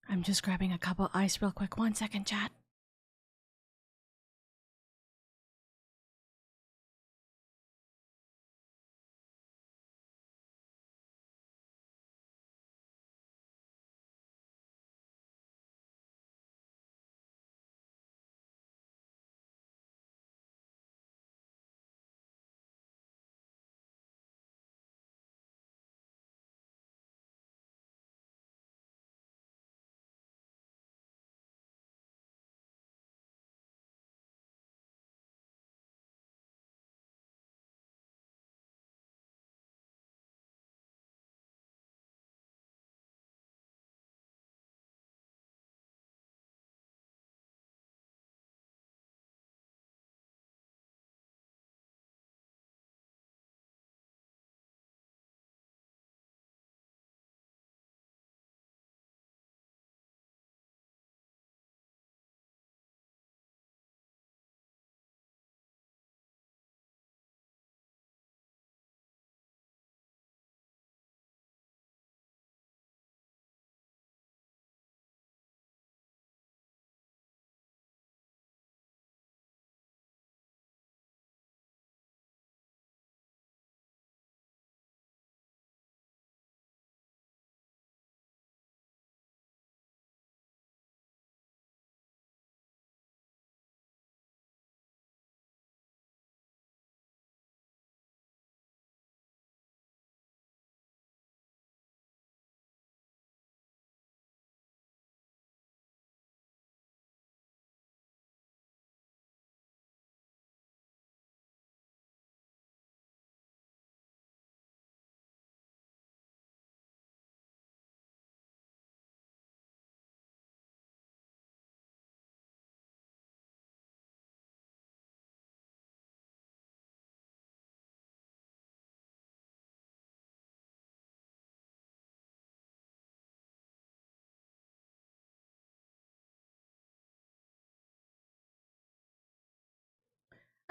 I'm just grabbing a cup of ice real quick. 1 second, chat.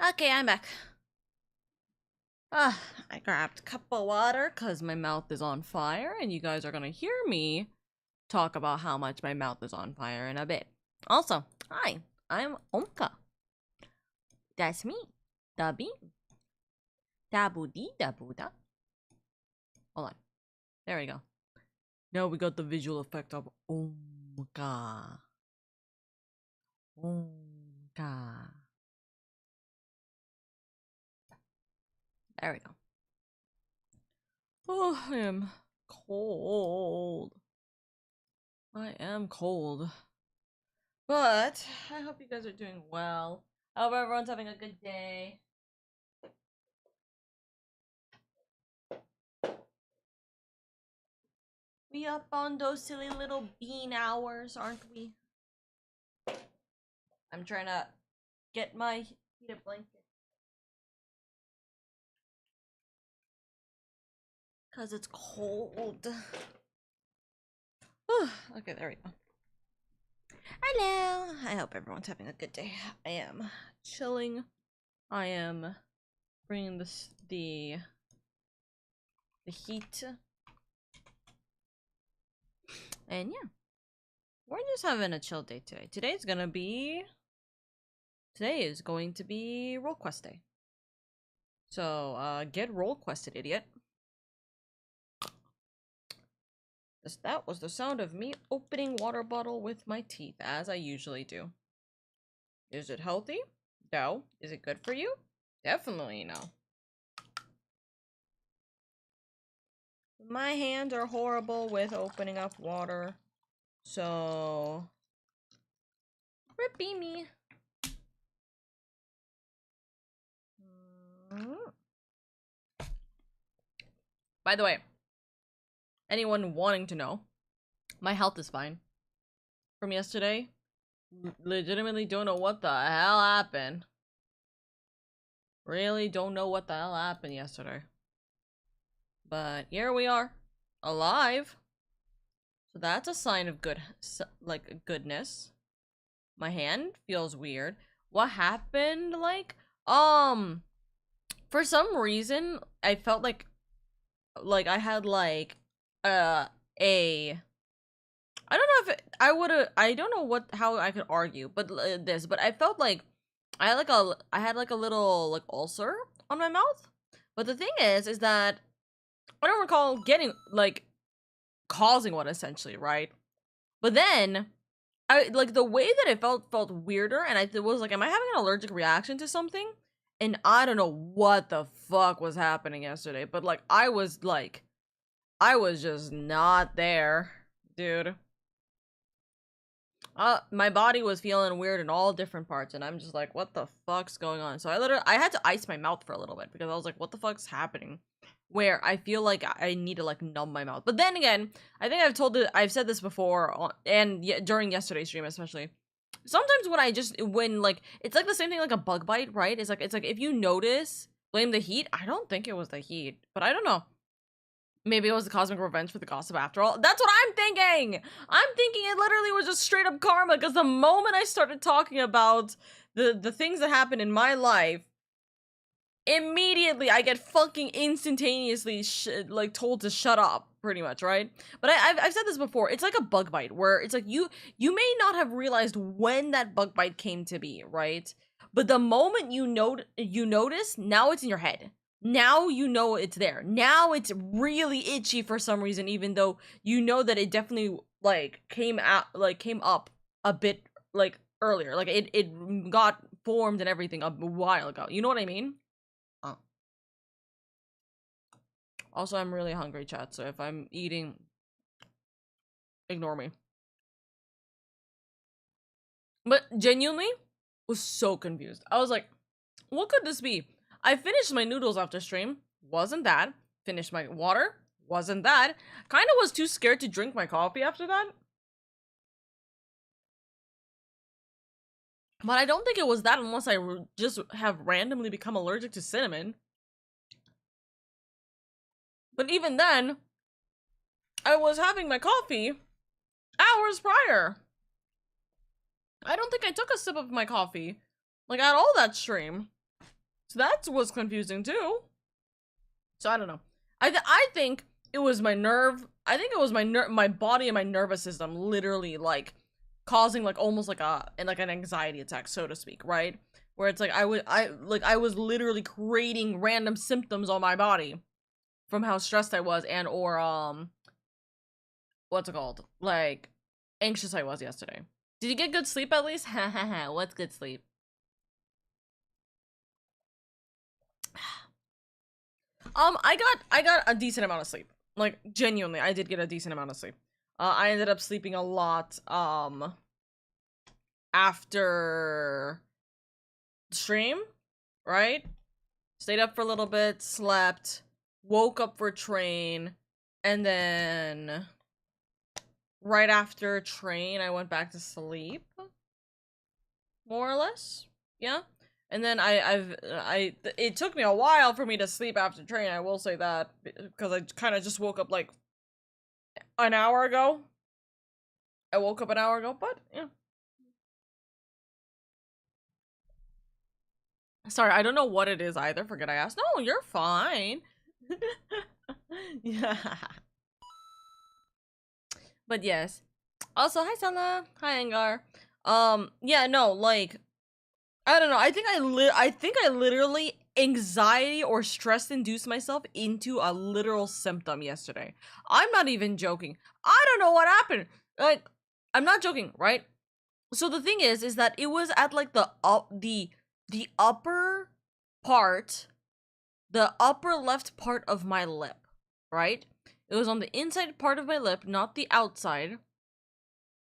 Okay, I'm back. I grabbed a cup of water because my mouth is on fire, and you guys are gonna hear me talk about how much my mouth is on fire in a bit. Also, hi, I'm Omka. That's me, the bean. Dabu-dee dabu-da. Hold on. There we go. Now we got the visual effect of Omka. Omka. There we go. Oh, I am cold. I am cold. But I hope you guys are doing well. I hope everyone's having a good day. We up on those silly little bean hours, aren't we? I'm trying to get my heated blanket. Because it's cold. Okay, there we go. Hello! I hope everyone's having a good day. I am chilling. I am bringing the heat. And yeah. We're just having a chill day today. Today is going to be Role Quest Day. So, get Role Quested, idiot. That was the sound of me opening water bottle with my teeth, as I usually do. Is it healthy? No. Is it good for you? Definitely no. My hands are horrible with opening up water. So, rippy me. By the way, anyone wanting to know, my health is fine. From yesterday, legitimately don't know what the hell happened. Really don't know what the hell happened yesterday. But here we are, alive. So that's a sign of goodness. My hand feels weird. What happened? For some reason, I felt like I had a I don't know if I would have. I don't know how I could argue, but but I felt like I had like a little like ulcer on my mouth. But the thing is that I don't recall getting like causing one essentially, right? But then I like the way that it felt weirder, and I was like, am I having an allergic reaction to something? And I don't know what the fuck was happening yesterday, but like I was just not there, dude. My body was feeling weird in all different parts, and I'm just like, what the fuck's going on? So I had to ice my mouth for a little bit because I was like, what the fuck's happening? Where I feel like I need to like numb my mouth. But then again, I think I've said this before, and during yesterday's stream especially. Sometimes when like it's like the same thing like a bug bite, right? It's like if you notice, blame the heat. I don't think it was the heat, but I don't know. Maybe it was the cosmic revenge for the gossip after all. That's what I'm thinking! I'm thinking it literally was just straight up karma, because the moment I started talking about the things that happen in my life, immediately I get fucking instantaneously like told to shut up, pretty much, right? But I've said this before, it's like a bug bite, where it's like you may not have realized when that bug bite came to be, right? But the moment you notice, now it's in your head. Now you know it's there. Now it's really itchy for some reason, even though you know that it definitely like came up a bit like earlier. Like it got formed and everything a while ago. You know what I mean? Oh. Also, I'm really hungry, chat, so if I'm eating, ignore me. But genuinely was so confused. I was like, what could this be? I finished my noodles after stream. Wasn't that. Finished my water. Wasn't that. Kind of was too scared to drink my coffee after that. But I don't think it was that unless I just have randomly become allergic to cinnamon. But even then, I was having my coffee hours prior. I don't think I took a sip of my coffee, like, at all that stream. So that was confusing too. So I don't know. I think it was my nerve. I think it was my body and my nervous system literally like causing like almost like an anxiety attack, so to speak, right? Where it's like I was literally creating random symptoms on my body from how stressed I was and or what's it called? Like anxious I was yesterday. Did you get good sleep at least? Hahaha, what's good sleep? I got a decent amount of sleep. Like genuinely, I did get a decent amount of sleep. I ended up sleeping a lot after stream, right? Stayed up for a little bit, slept, woke up for train, and then right after train I went back to sleep. More or less. Yeah. And then it took me a while for me to sleep after train, I will say that, because I kind of just woke up like an hour ago. I woke up an hour ago, but yeah. Sorry, I don't know what it is either. Forget I asked. No, you're fine. Yeah. But yes. Also, hi Sana. Hi Angar. Yeah, no, like I don't know. I think I literally anxiety or stress induced myself into a literal symptom yesterday. I'm not even joking. I don't know what happened. Like, I'm not joking, right? So the thing is that it was at like the upper part, the upper left part of my lip, right? It was on the inside part of my lip, not the outside.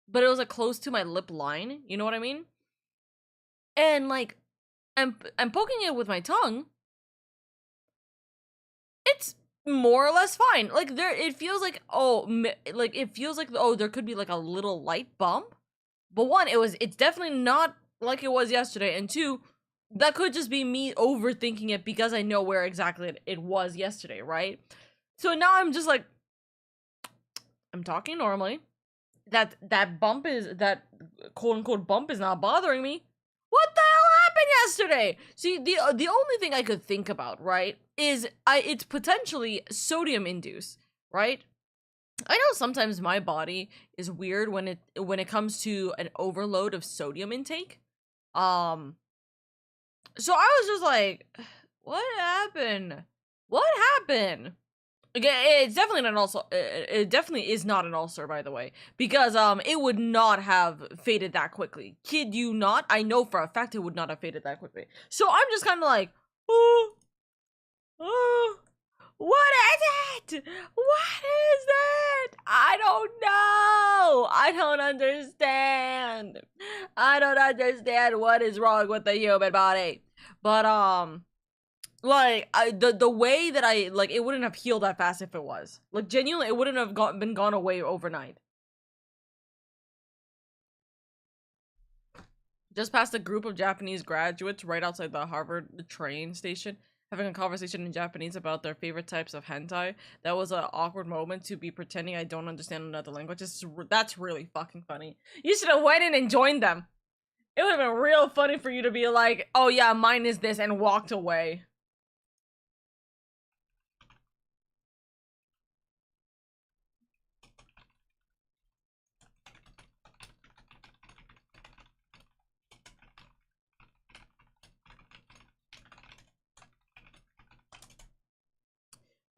But it was like close to my lip line, you know what I mean? And like I'm poking it with my tongue. It's more or less fine. Like it feels like there could be like a little light bump. But one, it's definitely not like it was yesterday, and two, that could just be me overthinking it because I know where exactly it was yesterday, right? So now I'm just like, I'm talking normally. That quote unquote bump is not bothering me. What the hell happened yesterday? See, the only thing I could think about, right, is it's potentially sodium induced, right? I know sometimes my body is weird when it comes to an overload of sodium intake. So I was just like, what happened? What happened? Again, it's definitely not an ulcer. It definitely is not an ulcer, by the way, because it would not have faded that quickly. Kid you not? I know for a fact it would not have faded that quickly. So I'm just kind of like, oh, oh, what is it? What is it? I don't know. I don't understand. I don't understand what is wrong with the human body. But like the way that I like it wouldn't have healed that fast if it was like genuinely it wouldn't have been gone away overnight. Just past a group of Japanese graduates right outside the Harvard train station having a conversation in Japanese about their favorite types of hentai. That was an awkward moment to be pretending I don't understand another language. That's really fucking funny. You should have went in and joined them. It would have been real funny for you to be like, oh yeah, mine is this, and walked away.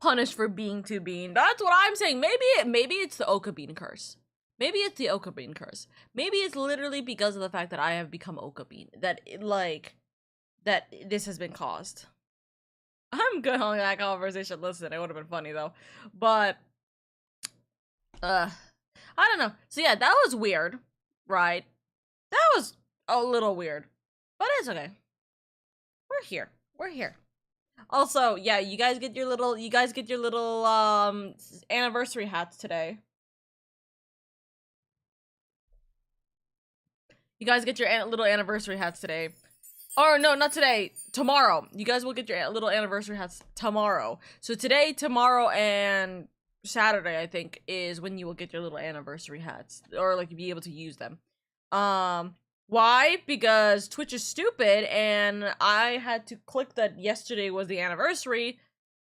Punished for being too bean. That's what I'm saying. Maybe it's the Oka bean curse. Maybe it's the Oka bean curse. Maybe it's literally because of the fact that I have become Oka bean that that this has been caused. I'm good on that conversation. Listen, it would have been funny though, but I don't know. So yeah, that was weird, right? That was a little weird, but it's okay. We're here. We're here. Also, yeah, you guys get your little anniversary hats today. You guys get your little anniversary hats today. Or no, not today. Tomorrow. You guys will get your little anniversary hats tomorrow. So today, tomorrow, and Saturday, I think, is when you will get your little anniversary hats. Or like be able to use them. Why? Because Twitch is stupid and I had to click that yesterday was the anniversary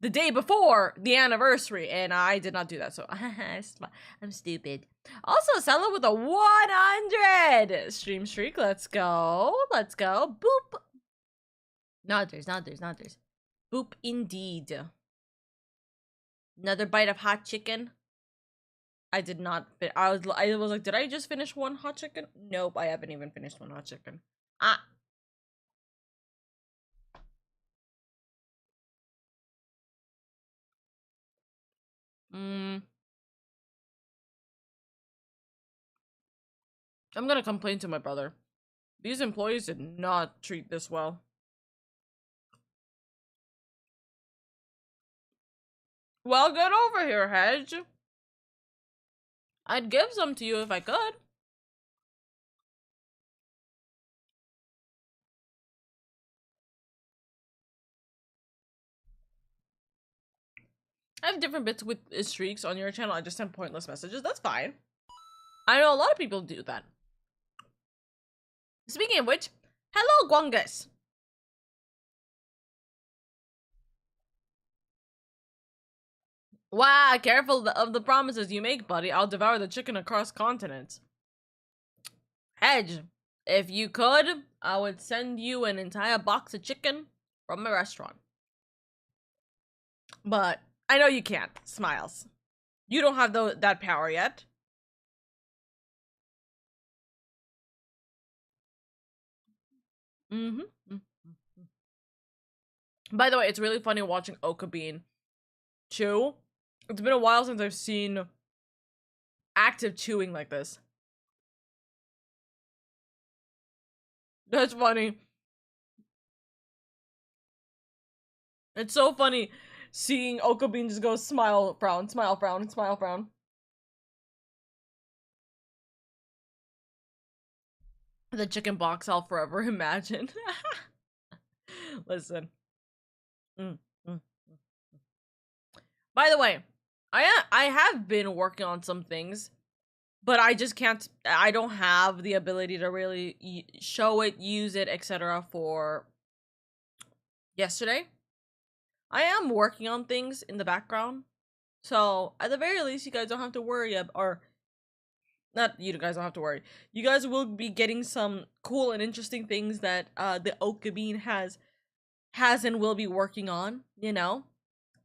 the day before the anniversary, and I did not do that, so I'm stupid. Also, Sella with a 100 stream streak. Let's go. Let's go. Boop. Nodders. Boop indeed. Another bite of hot chicken. I did not fit. I was like, did I just finish one hot chicken? Nope, I haven't even finished one hot chicken. Ah. I'm gonna complain to my brother. These employees did not treat this well. Well, get over here, Hedge. I'd give some to you if I could. I have different bits with streaks on your channel. I just send pointless messages. That's fine. I know a lot of people do that. Speaking of which, hello, Gwungus. Wow, careful of the promises you make, buddy. I'll devour the chicken across continents. Hedge, if you could, I would send you an entire box of chicken from my restaurant. But I know you can't. Smiles. You don't have that power yet. Mm-hmm. By the way, it's really funny watching Oka Bean chew. It's been a while since I've seen active chewing like this. That's funny. It's so funny seeing Oka Bean just go smile, frown, smile, frown, smile, frown. The chicken box I'll forever imagine. Listen. By the way, I have been working on some things, but I just can't. I don't have the ability to really show it, use it, etc. for yesterday. I am working on things in the background, So at the very least, you guys don't have to worry or not. You guys don't have to worry. You guys will be getting some cool and interesting things that the Oka Bean has and will be working on. You know,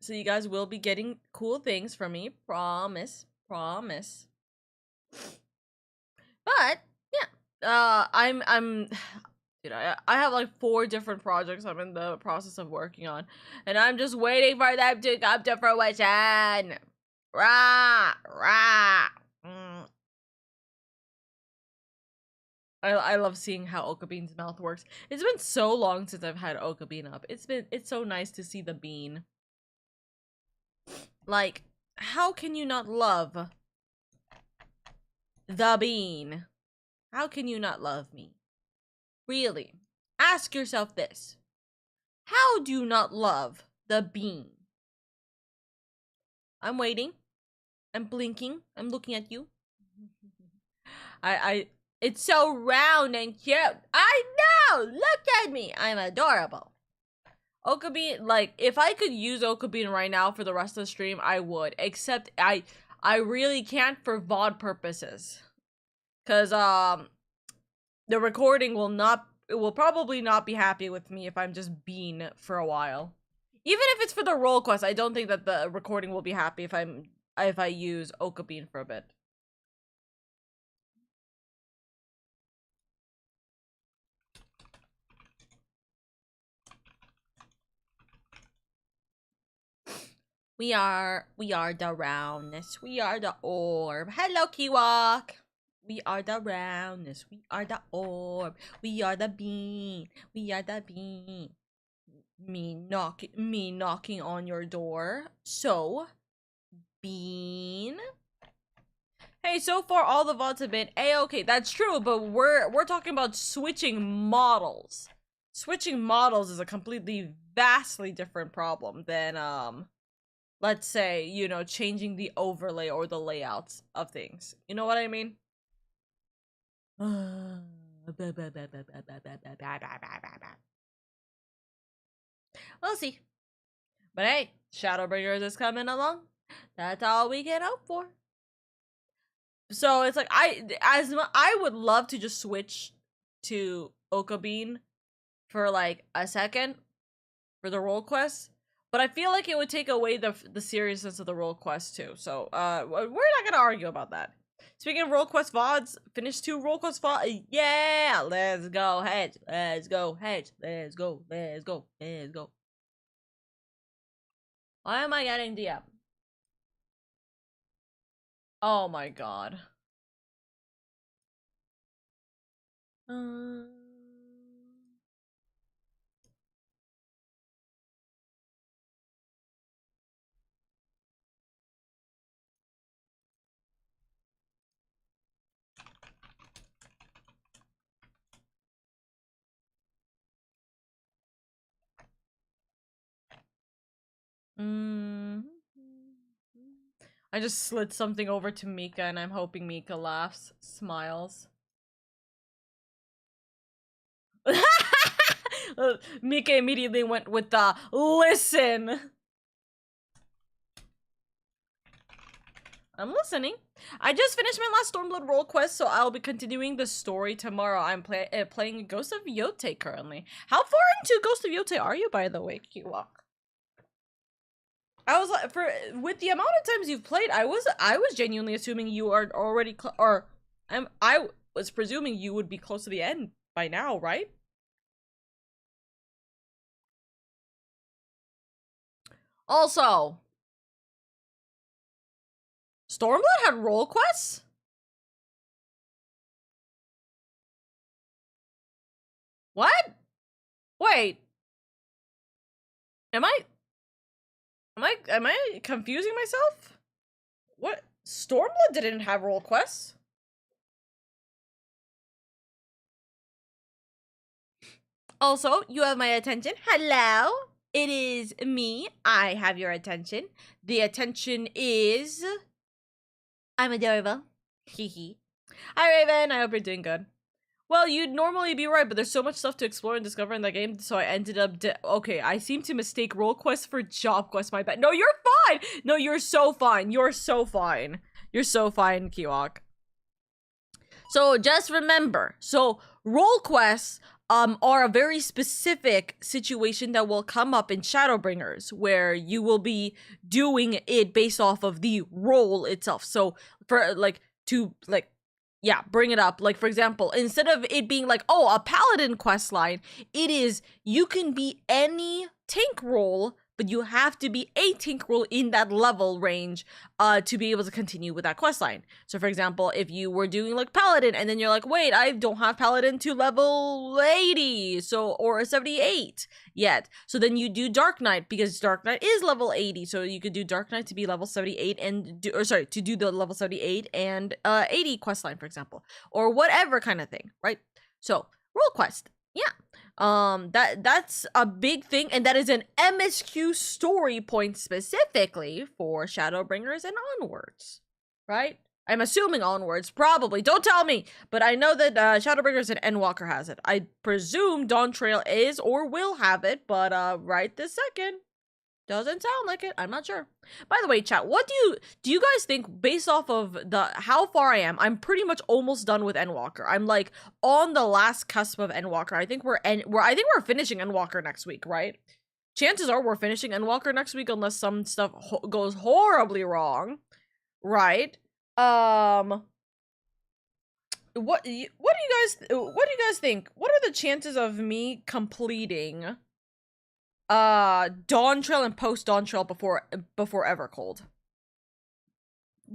so you guys will be getting cool things from me. Promise, promise. But yeah, I'm you know, I have like 4 different projects I'm in the process of working on, and I'm just waiting for them to come to fruition. Rah, rah. I love seeing how Oka Bean's mouth works. It's been so long since I've had Oka Bean up. It's so nice to see the bean. Like, how can you not love the bean? How can you not love me? Really? Ask yourself this. How do you not love the bean? I'm waiting. I'm blinking. I'm looking at you. It's so round and cute. I know! Look at me! I'm adorable. Oka Bean, like, if I could use Oka Bean right now for the rest of the stream, I would. Except I really can't for VOD purposes. Cause, the recording will probably not be happy with me if I'm just Bean for a while. Even if it's for the role quest, I don't think that the recording will be happy if I use Oka Bean for a bit. We are the roundness. We are the orb. Hello, Kiwok. We are the roundness. We are the orb. We are the bean. We are the bean. Me knocking on your door. So, bean. Hey, so far all the VODs have been A-okay. That's true, but we're talking about switching models. Switching models is a completely vastly different problem than let's say, you know, changing the overlay or the layouts of things. You know what I mean? We'll see. But hey, Shadowbringers is coming along. That's all we can hope for. So it's like I would love to just switch to Oka Bean for like a second for the role quest, but I feel like it would take away the seriousness of the role quest too. So we're not gonna argue about that. Speaking of role quest VODs, finished 2 role quest VODs. Yeah, let's go hedge. Let's go hedge. Let's go. Let's go. Let's go. Why am I getting DM? Oh my god. I just slid something over to Mika and I'm hoping Mika laughs, smiles. Mika immediately went with the listen. I'm listening. I just finished my last Stormblood role quest, so I'll be continuing the story tomorrow. I'm playing Ghost of Yote currently. How far into Ghost of Yote are you, by the way, Kiwok? I was like, with the amount of times you've played, I was genuinely assuming you are already I was presuming you would be close to the end by now, right? Also, Stormblood had role quests? What? Wait. Am I confusing myself? What? Stormblood didn't have role quests? Also, you have my attention. Hello. It is me. I have your attention. The attention is... I'm adorable. Hee. Hi, Raven. I hope you're doing good. Well, you'd normally be right, but there's so much stuff to explore and discover in that game, so I ended up okay, I seem to mistake role quests for job quests, my bad. No, you're fine! No, you're so fine. You're so fine. You're so fine, Kiwok. So just remember, so role quests are a very specific situation that will come up in Shadowbringers, where you will be doing it based off of the role itself. So for yeah, bring it up. Like, for example, instead of it being like, oh, a paladin quest line, it is you can be any tank role, but you have to be a tank role in that level range to be able to continue with that quest line. So, for example, if you were doing like paladin and then you're like, wait, I don't have paladin to level 80, so or 78 yet. So then you do Dark Knight because Dark Knight is level 80. So you could do Dark Knight to be level 78 and to do the level 78 and 80 quest line, for example, or whatever kind of thing, right? So role quest, yeah. That's a big thing, and that is an MSQ story point specifically for Shadowbringers and onwards, right? I'm assuming onwards, probably. Don't tell me, but I know that Shadowbringers and Endwalker has it. I presume Dawn Trail is or will have it, but right this second, doesn't sound like it. I'm not sure. By the way, chat, what do you guys think based off of how far I am? I'm pretty much almost done with Endwalker. I'm like on the last cusp of Endwalker. I think we're finishing Endwalker next week, right? Chances are we're finishing Endwalker next week unless some stuff goes horribly wrong, right? What do you guys think? What are the chances of me completing Dawn Trail and post Dawn Trail before Evercold?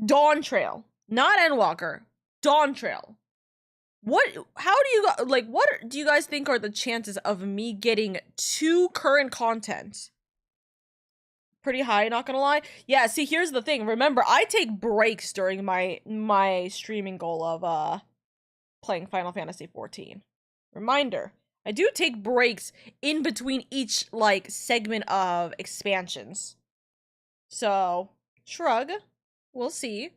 Dawn Trail, not Endwalker. Dawn Trail. What do you guys think are the chances of me getting 2 current content? Pretty high, not gonna lie. Yeah, see, here's the thing. Remember, I take breaks during my streaming goal of playing Final Fantasy 14. Reminder, I do take breaks in between each, like, segment of expansions. So, shrug. We'll see.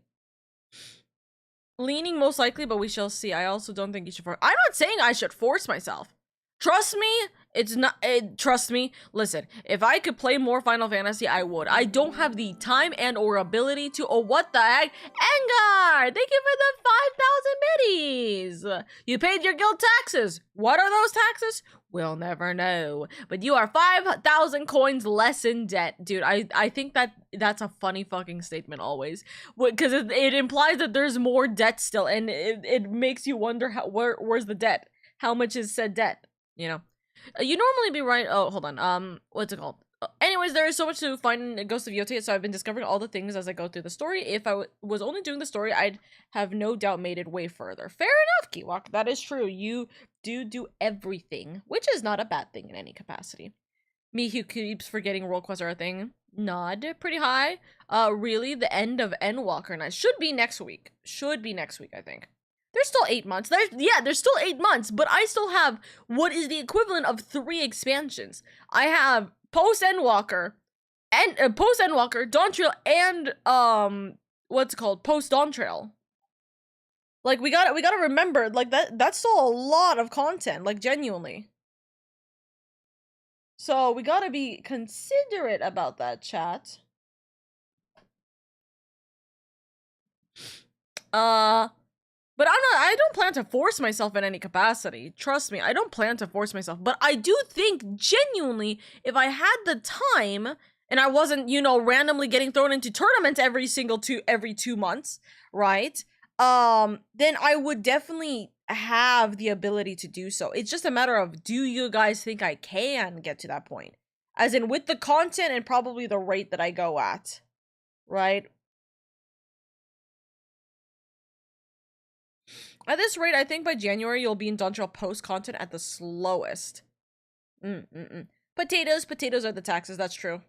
Leaning most likely, but we shall see. I also don't think you should I'm not saying I should force myself. Trust me, it's not, trust me, listen, if I could play more Final Fantasy, I would. I don't have the time and or ability to, oh, what the heck? Engar, thank you for the 5,000 biddies. You paid your guild taxes. What are those taxes? We'll never know. But you are 5,000 coins less in debt. Dude, I think that's a funny fucking statement always. Because it implies that there's more debt still, and it makes you wonder where's the debt? How much is said debt? You know, you normally be right. Oh, hold on. What's it called? Anyways, there is so much to find in Ghost of Yotei, so I've been discovering all the things as I go through the story. If I was only doing the story, I'd have no doubt made it way further. Fair enough, Kiwok. That is true. You do everything, which is not a bad thing in any capacity. Me who keeps forgetting role quests are a thing. Nod. Pretty high. Really, the end of Endwalker Night should be next week. Should be next week, I think. There's still 8 months. There's still 8 months, but I still have what is the equivalent of 3 expansions. I have post Endwalker, Dawn Trail, and what's it called? Post Dawn Trail. Like we gotta remember, like that's still a lot of content, like genuinely. So we gotta be considerate about that, chat. But I don't plan to force myself in any capacity. Trust me, I don't plan to force myself. But I do think, genuinely, if I had the time, and I wasn't, you know, randomly getting thrown into tournaments every 2 months, right? Then I would definitely have the ability to do so. It's just a matter of, do you guys think I can get to that point? As in, with the content and probably the rate that I go at, right? At this rate, I think by January, you'll be in Dawn Trail post content at the slowest. Potatoes are the taxes, that's true.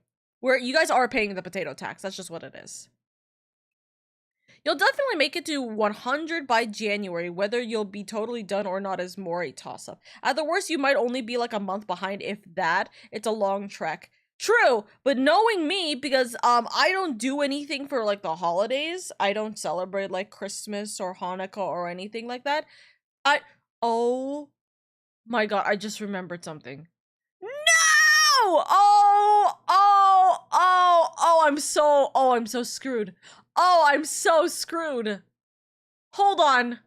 You guys are paying the potato tax, that's just what it is. You'll definitely make it to 100 by January. Whether you'll be totally done or not is more a toss-up. At the worst, you might only be like a month behind, if that. It's a long trek. True, but knowing me, because I don't do anything for like the holidays. I don't celebrate like Christmas or Hanukkah or anything like that. Oh my god, I just remembered something. No! Oh, I'm so screwed. Oh, I'm so screwed. Hold on.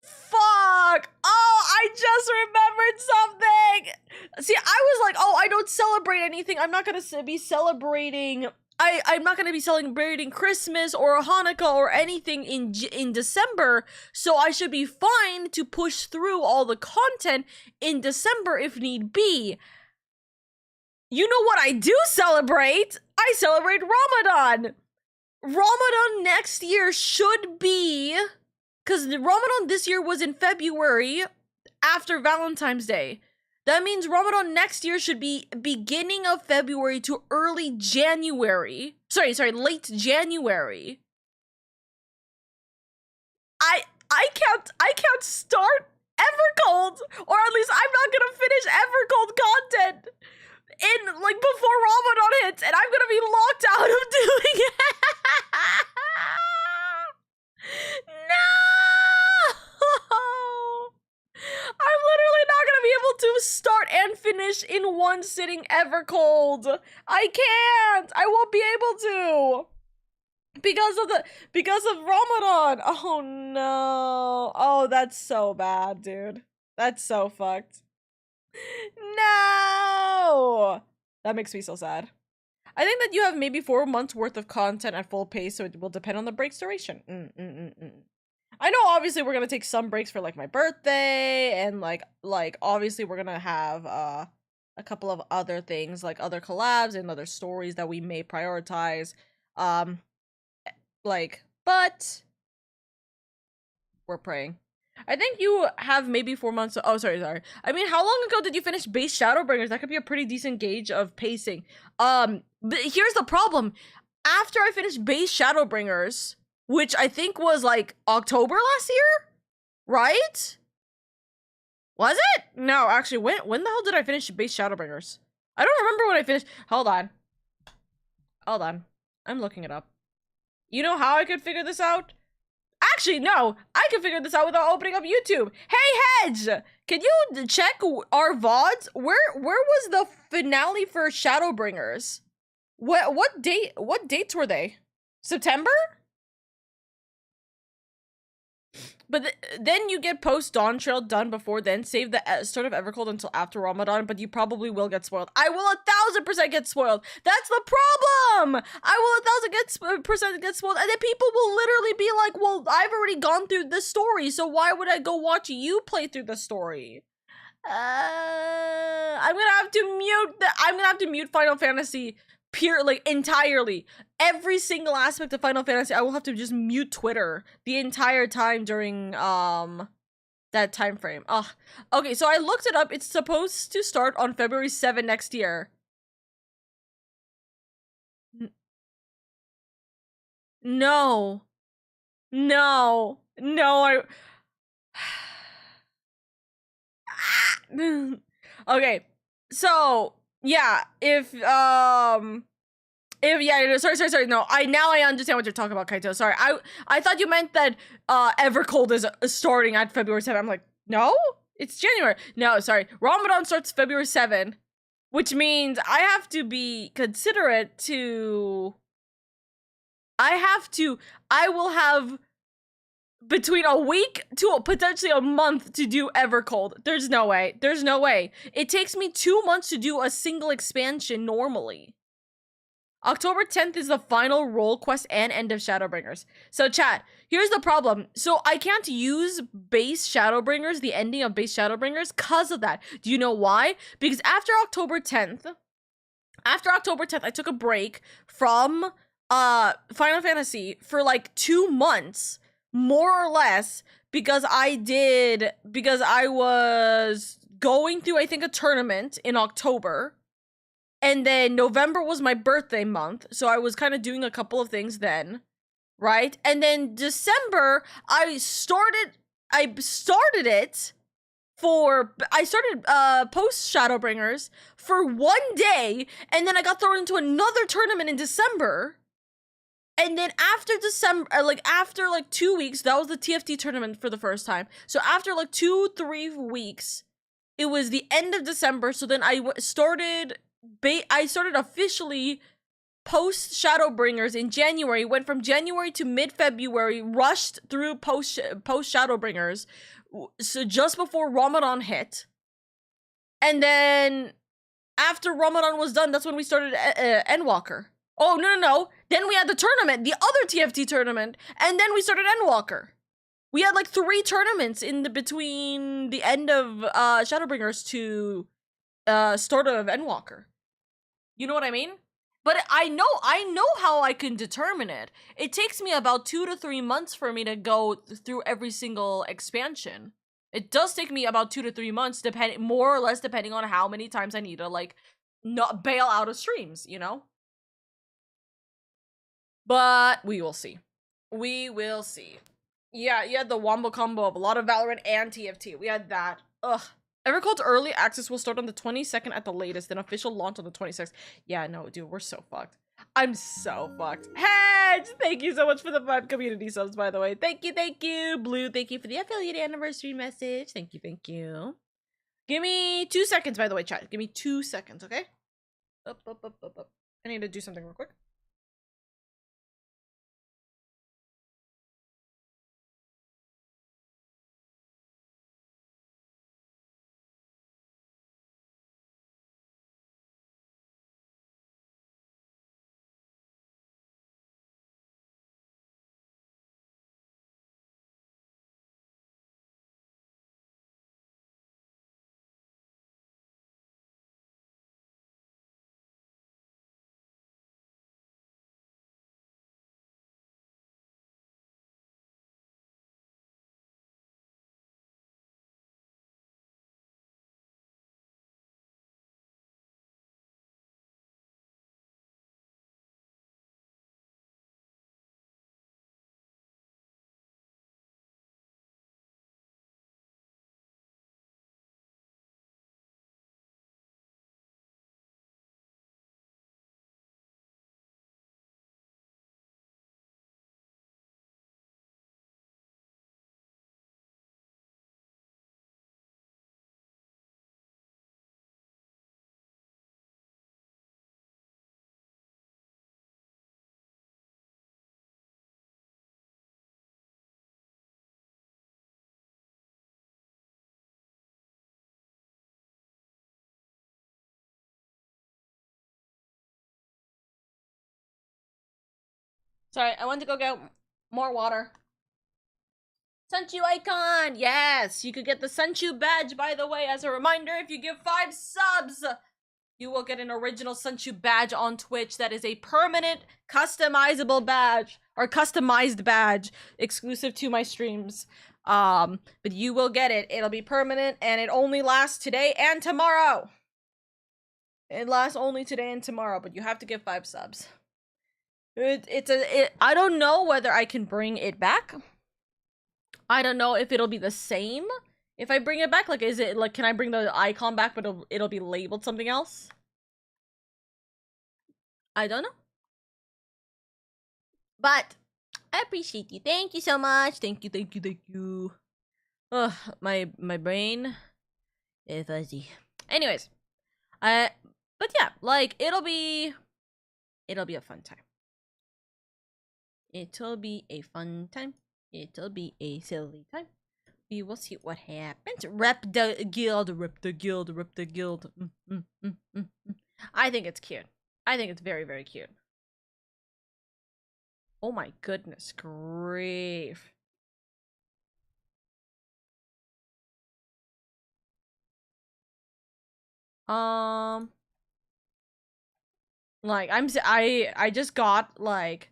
Fuck! Oh, I just remembered something! See, I was like, oh, I don't celebrate anything. I'm not gonna be celebrating... I'm not gonna be celebrating Christmas or Hanukkah or anything in December, so I should be fine to push through all the content in December if need be. You know what I do celebrate? I celebrate Ramadan! Ramadan next year should be... Because the Ramadan this year was in February after Valentine's Day. That means Ramadan next year should be beginning of February to early January. Sorry, late January. I can't start Evercold, or at least I'm not gonna finish Evercold content in like before Ramadan hits, and I'm gonna be locked out of doing it. No! I'm literally not gonna be able to start and finish in one sitting Evercold. I can't. I won't be able to. Because of Ramadan. Oh no. Oh, that's so bad, dude. That's so fucked. No! That makes me so sad. I think that you have maybe 4 months worth of content at full pace, so it will depend on the break's duration. I know obviously we're gonna take some breaks for like my birthday, and like obviously we're gonna have a couple of other things, like other collabs and other stories that we may prioritize. But we're praying. I think you have maybe 4 months. Oh, sorry. I mean, how long ago did you finish base Shadowbringers? That could be a pretty decent gauge of pacing. But here's the problem. After I finished base Shadowbringers, which I think was like October last year, right? Was it? No, actually, when the hell did I finish base Shadowbringers? I don't remember when I finished. Hold on. I'm looking it up. You know how I could figure this out? Actually, no, I can figure this out without opening up YouTube. Hey, Hedge, can you check our VODs? Where was the finale for Shadowbringers? What dates were they? September? But then you get post Dawn Trail done before then. Save the start of Evercold until after Ramadan, but you probably will get spoiled. I will 1000% get spoiled. That's the problem. I will 1000% get spoiled, and then people will literally be like, "Well, I've already gone through the story, so why would I go watch you play through the story?" I'm gonna have to mute Final Fantasy. Entirely. Every single aspect of Final Fantasy, I will have to just mute Twitter the entire time during that time frame. Okay, so I looked it up. It's supposed to start on February 7 next year. No. Okay, so yeah, sorry. No, I understand what you're talking about, Kaito. Sorry, I thought you meant that Evercold is starting at February 7. I'm like, no, it's January. No, sorry, Ramadan starts February 7, which means I have to be considerate to. I will have between a week to potentially a month to do Evercold. There's no way. It takes me 2 months to do a single expansion normally. October 10th is the final role quest and end of Shadowbringers. So chat, here's the problem. So I can't use base Shadowbringers, the ending of base Shadowbringers, because of that. Do you know why? Because after October 10th, I took a break from Final Fantasy for like 2 months, more or less, because I was going through, I think, a tournament in October. And then November was my birthday month, so I was kind of doing a couple of things then, right? And then December, I started post Shadowbringers for 1 day, and then I got thrown into another tournament in December. And then after December, after like 2 weeks, that was the TFT tournament for the first time. So after like 2-3 weeks, it was the end of December. So then I started officially post Shadowbringers in January. Went from January to mid-February, rushed through post Shadowbringers, so just before Ramadan hit. And then after Ramadan was done, that's when we started Endwalker. Oh, no. Then we had the tournament, the other TFT tournament, and then we started Endwalker. We had like 3 tournaments in the between the end of Shadowbringers to start of Endwalker. You know what I mean? But I know how I can determine it. It takes me about 2 to 3 months for me to go through every single expansion. It does take me about 2 to 3 months, more or less depending on how many times I need to like not bail out of streams, you know? But we will see. We will see. Yeah, you had the wombo combo of a lot of Valorant and TFT. We had that. Ugh. Evercold's early access will start on the 22nd at the latest, then official launch on the 26th. Yeah, no, dude, we're so fucked. I'm so fucked. Hedge, thank you so much for the 5 community subs, by the way. Thank you. Blue, thank you for the affiliate anniversary message. Thank you. Give me 2 seconds, by the way, chat. Give me 2 seconds, okay? Up. I need to do something real quick. Sorry, I went to go get more water. Senchu icon! Yes! You could get the Senchu badge, by the way, as a reminder. If you give 5 subs, you will get an original Senchu badge on Twitch that is a permanent, customizable badge, or customized badge, exclusive to my streams. But you will get it. It'll be permanent, and it only lasts today and tomorrow. It lasts only today and tomorrow, but you have to give 5 subs. I don't know whether I can bring it back. I don't know if it'll be the same if I bring it back. Like, is it like, can I bring the icon back, but it'll be labeled something else? I don't know. But I appreciate you. Thank you so much. Thank you. Ugh, my brain is fuzzy. Anyways, but yeah, like it'll be a fun time. It'll be a fun time. It'll be a silly time. We will see what happens. Rep the guild. I think it's cute. I think it's very, very cute. Oh my goodness grief. Like I just got like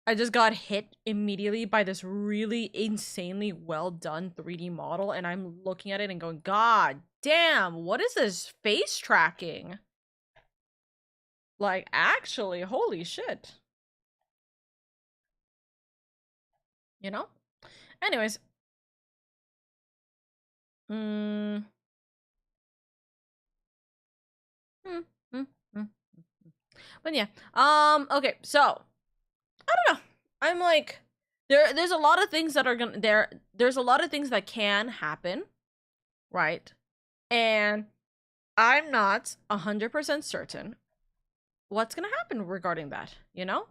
I just got hit immediately by this really insanely well done 3D model, and I'm looking at it and going, God damn, what is this face tracking? Like, actually, holy shit. You know? Anyways. But yeah. Okay, so I don't know. I'm like, there's a lot of things that are gonna there's a lot of things that can happen, right? And I'm not 100% certain what's gonna happen regarding that, you know?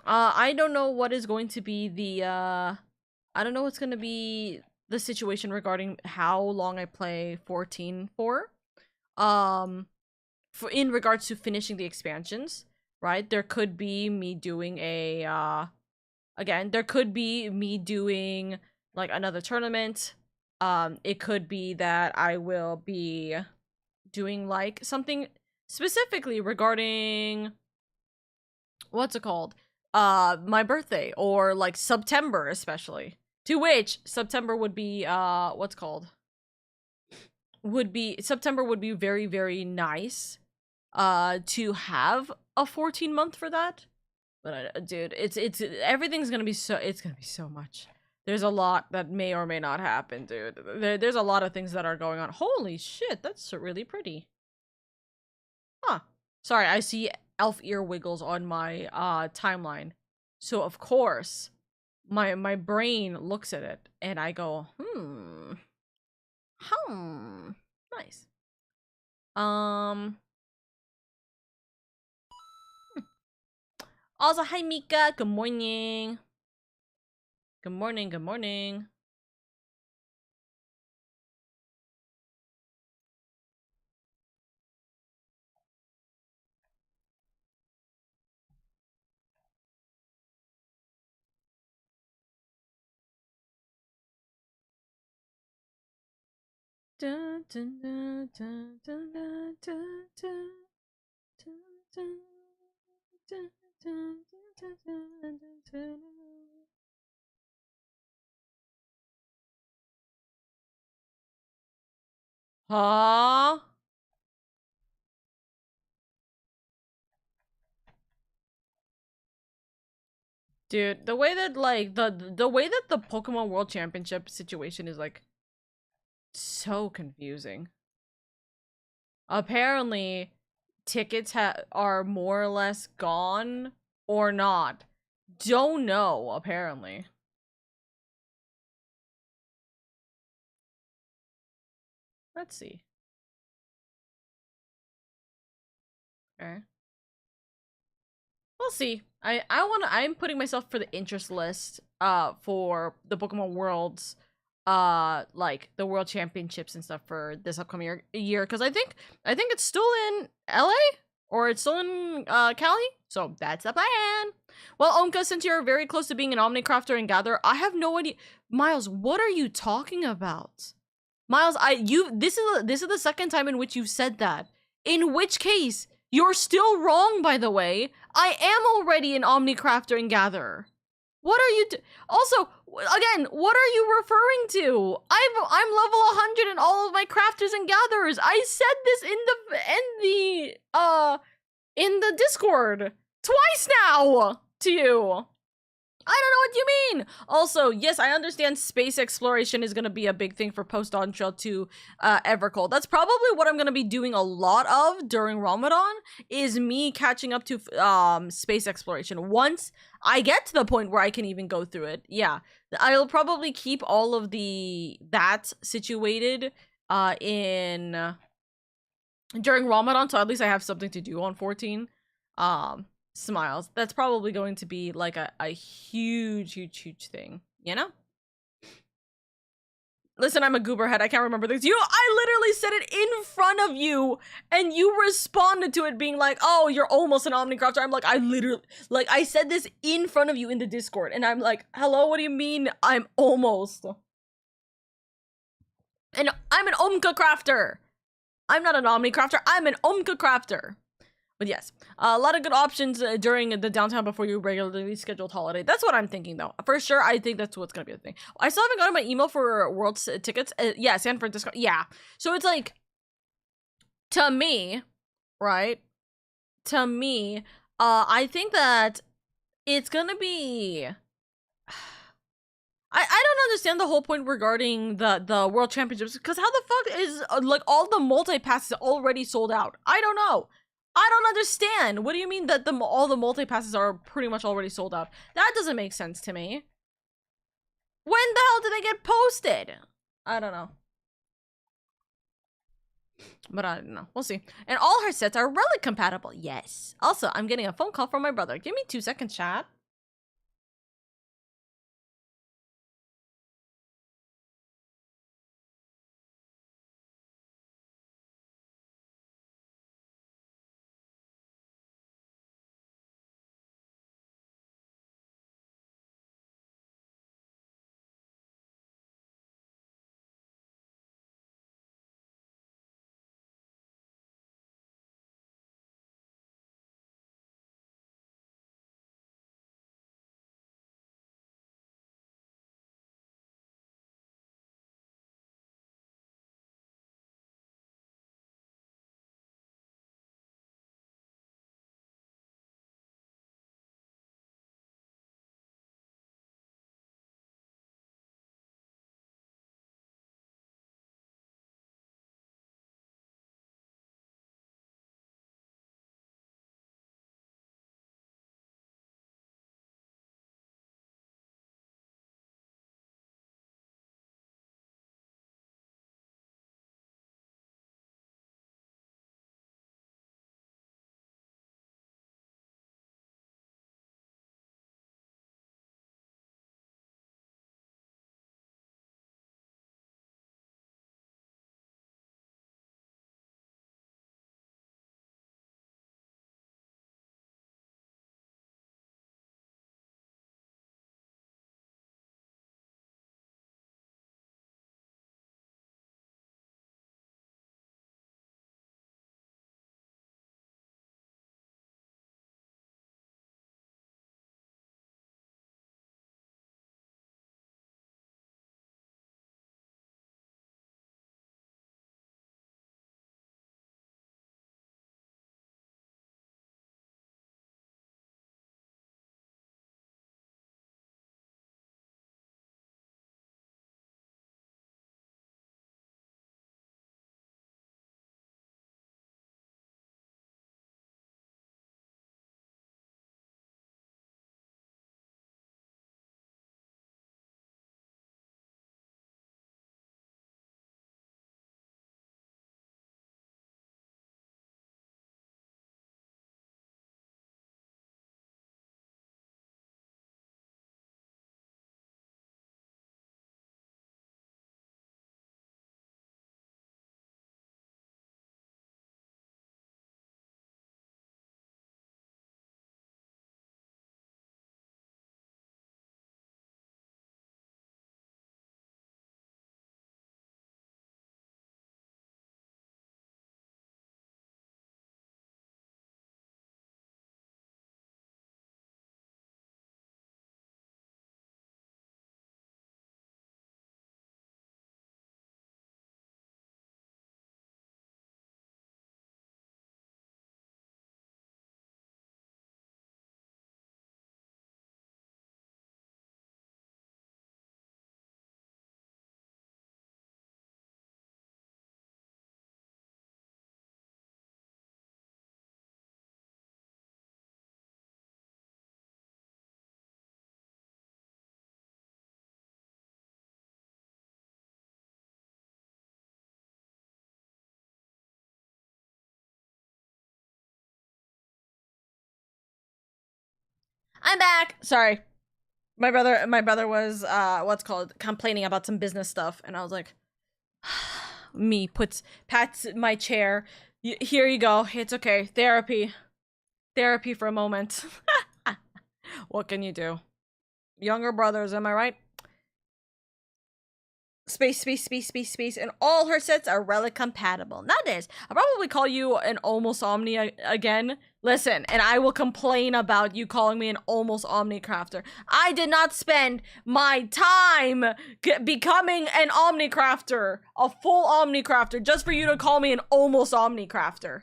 I don't know what is going to be the I don't know what's gonna be the situation regarding how long I play 14 for. For in regards to finishing the expansions, right? There could be me doing a again, there could be me doing like another tournament. It could be that I will be doing like something specifically regarding what's it called? My birthday or like September especially. To which September would be what's called? Would be September would be very very nice to have a 14-month for that. But dude, it's everything's gonna be so it's gonna be so much. There's a lot that may or may not happen, dude. There's a lot of things that are going on. Holy shit, that's really pretty. Huh. Sorry, I see elf ear wiggles on my timeline. So of course, my brain looks at it and I go, nice. Also, hi Mika, good morning. Good morning, good morning. Dun, dun, dun, dun, dun, dun, dun, dun, dun, dun, dun, dun, dun, dun. Huh? Dude, the way that like the way that the Pokemon World Championship situation is like so confusing. Apparently, tickets are more or less gone or not. Don't know, apparently. Let's see. Okay. We'll see. I'm putting myself for the interest list for the Pokemon Worlds like the World Championships and stuff for this upcoming year because I think it's still in LA or it's still in Cali. So that's the plan. Well, Omka, since you're very close to being an Omnicrafter and Gatherer, I have no idea. Miles, what are you talking about? Miles, this is the second time in which you've said that. In which case, you're still wrong, by the way. I am already an Omnicrafter and Gatherer. What are you also, again, what are you referring to? I'm level 100 in all of my crafters and gatherers. I said this in the Discord twice now to you. I don't know what you mean. Also, yes, I understand space exploration is going to be a big thing for post-on trail to Evercold. That's probably what I'm going to be doing a lot of during Ramadan is me catching up to space exploration. Once I get to the point where I can even go through it, yeah, I'll probably keep all of that situated in during Ramadan, so at least I have something to do on 14. Smiles. That's probably going to be like a huge thing, you know? Listen, I'm a goober head. I can't remember things. I literally said it in front of you, and you responded to it being like, oh, you're almost an Omnicrafter. I'm like, I said this in front of you in the Discord, and I'm like, hello, what do you mean I'm almost? And I'm an Omka Crafter. I'm not an Omnicrafter. I'm an Omka Crafter. But yes, a lot of good options during the downtime before your regularly scheduled holiday. That's what I'm thinking, though. For sure, I think that's what's going to be the thing. I still haven't gotten my email for World's tickets. Yeah, San Francisco. Yeah. So it's like, to me, right? To me, I think that it's going to be... I don't understand the whole point regarding the World Championships, because how the fuck is, like, all the multi-passes already sold out? I don't know. I don't understand. What do you mean that all the multi-passes are pretty much already sold out? That doesn't make sense to me. When the hell did they get posted? I don't know. But I don't know. We'll see. And all her sets are relic compatible. Yes. Also, I'm getting a phone call from my brother. Give me 2 seconds, chat. I'm back. Sorry. My brother was what's called complaining about some business stuff, and I was like, pats my chair. Here you go. It's okay. Therapy for a moment. What can you do? Younger brothers, am I right? Space, and all her sets are relic compatible. That is, I'll probably call you an almost omni again. Listen, and I will complain about you calling me an almost omni crafter. I did not spend my time becoming an omni crafter, a full omni crafter, just for you to call me an almost omni crafter.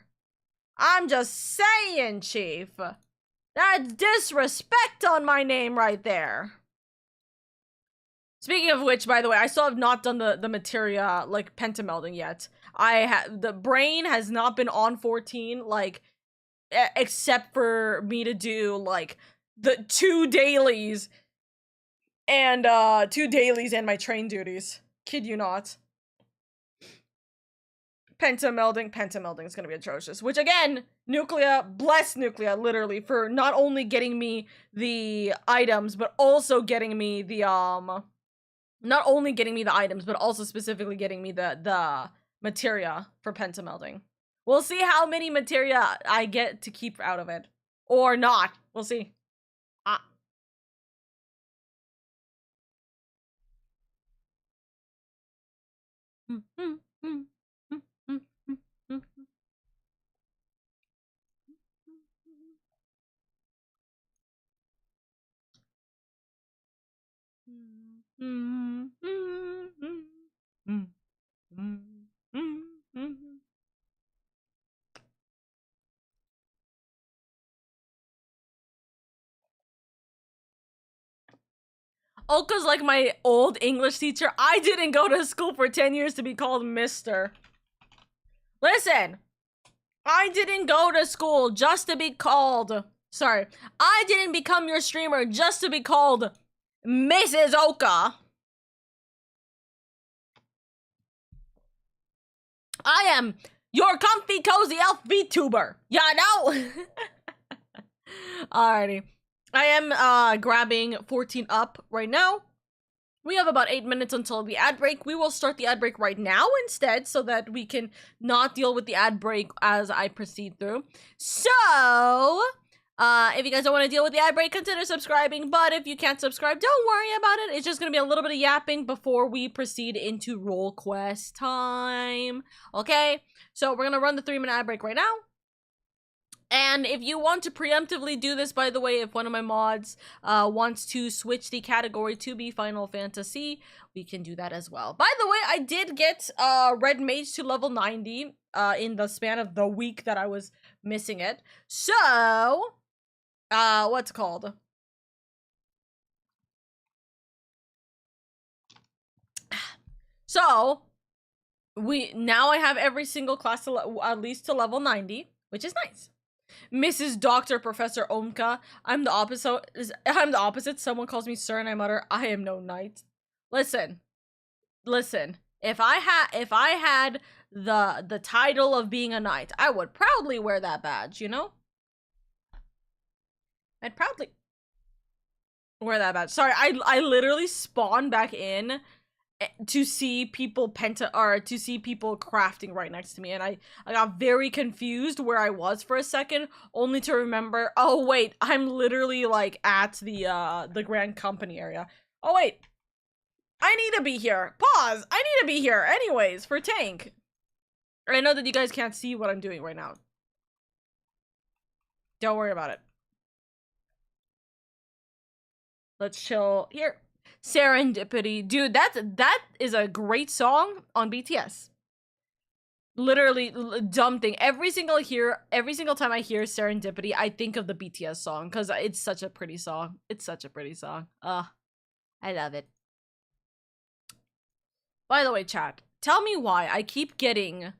I'm just saying, Chief. That's disrespect on my name right there. Speaking of which, by the way, I still have not done the materia, like, pentamelding yet. The brain has not been on 14, like, except for me to do like the 2 dailies and my train duties. Kid you not. Pentamelding is gonna be atrocious. Which again, Nuclea, bless Nuclea, literally, for not only getting me the items, but also getting me the not only getting me the items, but also specifically getting me the materia for pentamelding. We'll see how many materia I get to keep out of it. Or not. We'll see. Ah. Oka's like my old English teacher. I didn't go to school for 10 years to be called Mister. Listen, I didn't go to school just to be called... Sorry, I didn't become your streamer just to be called Mrs. Oka. I am your comfy, cozy elf Vtuber. Yeah, no. Alrighty. I am grabbing 14 up right now. We have about 8 minutes until the ad break. We will start the ad break right now instead so that we can not deal with the ad break as I proceed through. So, if you guys don't want to deal with the ad break, consider subscribing. But if you can't subscribe, don't worry about it. It's just going to be a little bit of yapping before we proceed into role quest time. Okay? So, we're going to run the 3-minute ad break right now. And if you want to preemptively do this, by the way, if one of my mods wants to switch the category to be Final Fantasy, we can do that as well. By the way, I did get Red Mage to level 90 in the span of the week that I was missing it. So, what's it called? So, now I have every single class at least to level 90, which is nice. Mrs. Dr. Professor Omka. I'm the opposite. Someone calls me sir and I mutter, I am no knight. Listen. If I had the title of being a knight, I would proudly wear that badge, you know? I'd proudly wear that badge. Sorry, I literally spawned back in to see people crafting right next to me, and I got very confused where I was for a second, only to remember, oh wait, I'm literally like at the Grand Company area. Oh wait, I need to be here. Pause. I need to be here anyways for tank. I know that you guys can't see what I'm doing right now. Don't worry about it. Let's chill here. Serendipity. Dude, that is a great song on BTS. Literally, dumb thing. Every single time I hear Serendipity, I think of the BTS song, because it's such a pretty song. It's such a pretty song. I love it. By the way, chat, tell me why I keep getting...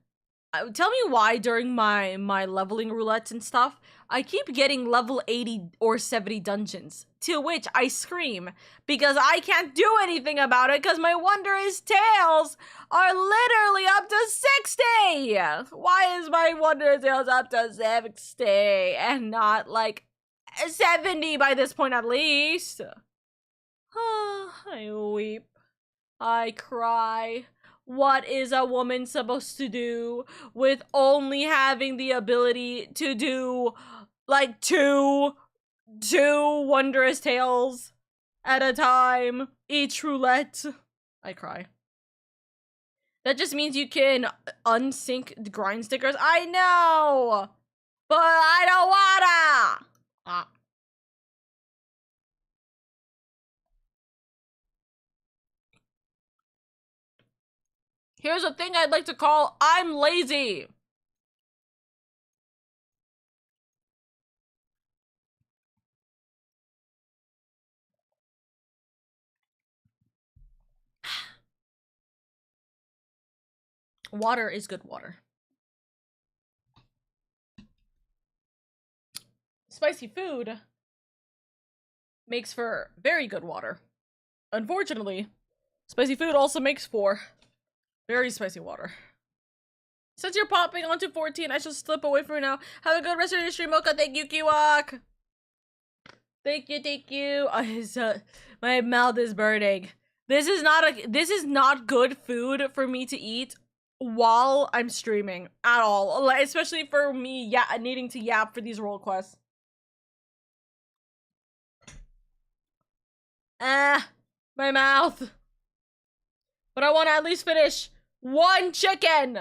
tell me why during my leveling roulettes and stuff, I keep getting level 80 or 70 dungeons. To which I scream, because I can't do anything about it because my Wondrous Tales are literally up to 60! Why is my Wondrous Tales up to 60 and not like 70 by this point at least? I weep. I cry. What is a woman supposed to do with only having the ability to do like two Wondrous Tales at a time each roulette? I cry. That just means you can unsync grind stickers. I know, but I don't wanna. Here's a thing I'd like to call I'm lazy. Water is good water. spicy food makes for very good water. Unfortunately, spicy food also makes for very spicy water. Since you're popping onto 14, I should slip away from you now. Have a good rest of your stream, Oka. Thank you, Kiwak. Thank you. My mouth is burning. This is not good food for me to eat while I'm streaming at all. Especially for me, needing to yap for these role quests. My mouth. But I want to at least finish one chicken.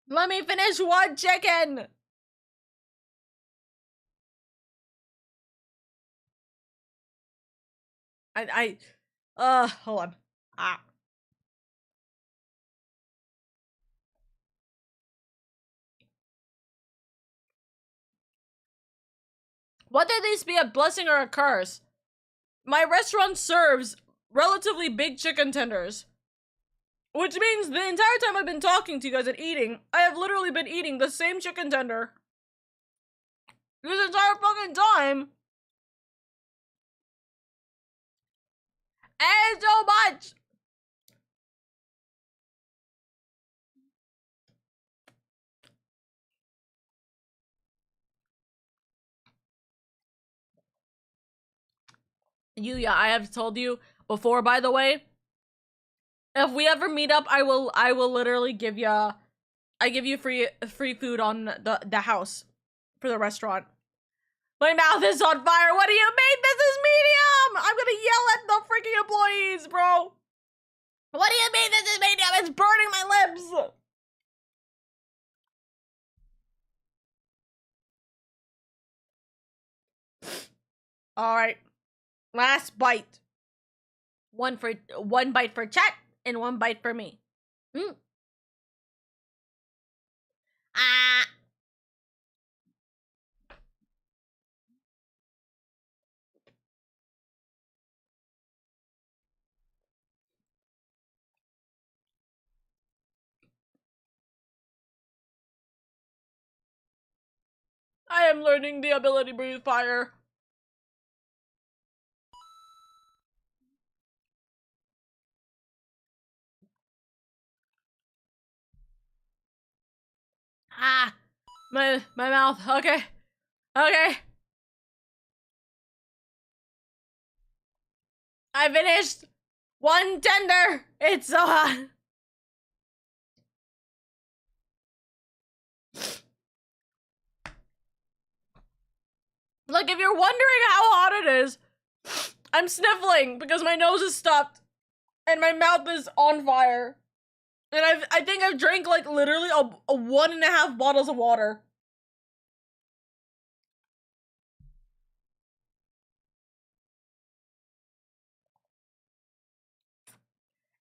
Let me finish one chicken. Hold on. Whether these be a blessing or a curse, my restaurant serves relatively big chicken tenders. Which means the entire time I've been talking to you guys and eating, I have literally been eating the same chicken tender this entire fucking time. And so much! I have told you before, by the way, if we ever meet up, I will literally give you, free food on the house for the restaurant. My mouth is on fire. What do you mean this is medium? I'm gonna yell at the freaking employees, bro. What do you mean this is medium? It's burning my lips. All right, last bite. One bite for chat and one bite for me. I am learning the ability to breathe fire. My mouth. Okay. I finished one tender. It's so hot. Like, if you're wondering how hot it is, I'm sniffling because my nose is stuffed and my mouth is on fire. And I think I've drank like literally a 1.5 bottles of water.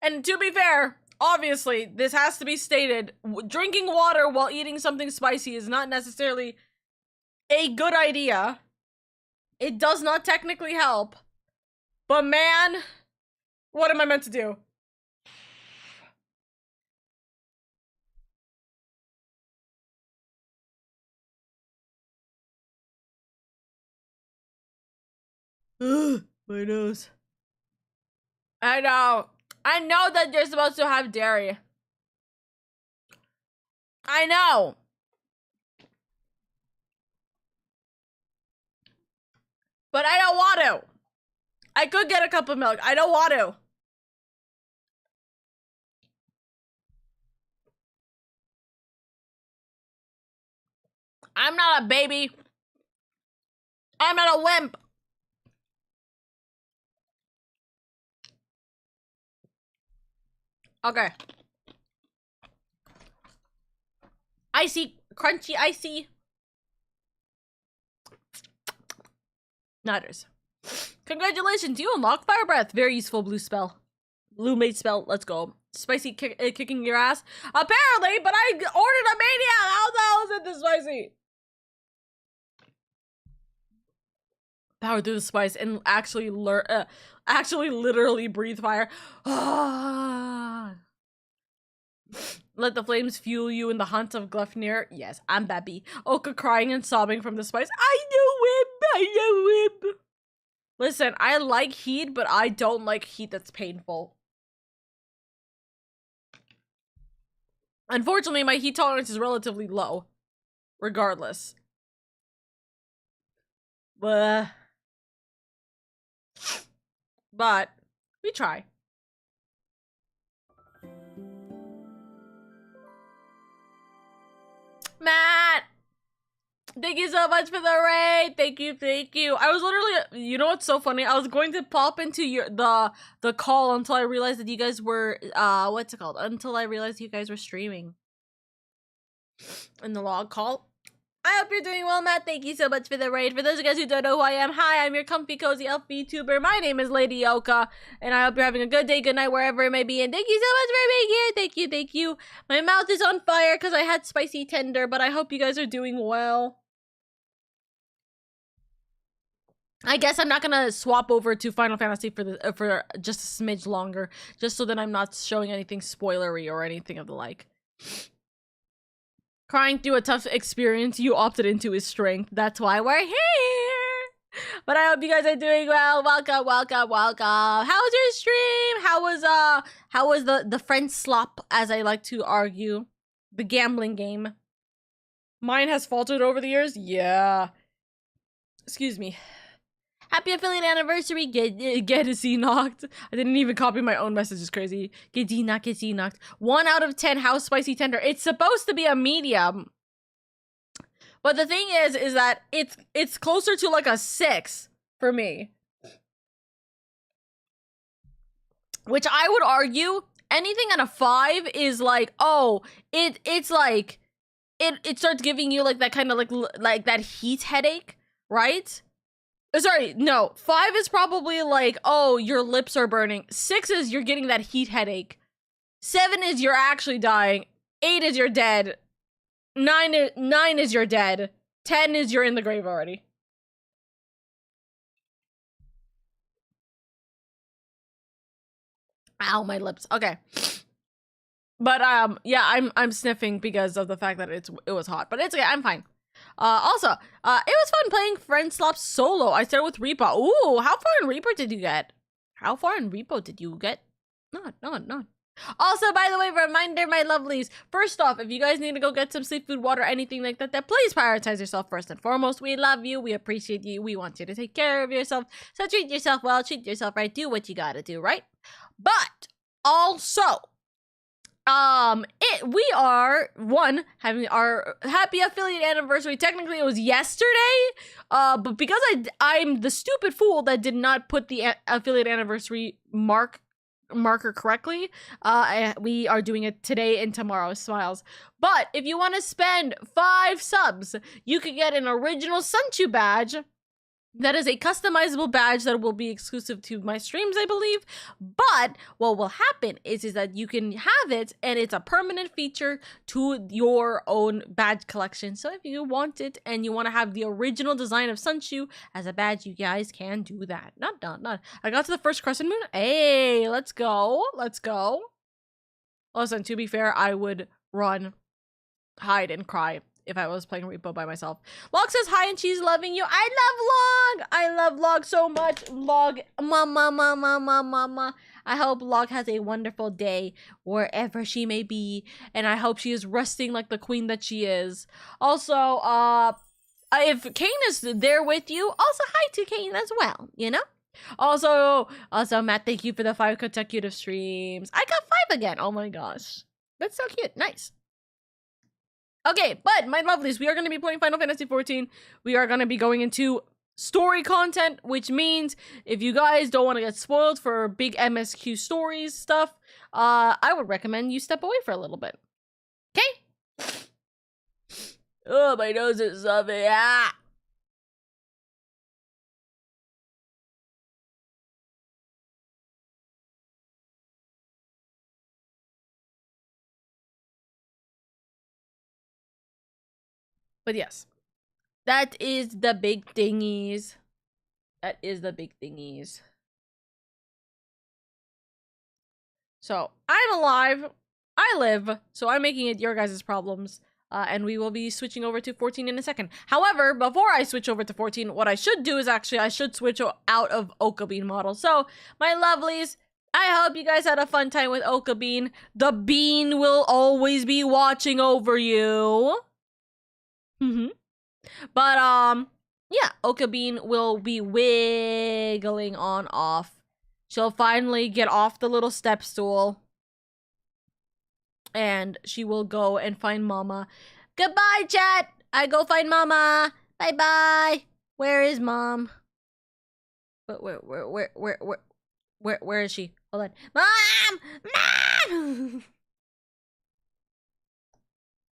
And to be fair, obviously, this has to be stated, drinking water while eating something spicy is not necessarily a good idea. It does not technically help. But man, what am I meant to do? Ugh, my nose. I know that you're supposed to have dairy. I know. But I don't want to. I could get a cup of milk. I don't want to. I'm not a baby. I'm not a wimp. Okay. Icy, crunchy, icy. Nutters. Congratulations, you unlock Fire Breath. Very useful blue spell. Blue mage spell, let's go. Spicy kicking your ass. Apparently, but I ordered a maniac. How the hell is it this spicy? Power through the spice and actually literally breathe fire. let the flames fuel you in the hunt of Glefnir. Yes, I'm Bebby. Oka crying and sobbing from the spice. I know him. Listen, I like heat, but I don't like heat that's painful. Unfortunately, my heat tolerance is relatively low. Regardless. But we try. Matt! Thank you so much for the raid. Thank you. I was literally, you know what's so funny? I was going to pop into the call until I realized that you guys were what's it called? Until I realized you guys were streaming. In the log call. I hope you're doing well, Matt. Thank you so much for the raid. For those of you guys who don't know who I am, hi, I'm your comfy, cozy elf Vtuber. My name is LadyOka, and I hope you're having a good day, good night, wherever it may be. And thank you so much for being here. Thank you. My mouth is on fire because I had spicy tender, but I hope you guys are doing well. I guess I'm not gonna swap over to Final Fantasy for just a smidge longer, just so that I'm not showing anything spoilery or anything of the like. Crying through a tough experience you opted into is strength. That's why we're here. But I hope you guys are doing well. Welcome. How was your stream? How was the French slop, as I like to argue, the gambling game? Mine has faltered over the years. Yeah. Excuse me. Happy affiliate anniversary, get to see knocked. I didn't even copy my own message, it's crazy. Get knocked. 1 out of 10, how spicy tender? It's supposed to be a medium. But the thing is that it's closer to like a 6 for me. Which I would argue, anything at a 5 is like, oh, it's like, it starts giving you like that kind of like that heat headache, right? Sorry, no. 5 is probably like, oh, your lips are burning. 6 is you're getting that heat headache. 7 is you're actually dying. 8 is you're dead. 9 is you're dead. 10 is you're in the grave already. Ow, my lips. Okay. But yeah, I'm sniffing because of the fact that it was hot. But it's okay, I'm fine. Also, it was fun playing Friend Slop solo. I started with Reaper. Ooh, how far in Reaper did you get? None. Also, by the way, reminder, my lovelies. First off, if you guys need to go get some sleep, food, water, anything like that, please prioritize yourself first and foremost. We love you. We appreciate you. We want you to take care of yourself. So treat yourself well. Treat yourself right. Do what you gotta do, right? But also, we are having our happy affiliate anniversary. Technically it was yesterday, but because I'm the stupid fool that did not put the affiliate anniversary marker correctly, we are doing it today and tomorrow. Smiles. But if you want to spend 5 subs, you could get an original Sunchu badge. That is a customizable badge that will be exclusive to my streams, I believe. But what will happen is that you can have it, and it's a permanent feature to your own badge collection. So if you want it and you want to have the original design of Sunshu as a badge, you guys can do that. Not. I got to the first crescent moon. Hey, let's go. Listen, to be fair, I would run, hide, and cry if I was playing Repo by myself. Log says hi and she's loving you. I love Log so much. Log, mama. I hope Log has a wonderful day wherever she may be, and I hope she is resting like the queen that she is. Also, if Kane is there with you, also hi to Kane as well, you know? Also, Matt, thank you for the 5 consecutive streams. I got 5 again. Oh my gosh. That's so cute. Nice. Okay, but my lovelies, we are going to be playing Final Fantasy XIV. We are going to be going into story content, which means if you guys don't want to get spoiled for big MSQ stories stuff, I would recommend you step away for a little bit. Okay? Oh, my nose is stuffy. Ah! But yes, that is the big thingies. So, I'm alive. I live, so I'm making it your guys' problems. And we will be switching over to 14 in a second. However, before I switch over to 14, what I should do is actually I should switch out of Oka Bean model. So, my lovelies, I hope you guys had a fun time with Oka Bean. The bean will always be watching over you. But, yeah, Oka Bean will be wiggling on off. She'll finally get off the little step stool. And she will go and find Mama. Goodbye, chat! I go find Mama! Bye-bye! Where is Mom? Where is she? Hold on. Mom!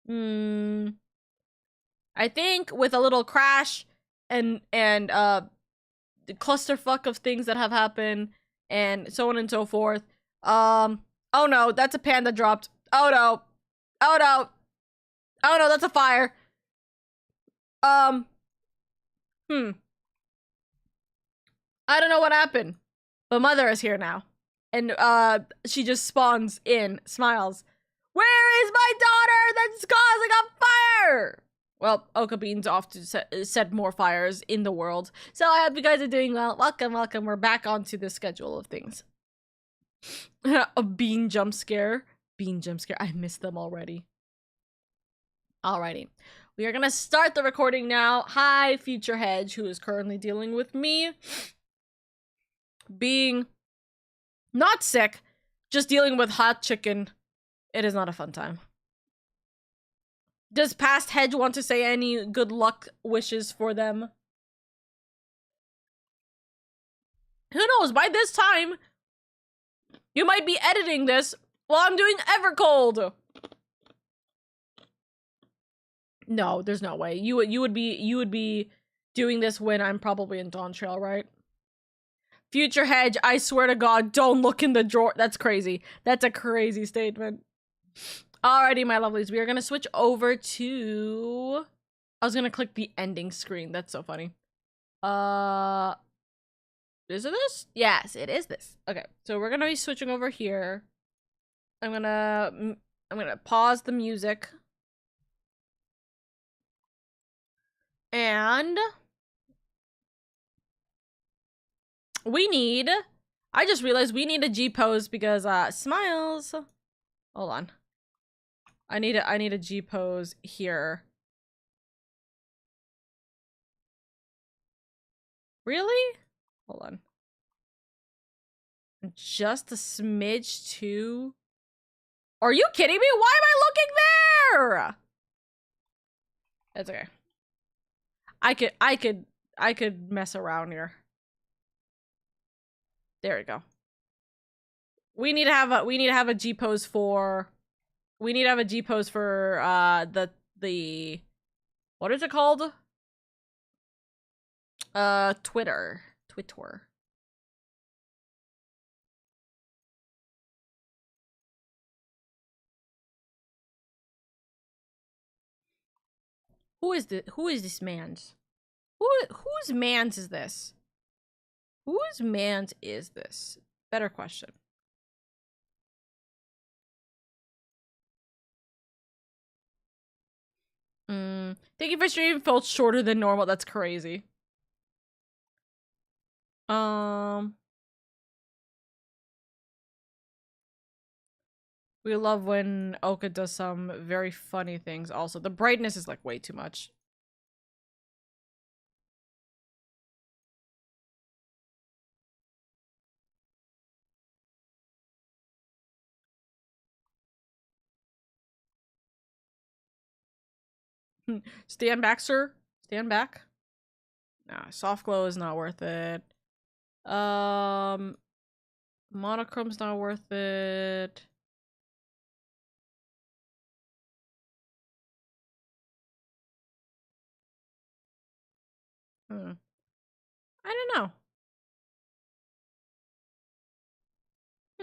Mom! I think with a little crash and the clusterfuck of things that have happened and so on and so forth. Oh no, that's a pan that dropped. Oh no. Oh no. Oh no, that's a fire. I don't know what happened. But Mother is here now. And she just spawns in, smiles. Where is my daughter that's causing a fire? Well, Oka Bean's off to set more fires in the world. So I hope you guys are doing well. Welcome, welcome. We're back onto the schedule of things. A bean jump scare. Bean jump scare. I missed them already. Alrighty. We are going to start the recording now. Hi, Future Hedge, who is currently dealing with me being not sick, just dealing with hot chicken. It is not a fun time. Does past Hedge want to say any good luck wishes for them? Who knows? By this time, you might be editing this while I'm doing Evercold. No, there's no way. You would be doing this when I'm probably in Dawn Trail, right? Future Hedge, I swear to God, don't look in the drawer. That's crazy. That's a crazy statement. Alrighty, my lovelies, we are gonna switch over to... I was gonna click the ending screen. That's so funny. Is it this? Yes, it is this. Okay, so we're gonna be switching over here. I'm gonna pause the music. And... we need... I just realized we need a G-pose because, smiles. Hold on. I need a G-pose here. Really? Hold on. Just a smidge too. Are you kidding me? Why am I looking there? That's okay. I could mess around here. There we go. We need to have a G pose for the what is it called? Twitter. Who is this man's? Whose man's is this? Whose man's is this? Better question. Thank you for streaming. Felt shorter than normal. That's crazy. We love when Oka does some very funny things also. The brightness is like way too much. Stand back, sir. Stand back. Nah, soft glow is not worth it. Monochrome's not worth it. I don't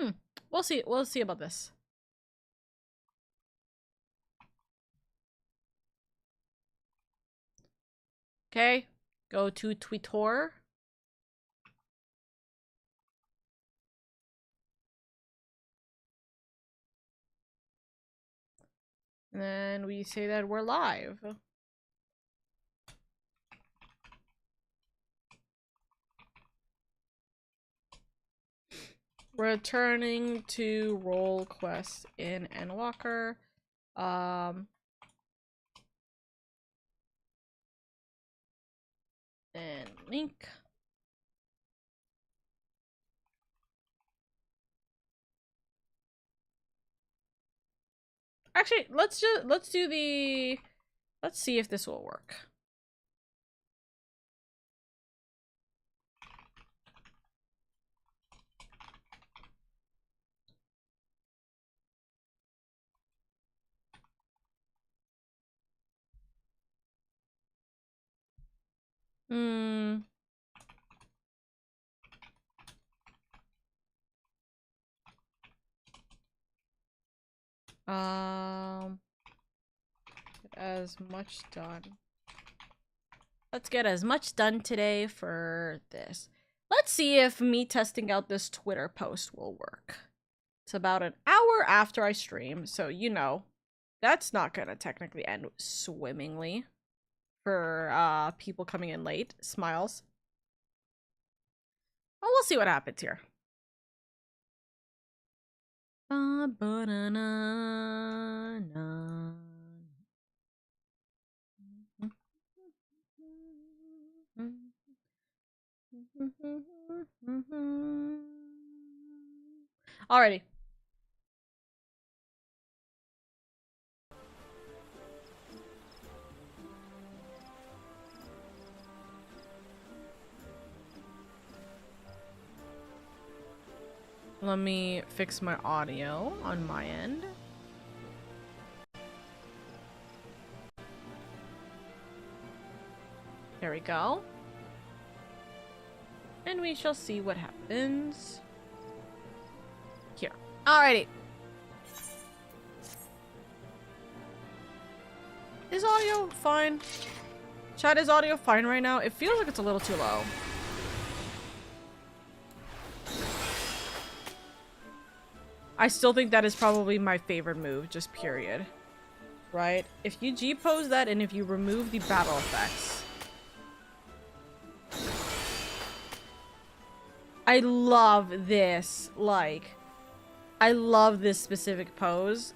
know. We'll see. We'll see about this. Okay. Go to Twitter. And then we say that we're live. Returning to role quest in Endwalker. And link. Actually, let's see if this will work. Get as much done. Let's get as much done today for this. Let's see if me testing out this Twitter post will work. It's about an hour after I stream, so you know, that's not gonna technically end swimmingly for people coming in late. Smiles. Well, we'll see what happens here. Alrighty. Let me fix my audio on my end. There we go. And we shall see what happens. Here. Alrighty. Is audio fine? Chat, is audio fine right now? It feels like it's a little too low. I still think that is probably my favorite move, just period. Right? If you G-pose that and if you remove the battle effects. I love this, like, I love this specific pose.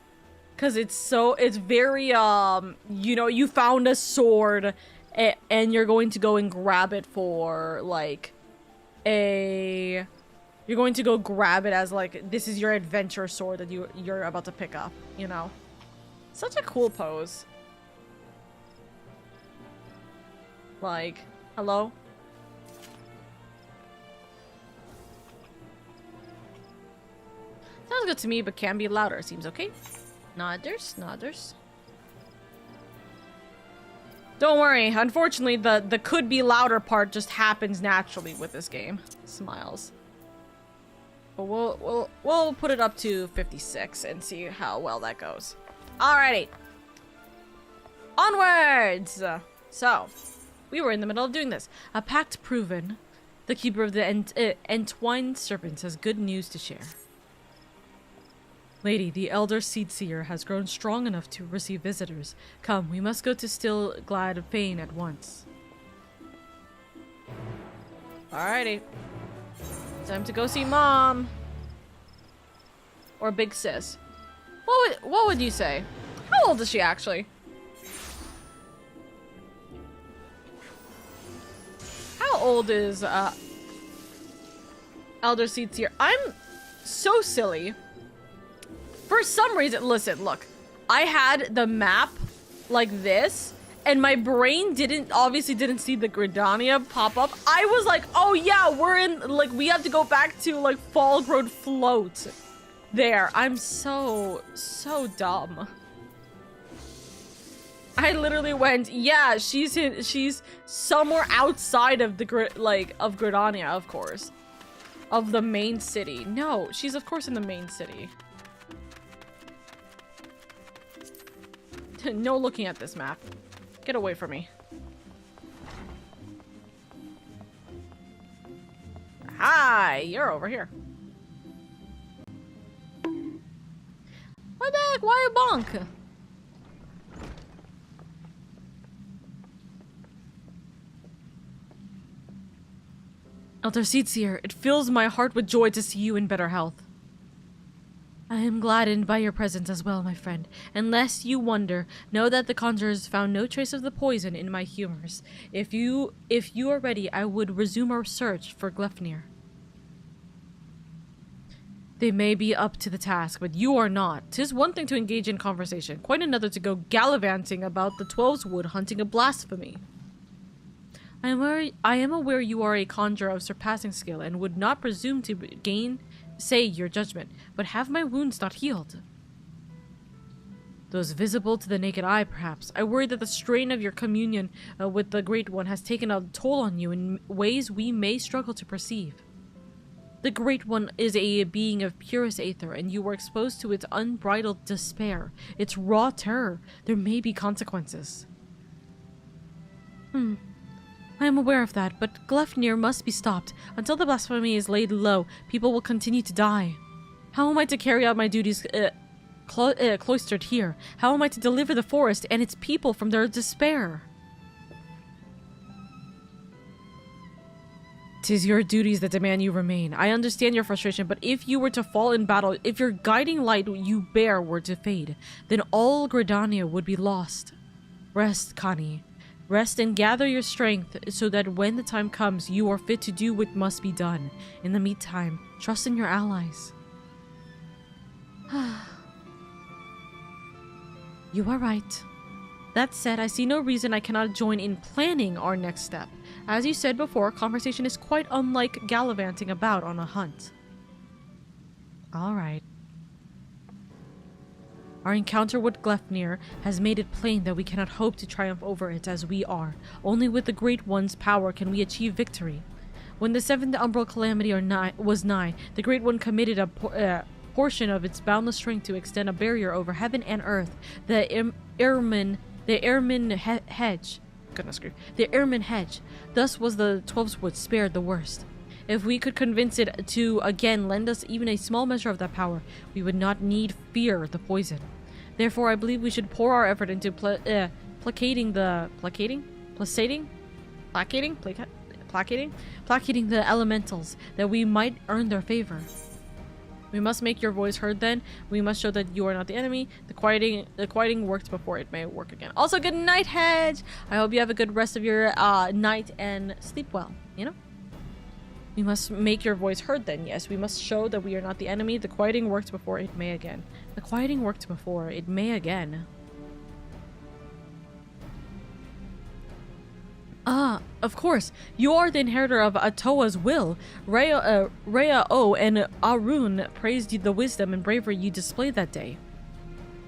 Cause it's very, you know, you found a sword and you're going to go and grab it for, like, you're going to go grab it as, like, this is your adventure sword that you're about to pick up, you know? Such a cool pose. Like, hello? Sounds good to me, but can be louder. Seems okay. Nodders, nodders. Don't worry. Unfortunately, the could be louder part just happens naturally with this game. Smiles. But we'll put it up to 56 and see how well that goes. Alrighty. Onwards! So, we were in the middle of doing this. A pact proven. The keeper of the entwined serpents has good news to share. Lady, the elder seed seer has grown strong enough to receive visitors. Come, we must go to Still Glad Fane at once. Alrighty. Time to go see Mom. Or Big Sis. What would you say? How old is she actually? How old is Elder Seed Seer? I'm so silly. For some reason, listen, look. I had the map like this, and my brain obviously didn't see the Gridania pop up. I was like, oh yeah, we're in, like, we have to go back to, like, Fall Road Float. There. I'm so dumb. I literally went, yeah, she's somewhere outside of the of Gridania, of course. Of the main city. No, she's of course in the main city. No looking at this map. Get away from me. Hi, you're over here. What the heck? Why a bonk? Elder Seedseer, it fills my heart with joy to see you in better health. I am gladdened by your presence as well, my friend. Unless you wonder, know that the conjurers found no trace of the poison in my humors. If you are ready, I would resume our search for Glefnir. They may be up to the task, but you are not. 'Tis one thing to engage in conversation, quite another to go gallivanting about the Twelves Wood hunting a blasphemy. I am aware you are a conjurer of surpassing skill, and would not presume to say your judgment, but have my wounds not healed? Those visible to the naked eye, perhaps. I worry that the strain of your communion with the Great One has taken a toll on you in ways we may struggle to perceive. The Great One is a being of purest aether, and you were exposed to its unbridled despair, its raw terror. There may be consequences. I am aware of that, but Glefnir must be stopped. Until the blasphemy is laid low, people will continue to die. How am I to carry out my duties cloistered here? How am I to deliver the forest and its people from their despair? 'Tis your duties that demand you remain. I understand your frustration, but if you were to fall in battle, if your guiding light you bear were to fade, then all Gridania would be lost. Rest, Connie. Rest and gather your strength so that when the time comes, you are fit to do what must be done. In the meantime, trust in your allies. You are right. That said, I see no reason I cannot join in planning our next step. As you said before, conversation is quite unlike gallivanting about on a hunt. Alright. Our encounter with Glefnir has made it plain that we cannot hope to triumph over it as we are. Only with the Great One's power can we achieve victory. When the seventh umbral calamity was nigh, the Great One committed a portion of its boundless strength to extend a barrier over heaven and earth, the Ermin Hedge. Goodness grief. The Ermin Hedge. Thus was the Twelves Wood spared the worst. If we could convince it to again lend us even a small measure of that power, we would not need fear the poison. Therefore, I believe we should pour our effort into placating the elementals, that we might earn their favor. We must make your voice heard then. We must show that you are not the enemy. The quieting worked before it may work again. Also, good night, Hedge! I hope you have a good rest of your night and sleep well, you know? We must make your voice heard then, yes. We must show that we are not the enemy. The quieting worked before, it may again. The quieting worked before, it may again. Ah, of course. You are the inheritor of Atoa's will. Rhea O and Arun praised the wisdom and bravery you displayed that day.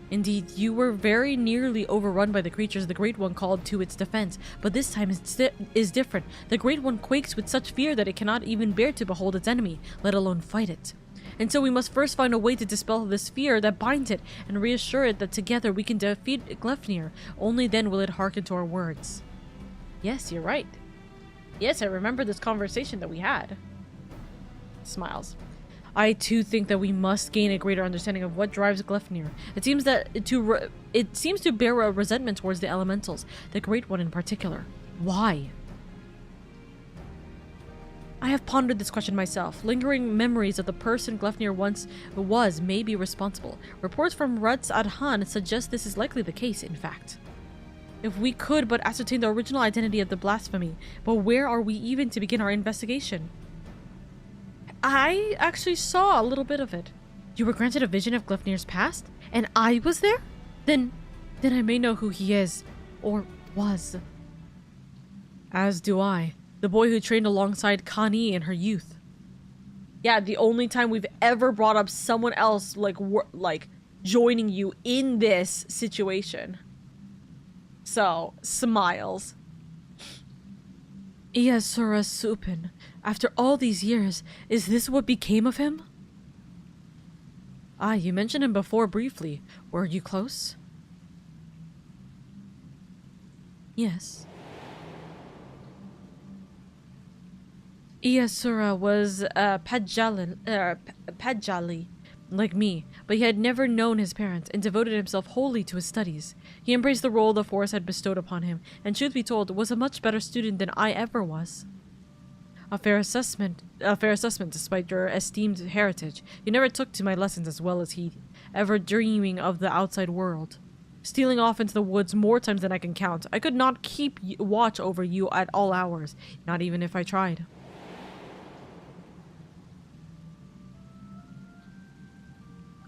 Indeed, you were very nearly overrun by the creatures the Great One called to its defense, but this time is different. The Great One quakes with such fear that it cannot even bear to behold its enemy, let alone fight it. And so we must first find a way to dispel this fear that binds it, and reassure it that together we can defeat Glefnir. Only then will it hearken to our words. Yes, you're right. Yes, I remember this conversation that we had. Smiles. I too think that we must gain a greater understanding of what drives Glefnir. It seems to bear a resentment towards the elementals, the Great One in particular. Why? I have pondered this question myself. Lingering memories of the person Glefnir once was may be responsible. Reports from Rutz Adhan suggest this is likely the case, in fact. If we could but ascertain the original identity of the blasphemy, but where are we even to begin our investigation? I actually saw a little bit of it. You were granted a vision of Glefnir's past? And I was there? Then I may know who he is. Or was. As do I. The boy who trained alongside Connie in her youth. Yeah, the only time we've ever brought up someone else, like joining you in this situation. So, smiles. Iasura Supin. After all these years, is this what became of him? Ah, you mentioned him before briefly. Were you close? Yes. Iasura was Pajali, like me, but he had never known his parents and devoted himself wholly to his studies. He embraced the role the forest had bestowed upon him, and truth be told, was a much better student than I ever was. A fair assessment despite your esteemed heritage. You never took to my lessons as well as he, ever dreaming of the outside world. Stealing off into the woods more times than I can count. I could not keep watch over you at all hours, not even if I tried.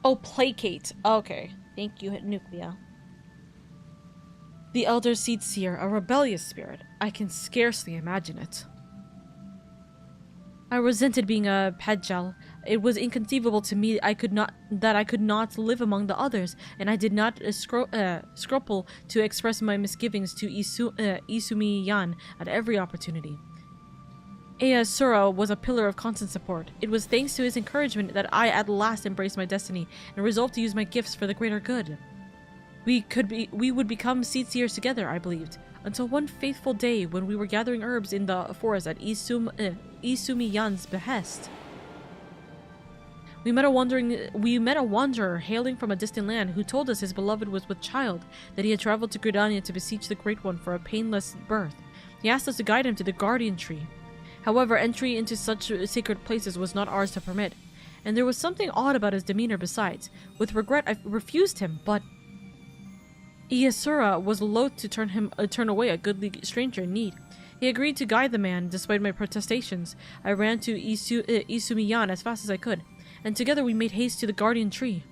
Oh, placate. Okay. Thank you, Nuclea. The Elder Seed Seer, a rebellious spirit. I can scarcely imagine it. I resented being a Pedjal. It was inconceivable to me I could not live among the others, and I did not scruple to express my misgivings to Isumi Yan at every opportunity. Ea Sura was a pillar of constant support. It was thanks to his encouragement that I at last embraced my destiny and resolved to use my gifts for the greater good. We would become seed seers together, I believed, until one fateful day when we were gathering herbs in the forest at Isumi Yan's behest. We met a wanderer hailing from a distant land who told us his beloved was with child, that he had traveled to Gridania to beseech the Great One for a painless birth. He asked us to guide him to the Guardian Tree. However, entry into such sacred places was not ours to permit, and there was something odd about his demeanor besides. With regret, I refused him, but Iasura was loath to turn away a goodly stranger in need. He agreed to guide the man, despite my protestations. I ran to Isumiyan as fast as I could, and together we made haste to the Guardian Tree.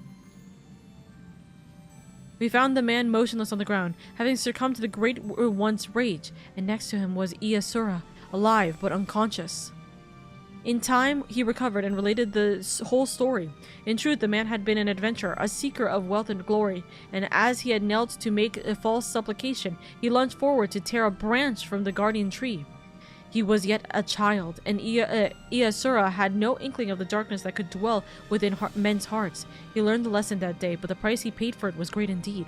We found the man motionless on the ground, having succumbed to the Great One's rage, and next to him was Iasura, alive but unconscious. In time, he recovered and related the whole story. In truth, the man had been an adventurer, a seeker of wealth and glory, and as he had knelt to make a false supplication, he lunged forward to tear a branch from the guardian tree. He was yet a child, and Iasura had no inkling of the darkness that could dwell within men's hearts. He learned the lesson that day, but the price he paid for it was great indeed.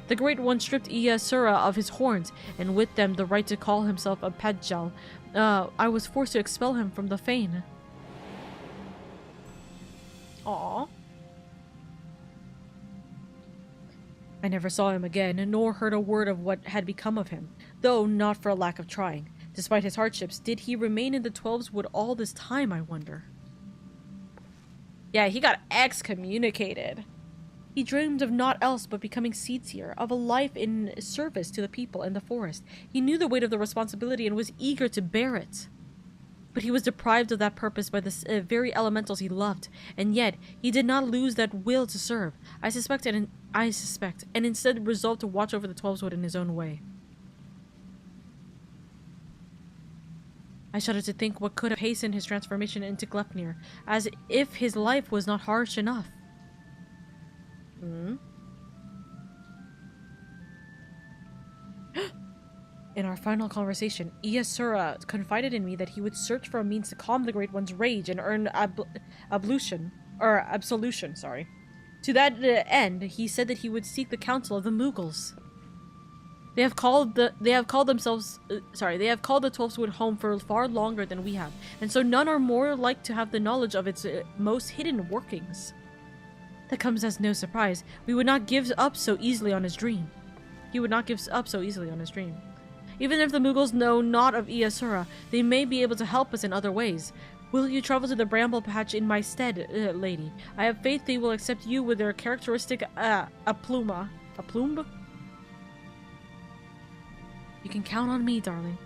The Great One stripped Iasura of his horns, and with them the right to call himself a Pedjal. I was forced to expel him from the Fane. Aww. I never saw him again, nor heard a word of what had become of him, though not for a lack of trying. Despite his hardships, did he remain in the 12s all this time, I wonder? Yeah, he got excommunicated. He dreamed of naught else but becoming seed seer, of a life in service to the people and the forest. He knew the weight of the responsibility and was eager to bear it. But he was deprived of that purpose by the very elementals he loved, and yet he did not lose that will to serve. I suspect, and instead resolved to watch over the 12s in his own way. I shudder to think what could have hastened his transformation into Gleipnir, as if his life was not harsh enough. In our final conversation, Iasura confided in me that he would search for a means to calm the Great One's rage and earn absolution. To that end, he said that he would seek the counsel of the Mughals. They have called the 12th home for far longer than we have, and so none are more like to have the knowledge of its most hidden workings. That comes as no surprise. We would not give up so easily on his dream. He would not give up so easily on his dream. Even if the Mughals know naught of Iasura, they may be able to help us in other ways. Will you travel to the bramble patch in my stead, lady? I have faith they will accept you with their characteristic aplomb? You can count on me, darling.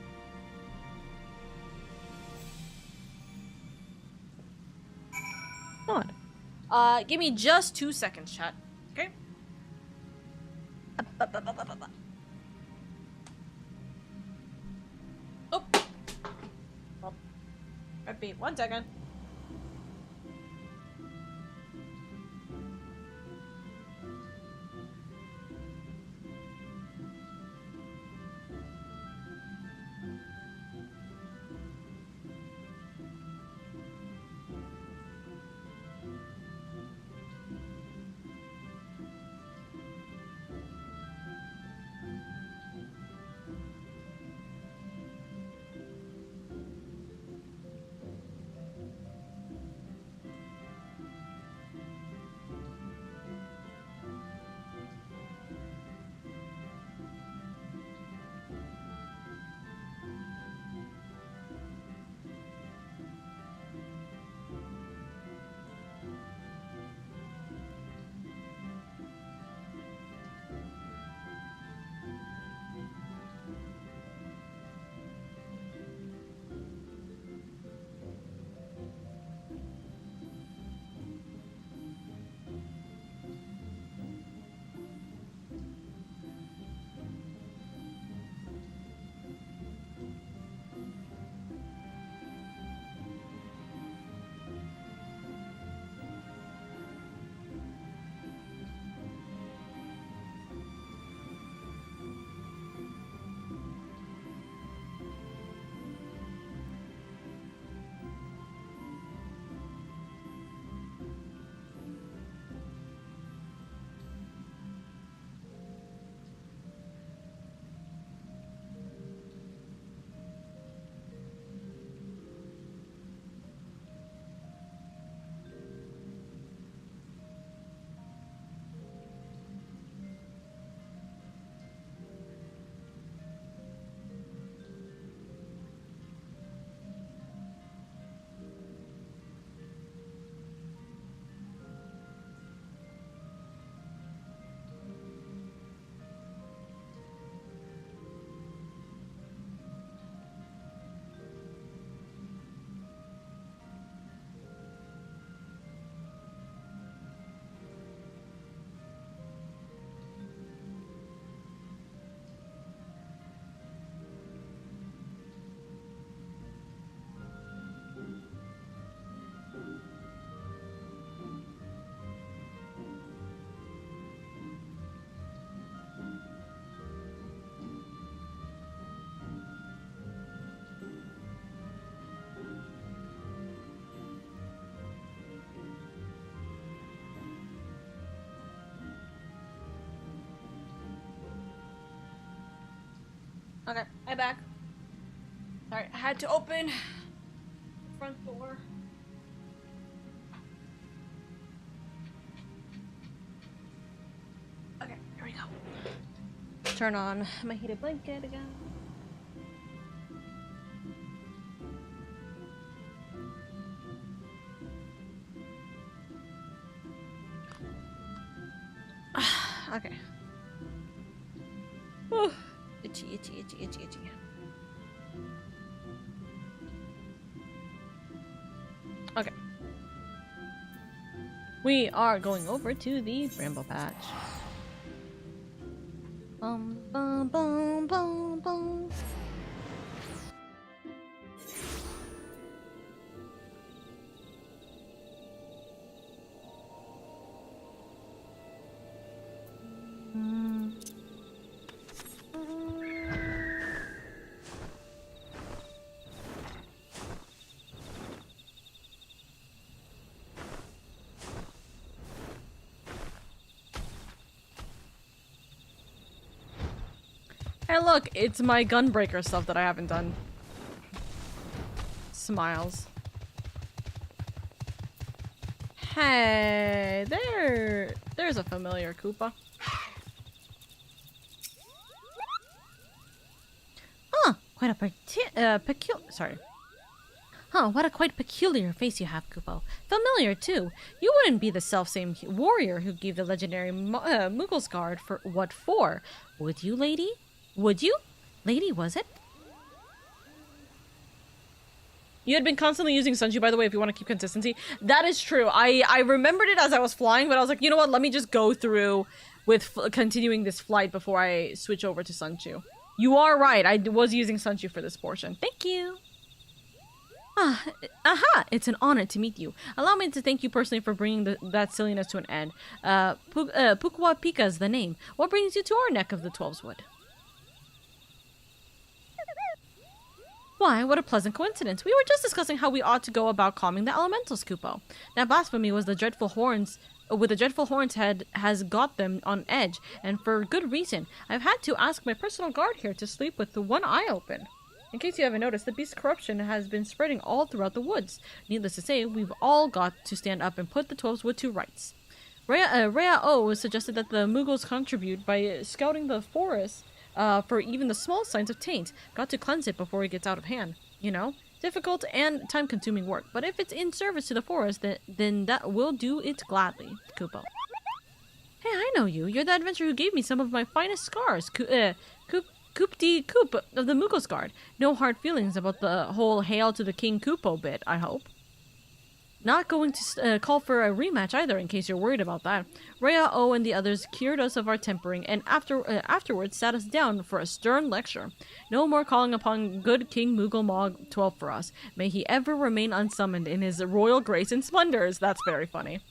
Come on. Give me just 2 seconds, chat. Okay? Oh. Repeat. 1 second. Okay, I'm back. Sorry, I had to open the front door. Okay, here we go. Turn on my heated blanket again. Okay. Whew. Itchy, itchy, itchy, itchy, itchy. Okay. We are going over to the bramble patch. Bum, bum, bum, bum, bum. Hey look, it's my gunbreaker stuff that I haven't done. Smiles. Hey, there's a familiar Koopa. Huh, quite a sorry. Huh, what a quite peculiar face you have, Kupo. Familiar, too. You wouldn't be the self-same warrior who gave the legendary Muggle's Guard for what for? Would you, lady? Would you? Lady, was it? You had been constantly using Sunju, by the way, if you want to keep consistency. That is true. I remembered it as I was flying, but I was like, you know what? Let me just go through with continuing this flight before I switch over to Sunju. You are right. I was using Sunju for this portion. Thank you. Aha! It's an honor to meet you. Allow me to thank you personally for bringing that silliness to an end. Pukwa Pika is the name. What brings you to our neck of the Twelves Wood? Why, what a pleasant coincidence. We were just discussing how we ought to go about calming the elementals, Kupo. That blasphemy was the dreadful horns has got them on edge, and for good reason. I've had to ask my personal guard here to sleep with the one eye open. In case you haven't noticed, the beast's corruption has been spreading all throughout the woods. Needless to say, we've all got to stand up and put the Twelves Wood to rights. Rhea O suggested that the Muggles contribute by scouting the forest for even the small signs of taint. Got to cleanse it before it gets out of hand. You know? Difficult and time-consuming work, but if it's in service to the forest, then that will do it gladly, Kupo. Hey, I know you. You're the adventurer who gave me some of my finest scars. Coop de Coop of the Muggle's Guard. No hard feelings about the whole Hail to the King Kupo bit, I hope. Not going to call for a rematch either, in case you're worried about that. Rhea O and the others cured us of our tempering, and afterwards sat us down for a stern lecture. No more calling upon good King Moogle Mog 12 for us. May he ever remain unsummoned in his royal grace and splendors. That's very funny.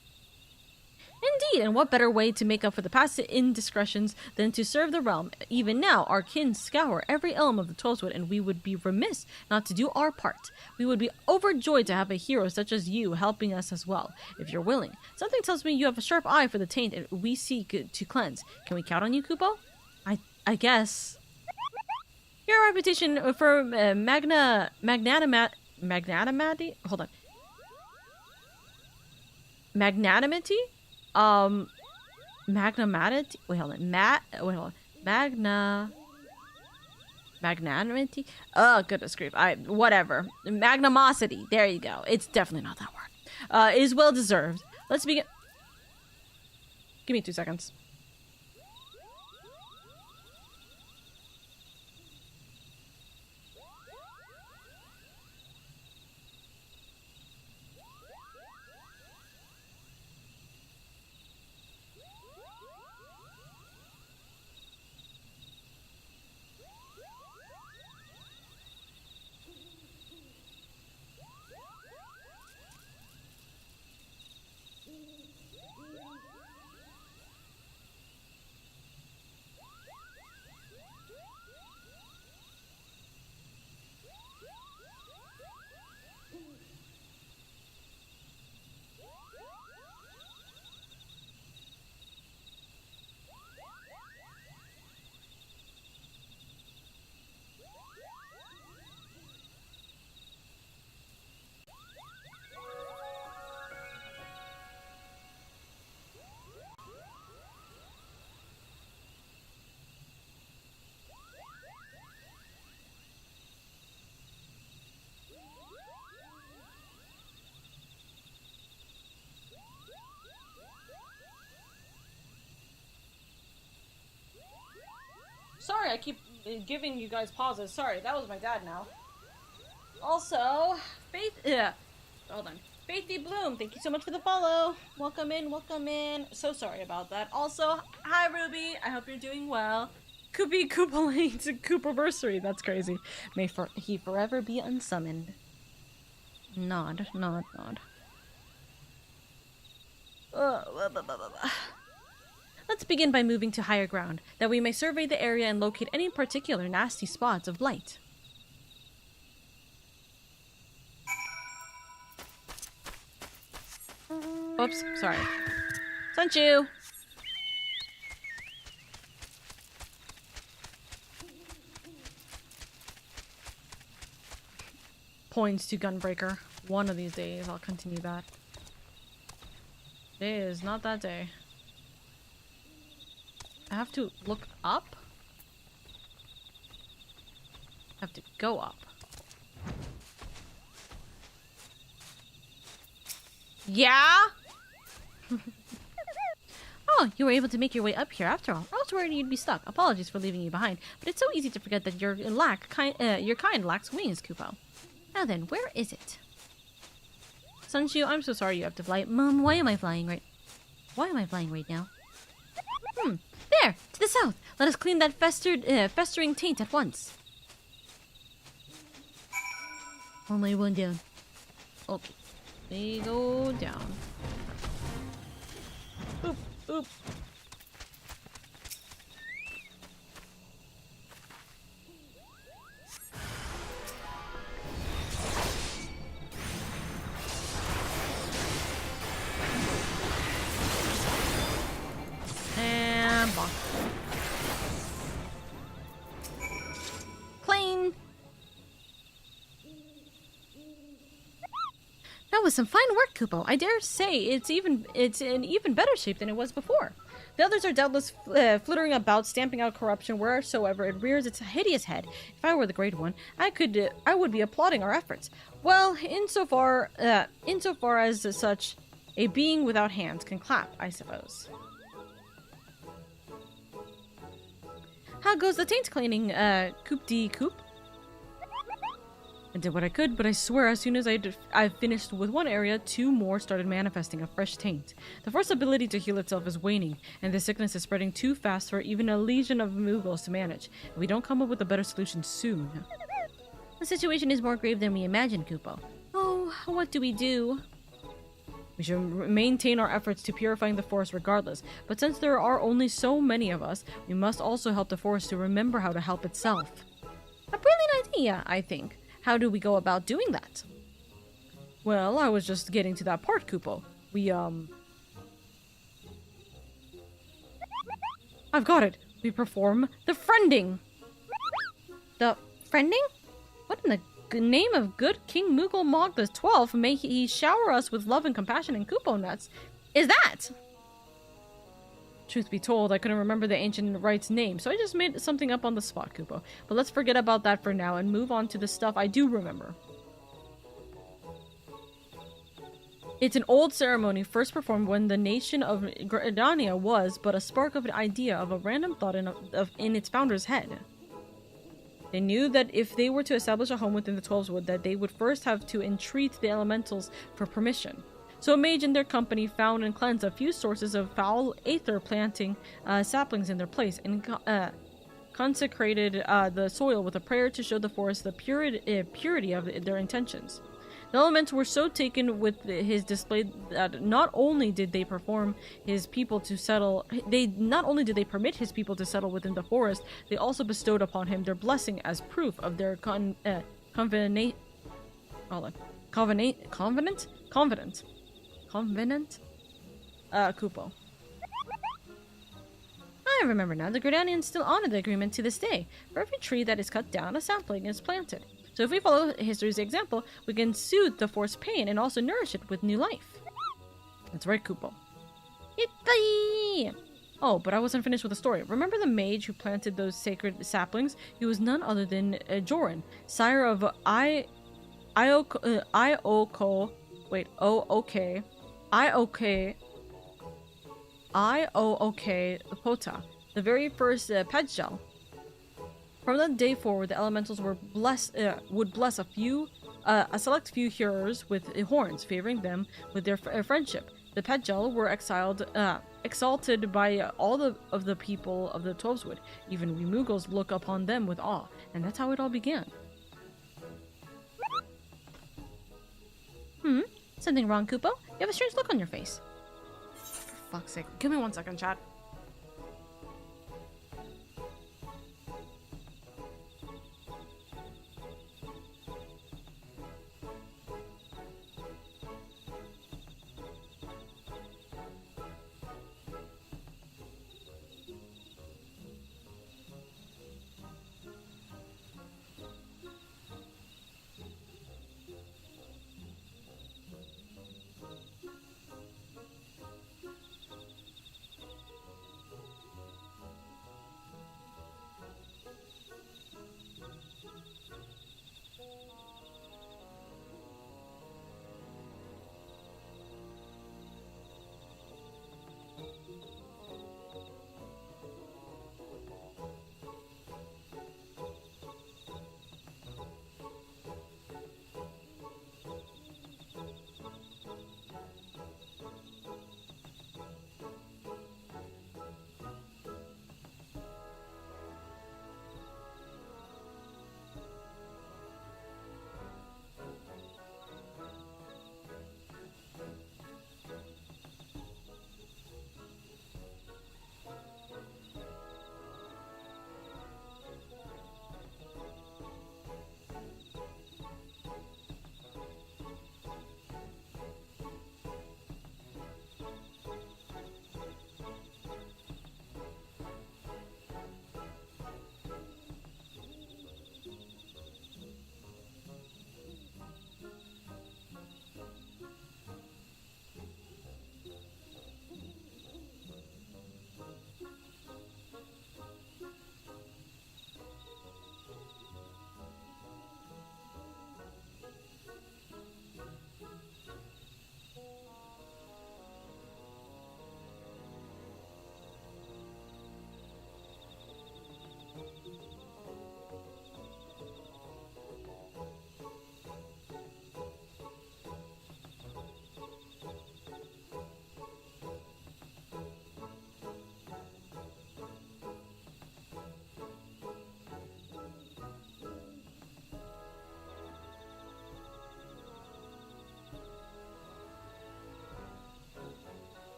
Indeed, and what better way to make up for the past indiscretions than to serve the realm? Even now, our kin scour every elm of the Twelveswood, and we would be remiss not to do our part. We would be overjoyed to have a hero such as you helping us as well, if you're willing. Something tells me you have a sharp eye for the taint we seek to cleanse. Can we count on you, Kupo? I guess. Your reputation for magnanimity? Hold on. Magnanimity? Magnanimity? Wait, hold on. Magnanimity? Oh, goodness grief. Whatever. Magnanimosity. There you go. It's definitely not that word. Is well deserved. Let's begin. Give me 2 seconds. sorry I keep giving you guys pauses. Sorry, that was my dad now. Also, Faith, hold on. Faithy Bloom, thank you so much for the follow. Welcome in, welcome in. So sorry about that. Also, hi Ruby, I hope you're doing well. Koopy Koopalines and Cooperversary, that's crazy. May he forever be unsummoned. Nod, nod, nod. Let's begin by moving to higher ground, that we may survey the area and locate any particular nasty spots of light. Oops, sorry. Sunchu! Points to Gunbreaker. One of these days, I'll continue that. Today is not that day. I have to look up? I have to go up. Yeah? Oh, you were able to make your way up here after all. I was worried you'd be stuck. Apologies for leaving you behind, but it's so easy to forget that your kind lacks wings, Kupo. Now then, where is it? Sunshu, I'm so sorry you have to fly. Mom, why am I flying right now? There! To the south! Let us clean that festering taint at once. Only one down. Okay. We go down. Oop, oop. And bonk. Clean. That was some fine work, Kupo. I dare say it's in even better shape than it was before. The others are doubtless flittering about, stamping out corruption wheresoever it rears its hideous head. If I were the Great One, I would be applauding our efforts. Well, insofar as such, a being without hands can clap, I suppose. How goes the taint cleaning, Coop-de-Coop? I did what I could, but I swear as soon as I finished with one area, two more started manifesting a fresh taint. The force's ability to heal itself is waning, and the sickness is spreading too fast for even a legion of Moogles to manage. If we don't come up with a better solution soon. The situation is more grave than we imagined, Kupo. Oh, what do we do? We should maintain our efforts to purifying the forest regardless, but since there are only so many of us, we must also help the forest to remember how to help itself. A brilliant idea, I think. How do we go about doing that? Well, I was just getting to that part, Kupo. I've got it. We perform the friending. The friending? What in the name of good King Moogle Mog the 12th may he shower us with love and compassion and Kupo nuts? Is that? Truth be told, I couldn't remember the ancient rite's name, so I just made something up on the spot, Kupo. But let's forget about that for now and move on to the stuff I do remember. It's an old ceremony first performed when the nation of Gridania was but a spark of an idea of a random thought in its founder's head. They knew that if they were to establish a home within the 12's Wood, that they would first have to entreat the elementals for permission. So a mage in their company found and cleansed a few sources of foul aether, planting saplings in their place, and consecrated the soil with a prayer to show the forest the purity of their intentions. The elements were so taken with his display that not only did they permit his people to settle within the forest, they also bestowed upon him their blessing as proof of their covenant. Kupo. I remember now. The Gridanians still honor the agreement to this day. For every tree that is cut down, a sapling is planted. So if we follow history's example, we can soothe the forced pain and also nourish it with new life. That's right, Kupo. Yippee! Oh, but I wasn't finished with the story. Remember the mage who planted those sacred saplings? He was none other than Joran, sire of Ioko Pota, the very first Pedjal. From that day forward, the elementals would bless a select few hearers with horns, favoring them with their friendship. The Pedjal were exalted by all of the people of the Twelveswood. Even we Muggles look upon them with awe, and that's how it all began. Something wrong, Kupo? You have a strange look on your face. For fuck's sake. Give me 1 second, chat.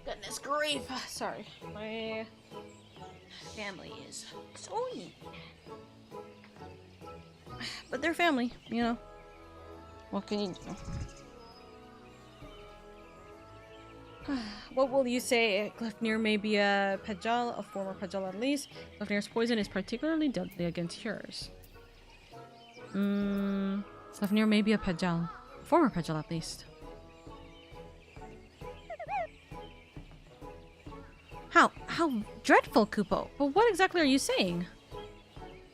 Goodness grief. Sorry. My family is so neat. But they're family, you know. What can you do? What will you say? Glefnir may be a Pedjal, a former Pedjal at least. Glefnir's poison is particularly deadly against yours. Glefnir may be a Pedjal. Former Pedjal at least. How dreadful, Kupo. But what exactly are you saying?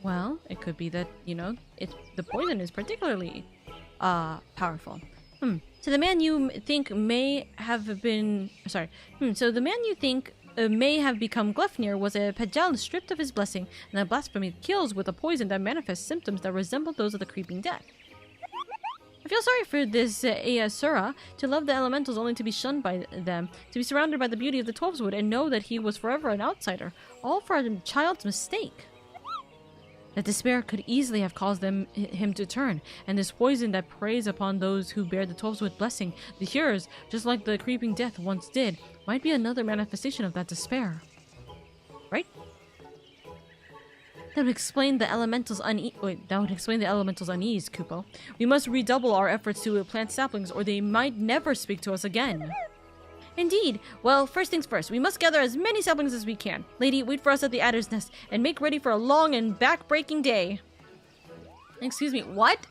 Well, it could be that, you know, the poison is particularly powerful. So the man you think may have been... Sorry. So the man you think may have become Glefnir was a Pedjal stripped of his blessing and a blasphemy that kills with a poison that manifests symptoms that resemble those of the creeping death. I feel sorry for this Asura, to love the elementals only to be shunned by them, to be surrounded by the beauty of the Twelveswood and know that he was forever an outsider, all for a child's mistake. That despair could easily have caused him to turn, and this poison that preys upon those who bear the Twelveswood blessing, the Hearers, just like the creeping death once did, might be another manifestation of that despair. Right? That would explain the elementals' unease, Kupo. We must redouble our efforts to plant saplings, or they might never speak to us again. Indeed. Well, first things first, we must gather as many saplings as we can. Lady, wait for us at the Adder's Nest, and make ready for a long and back-breaking day. Excuse me, what?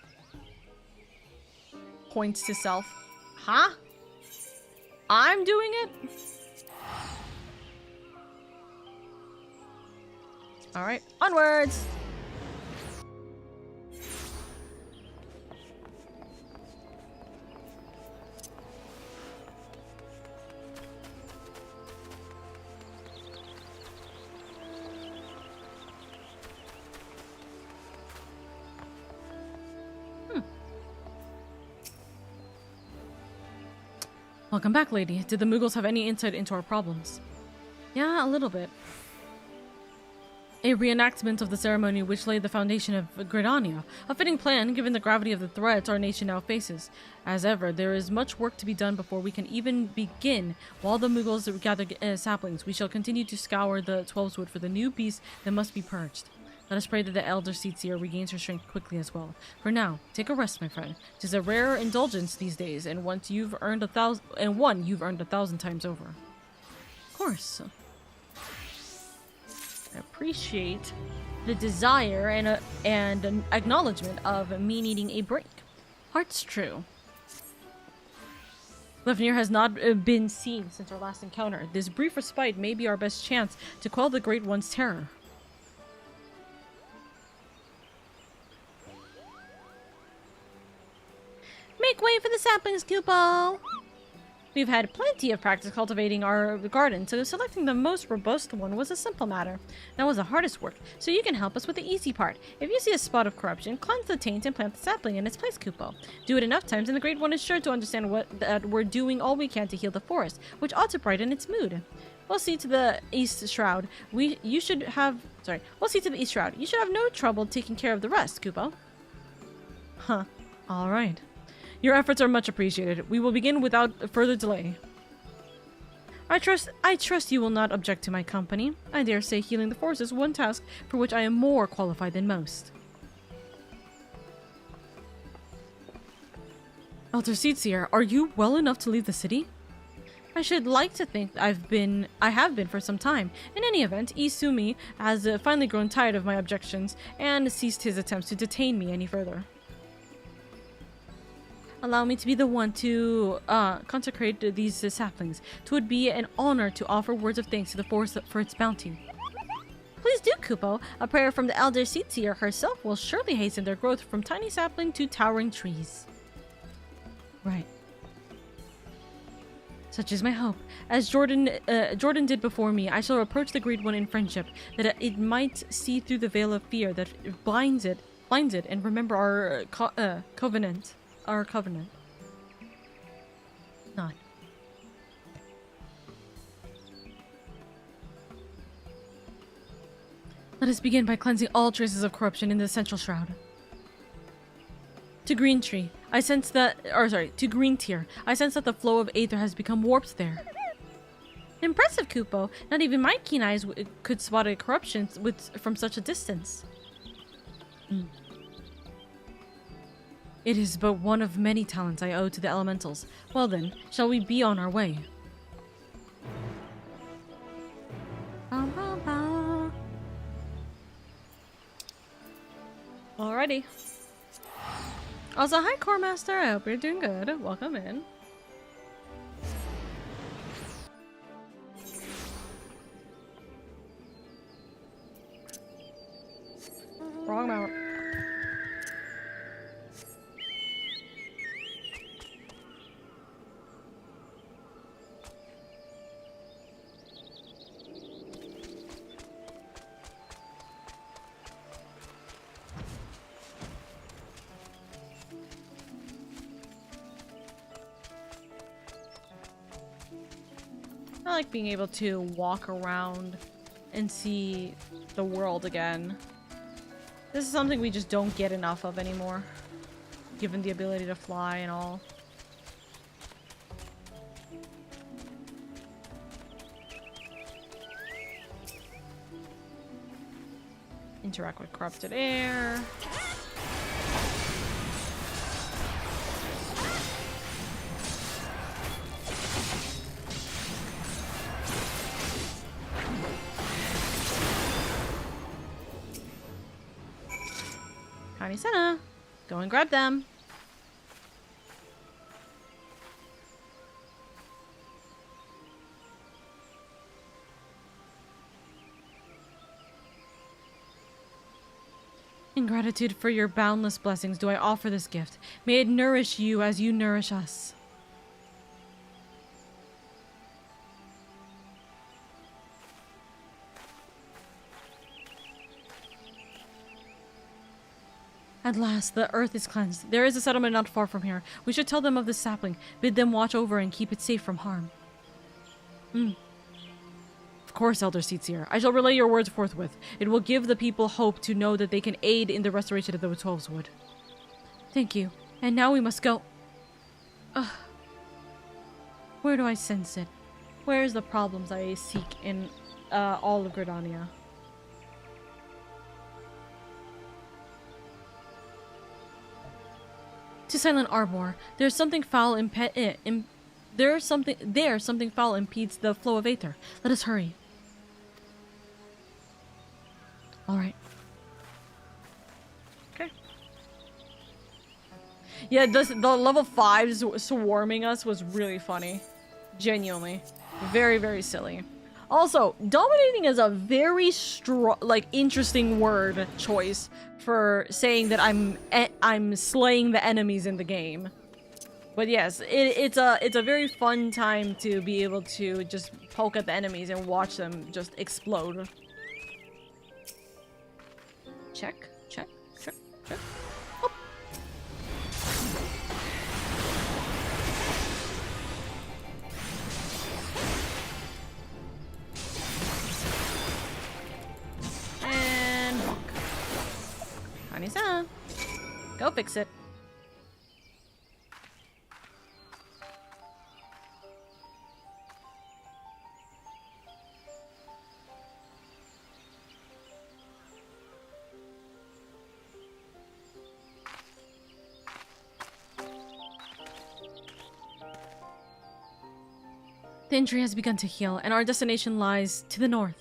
Points to self. Huh? I'm doing it? Alright, onwards! Welcome back, lady. Did the Muggles have any insight into our problems? Yeah, a little bit. A reenactment of the ceremony which laid the foundation of Gridania. A fitting plan, given the gravity of the threat our nation now faces. As ever, there is much work to be done before we can even begin. While the Muggles gather saplings, we shall continue to scour the Twelveswood for the new beast that must be purged. Let us pray that the Elder Seatseer regains her strength quickly as well. For now, take a rest, my friend. 'Tis a rare indulgence these days, and one you've earned 1,000 times over. Of course. I appreciate the desire and an acknowledgement of me needing a break. Heart's true. Lefnir has not been seen since our last encounter. This brief respite may be our best chance to quell the Great One's terror. Make way for the saplings, Kupo! We've had plenty of practice cultivating our garden, so selecting the most robust one was a simple matter. That was the hardest work, so you can help us with the easy part. If you see a spot of corruption, cleanse the taint and plant the sapling in its place, Kupo. Do it enough times and the Great One is sure to understand that we're doing all we can to heal the forest, which ought to brighten its mood. We'll see to the East Shroud. We'll see to the East Shroud. You should have no trouble taking care of the rest, Kupo. Huh. Alright. Your efforts are much appreciated. We will begin without further delay. I trust you will not object to my company. I dare say healing the forest is one task for which I am more qualified than most. Elder Seatseer, are you well enough to leave the city? I should like to think I have been for some time. In any event, Isumi has finally grown tired of my objections and ceased his attempts to detain me any further. Allow me to be the one to consecrate these saplings. 'Twould be an honor to offer words of thanks to the forest for its bounty. Please do, Kupo. A prayer from the Elder Seatseer herself will surely hasten their growth from tiny sapling to towering trees. Right. Such is my hope. As Jordan did before me, I shall approach the Great One in friendship, that it might see through the veil of fear that blinds it, and remember our covenant. Our covenant. Not. Let us begin by cleansing all traces of corruption in the central shroud. To Green Tier, I sense that the flow of aether has become warped there. Impressive, Kupo. Not even my keen eyes could spot a corruption from such a distance. It is but one of many talents I owe to the elementals. Well then, shall we be on our way? Alrighty. Also, hi Core Master, I hope you're doing good. Welcome in. Wrong mount. I like being able to walk around and see the world again. This is something we just don't get enough of anymore, given the ability to fly and all. Interact with corrupted air. Kanisena, go and grab them. In gratitude for your boundless blessings, do I offer this gift. May it nourish you as you nourish us. At last, the earth is cleansed. There is a settlement not far from here. We should tell them of this sapling, bid them watch over and keep it safe from harm. Of course, Elder Seatsier. I shall relay your words forthwith. It will give the people hope to know that they can aid in the restoration of the Twelves Wood. Thank you. And now we must go. Where do I sense it? Where is the problems I seek in all of Gridania? To Silent Arbor, there's something foul something foul impedes the flow of aether. Let us hurry. All right. Okay. Yeah, the level 5s swarming us was really funny. Genuinely. Very, very silly. Also, dominating is a very strong, interesting word choice for saying that I'm slaying the enemies in the game. But yes, it's a very fun time to be able to just poke at the enemies and watch them just explode. Check, check, check, check. Oh. And walk. Honey-san, go fix it. The injury has begun to heal, and our destination lies to the north.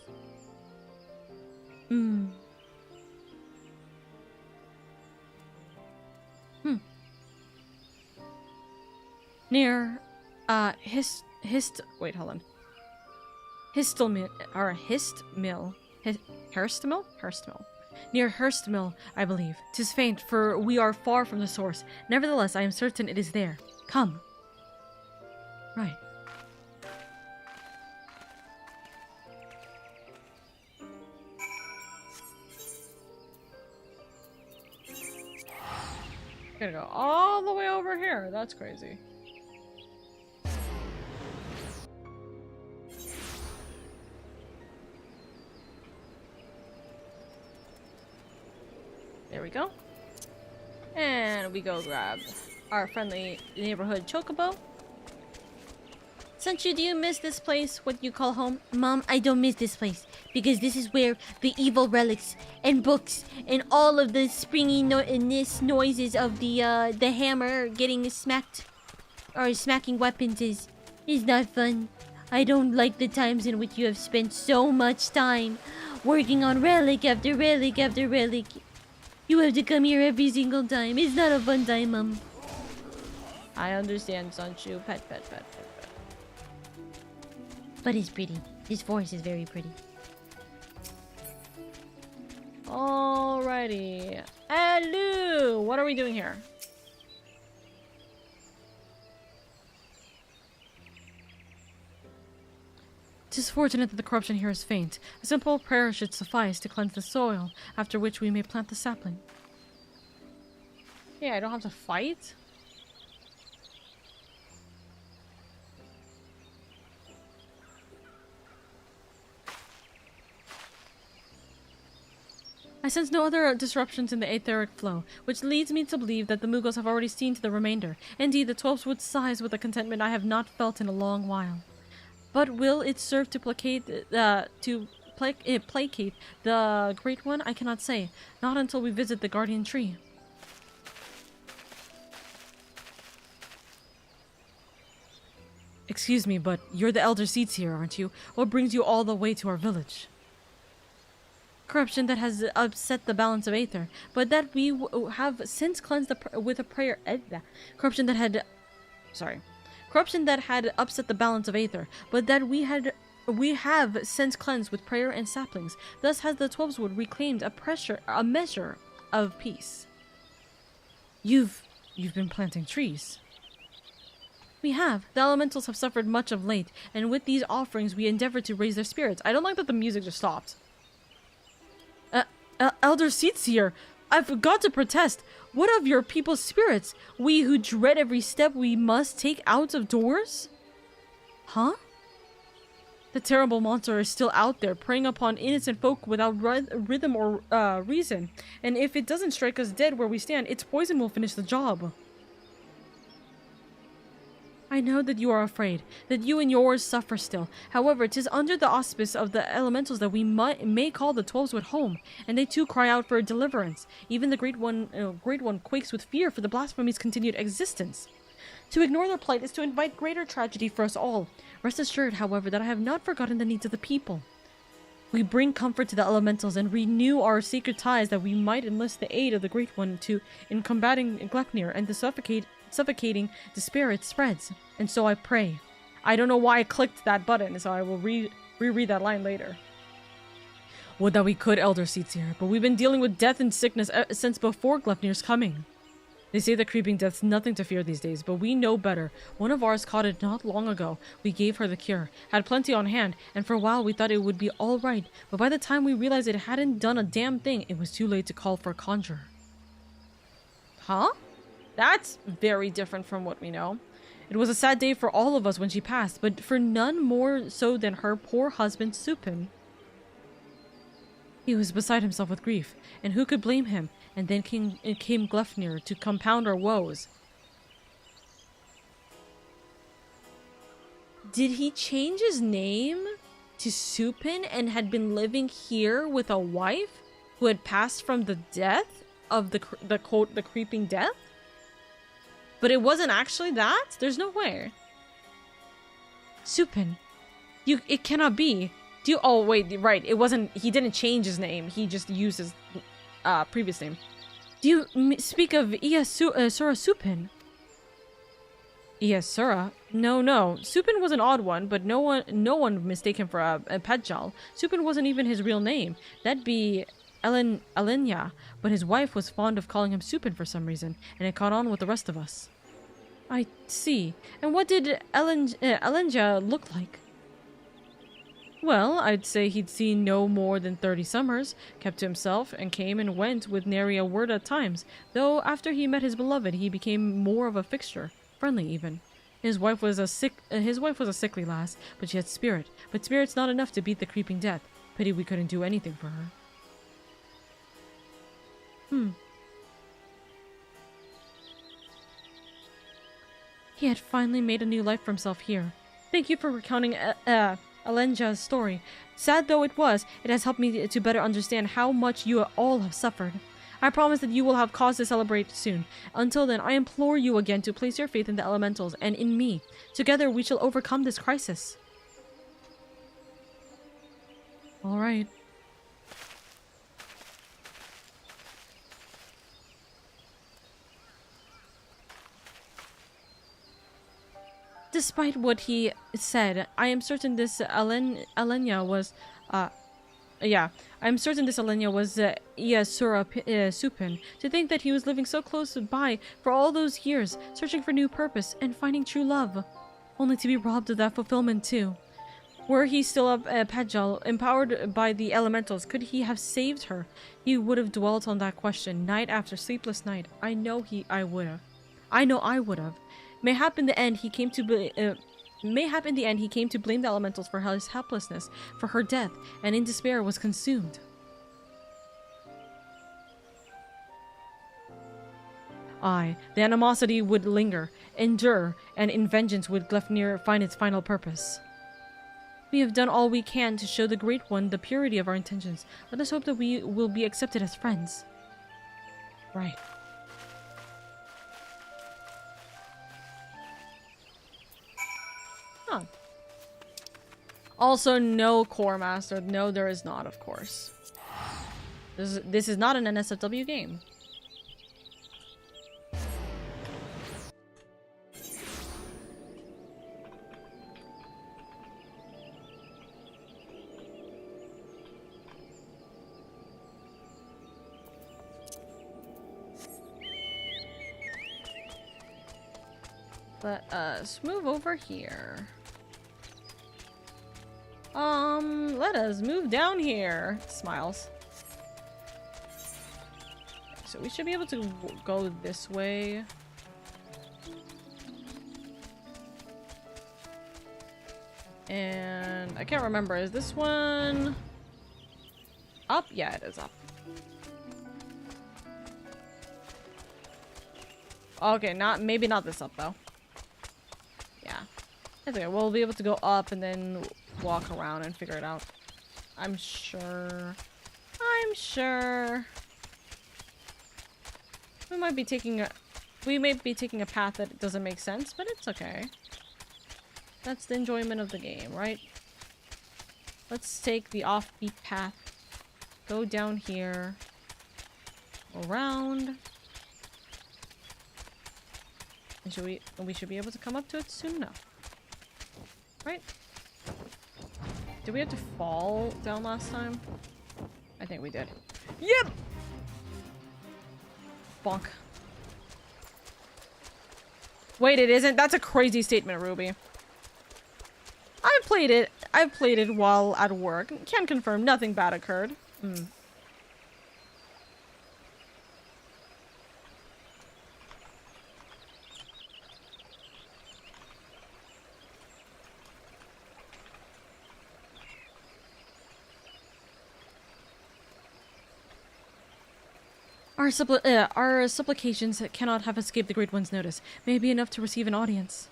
Near, wait, hold on. Histmill. Near Hurstmill, I believe. 'Tis faint, for we are far from the source. Nevertheless, I am certain it is there. Come. Right. Gotta go all the way over here. That's crazy. There we go. And we go grab our friendly neighborhood chocobo. Sanchu, do you miss this place, what you call home? Mom, I don't miss this place, because this is where the evil relics and books and all of the springiness noises of the hammer getting smacked, or smacking weapons is not fun. I don't like the times in which you have spent so much time working on relic after relic after relic. You have to come here every single time. It's not a fun time, Mom. I understand, Sanchu. Pet. But it's pretty. This forest is very pretty. Alrighty. Hello! What are we doing here? Tis fortunate that the corruption here is faint. A simple prayer should suffice to cleanse the soil, after which we may plant the sapling. Yeah, I don't have to fight? I sense no other disruptions in the etheric flow, which leads me to believe that the Mughals have already seen to the remainder. Indeed, the 12s would sighs with a contentment I have not felt in a long while. But will it serve to placate the Great One? I cannot say. Not until we visit the Guardian Tree. Excuse me, but you're the Elder Seats here, aren't you? What brings you all the way to our village? Corruption that has upset the balance of Aether, but that we have since cleansed with a prayer. Corruption that had upset the balance of Aether, but that we have since cleansed with prayer and saplings. Thus has the 12wood reclaimed a measure of peace. You've been planting trees. We have. The elementals have suffered much of late, and with these offerings we endeavor to raise their spirits. I don't like that the music just stopped. Elder Seats here. I've got to protest. What of your people's spirits? We who dread every step we must take out of doors? Huh? The terrible monster is still out there, preying upon innocent folk without rhythm or reason. And if it doesn't strike us dead where we stand, its poison will finish the job. I know that you are afraid, that you and yours suffer still. However, 'tis under the auspice of the elementals that we may call the 12wood home, and they too cry out for deliverance. Even the Great One quakes with fear for the blasphemy's continued existence. To ignore their plight is to invite greater tragedy for us all. Rest assured, however, that I have not forgotten the needs of the people. We bring comfort to the elementals and renew our sacred ties that we might enlist the aid of the Great One in combating Gleipnir and the suffocating despair it spreads. And so I pray. I don't know why I clicked that button, so I will reread that line later. Would that we could, Elder Seats here, but we've been dealing with death and sickness since before Gleipnir's coming. They say the creeping death's nothing to fear these days, but we know better. One of ours caught it not long ago. We gave her the cure, had plenty on hand, and for a while we thought it would be all right, but by the time we realized it hadn't done a damn thing, it was too late to call for a conjurer. Huh? That's very different from what we know. It was a sad day for all of us when she passed, but for none more so than her poor husband, Supin. He was beside himself with grief, and who could blame him? And then came Gleipnir to compound our woes. Did he change his name to Supin and had been living here with a wife who had passed from the death of the creeping death? But it wasn't actually that? There's no way. Supin. It cannot be. Oh, wait, right. It wasn't, he didn't change his name. He just used his previous name. Do you speak of Sura Supin? Sura? No. Supin was an odd one, but no one mistake him for a Pejal. Supin wasn't even his real name. That'd be Elenya, but his wife was fond of calling him Supin for some reason, and it caught on with the rest of us. I see. And what did Elenya look like? Well, I'd say he'd seen no more than 30 summers, kept to himself, and came and went with nary a word at times, though after he met his beloved he became more of a fixture, friendly even. His wife was a sickly lass, but she had spirit, but spirit's not enough to beat the creeping death. Pity we couldn't do anything for her. He had finally made a new life for himself here. Thank you for recounting Elenja's story. Sad though it was, it has helped me to better understand how much you all have suffered. I promise that you will have cause to celebrate soon. Until then, I implore you again to place your faith in the elementals and in me. Together we shall overcome this crisis. Alright. Despite what he said, I am certain this Elenya was, I'm certain this Elenya was Sura Supin. To think that he was living so close by for all those years, searching for new purpose and finding true love, only to be robbed of that fulfillment too. Were he still a Pejal, empowered by the elementals, could he have saved her? He would have dwelt on that question night after sleepless night. I know I would have. Mayhap in the end he came to blame the elementals for his helplessness, for her death, and in despair was consumed. Aye, the animosity would linger, endure, and in vengeance would Gleipnir find its final purpose. We have done all we can to show the Great One the purity of our intentions. Let us hope that we will be accepted as friends. Right. Huh. Also, no Core Master. No, there is not, of course. This is not an NSFW game. Let us move over here. Let us move down here. Smiles. So we should be able to go this way. And I can't remember. Is this one up? Yeah, it is up. Okay, maybe not this up though. Yeah. It's okay. We'll be able to go up and then walk around and figure it out. I'm sure. We may be taking a path that doesn't make sense, but it's okay. That's the enjoyment of the game, right? Let's take the offbeat path. Go down here. Around. And we should be able to come up to it soon enough. Right? Did we have to fall down last time? I think we did. Yep! Bonk. Wait, it isn't? That's a crazy statement, Ruby. I've played it while at work. Can confirm nothing bad occurred. Our supplications cannot have escaped the Great One's notice. May be enough to receive an audience.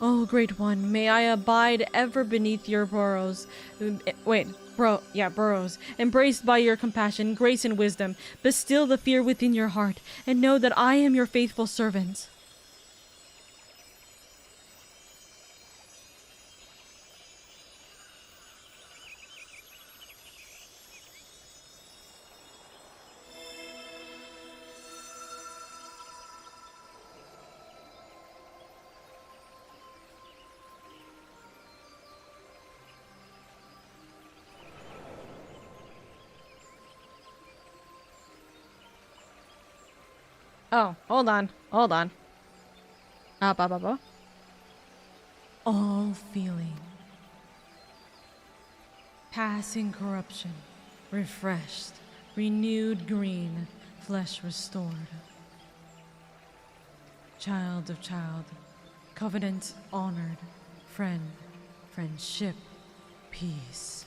Oh, Great One, may I abide ever beneath your burrows. Burrows. Embraced by your compassion, grace, and wisdom. Bestill the fear within your heart, and know that I am your faithful servant. Oh, hold on. All feeling. Passing corruption. Refreshed. Renewed green. Flesh restored. Child of child. Covenant honored. Friend. Friendship. Peace.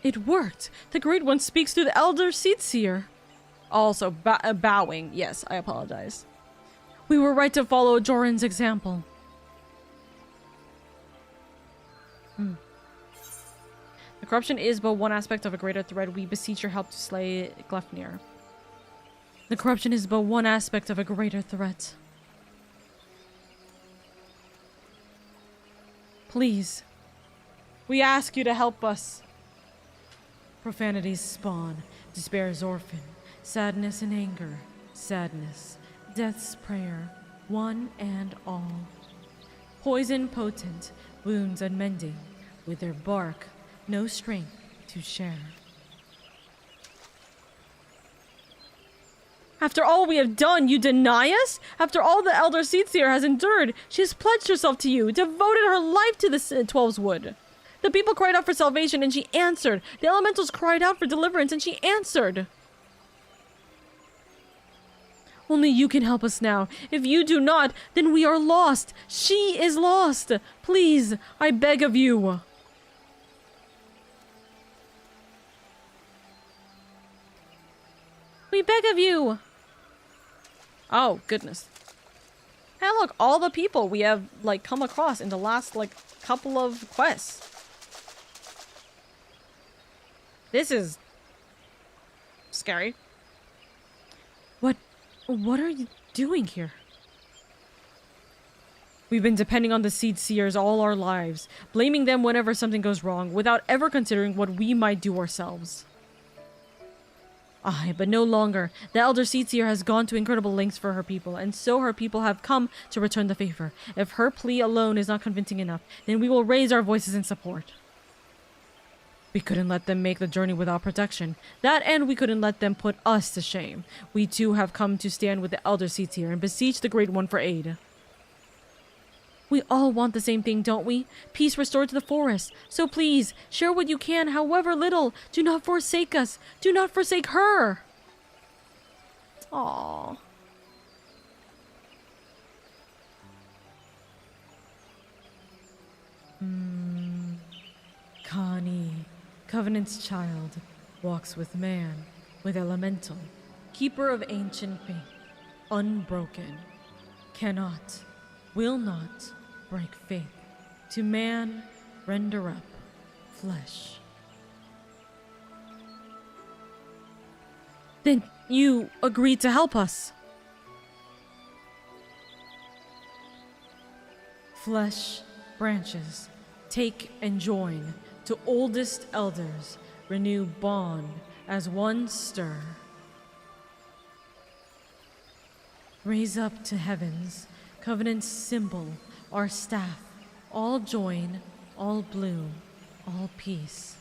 It worked! The Great One speaks to the Elder Seedseer. Also, bowing. Yes, I apologize. We were right to follow Joran's example. The corruption is but one aspect of a greater threat. We beseech your help to slay Gleipnir. The corruption is but one aspect of a greater threat. Please, we ask you to help us. Profanities spawn, despair's orphan, sadness and anger, sadness, death's prayer, one and all. Poison potent, wounds unmending, with their bark, no strength to share. After all we have done, you deny us? After all the Elder Seedseer has endured, she has pledged herself to you, devoted her life to the Twelve's Wood. The people cried out for salvation, and she answered. The elementals cried out for deliverance, and she answered. Only you can help us now. If you do not, then we are lost. She is lost. Please, I beg of you. We beg of you. Oh, goodness. Hey, look, all the people we have, like, come across in the last, like, couple of quests. This is scary. What are you doing here? We've been depending on the Seed Seers all our lives, blaming them whenever something goes wrong, without ever considering what we might do ourselves. Aye, but no longer. The Elder Seed Seer has gone to incredible lengths for her people, and so her people have come to return the favor. If her plea alone is not convincing enough, then we will raise our voices in support. We couldn't let them make the journey without protection. That and we couldn't let them put us to shame. We too have come to stand with the Elder Seeds here and beseech the Great One for aid. We all want the same thing, don't we? Peace restored to the forest. So please, share what you can, however little. Do not forsake us. Do not forsake her. Aww. Connie, Covenant's child, walks with man, with elemental, keeper of ancient faith, unbroken, cannot, will not break faith. To man, render up flesh. Then you agreed to help us. Flesh, branches, take and join. To oldest elders, renew bond as one stir. Raise up to heavens, Covenant's symbol, our staff, all join, all bloom, all peace.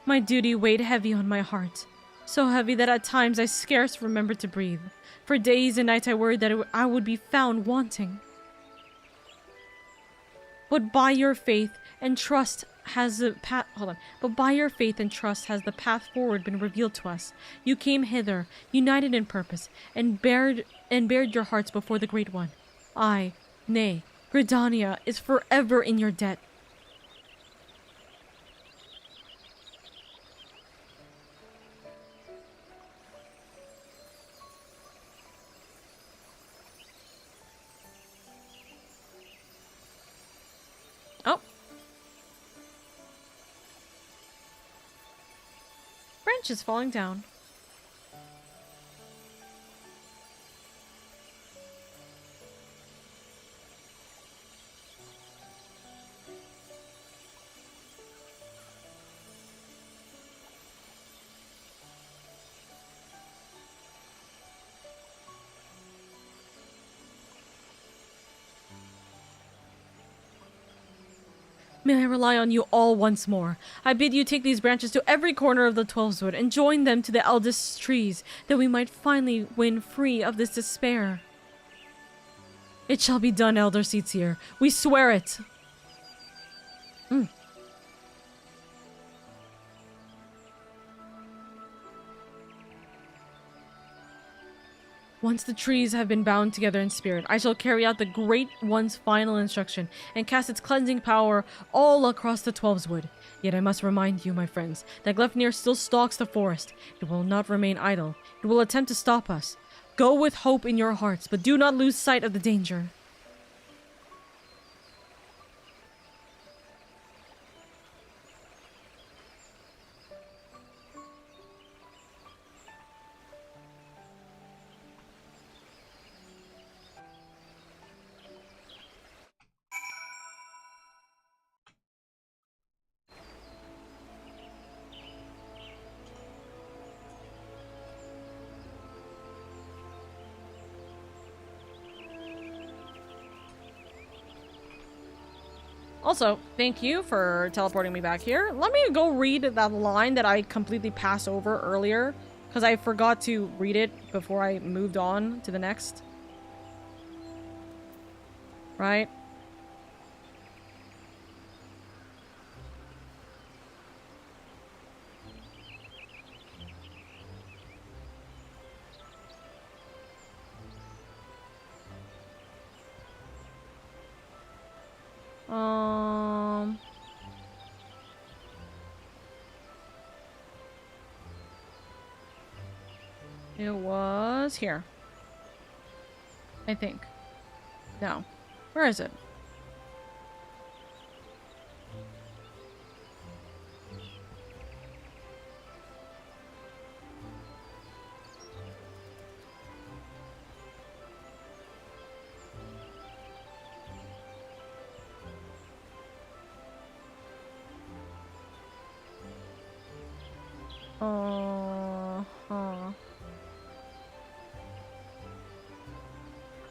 My duty weighed heavy on my heart. So heavy that at times I scarce remembered to breathe. For days and nights I worried that I would be found wanting. But by your faith and trust has the path forward been revealed to us. You came hither, united in purpose, and bared your hearts before the Great One. I, nay, Gridania is forever in your debt. Oh. Branch is falling down. May I rely on you all once more. I bid you take these branches to every corner of the Twelve's-Wood and join them to the eldest trees, that we might finally win free of this despair. It shall be done, Elder Seedseer. We swear it. Once the trees have been bound together in spirit, I shall carry out the Great One's final instruction and cast its cleansing power all across the Twelve's-Wood. Yet I must remind you, my friends, that Gleipnir still stalks the forest. It will not remain idle. It will attempt to stop us. Go with hope in your hearts, but do not lose sight of the danger. Also, thank you for teleporting me back here. Let me go read that line that I completely passed over earlier, because I forgot to read it before I moved on to the next. Right? It was here. I think. No. Where is it?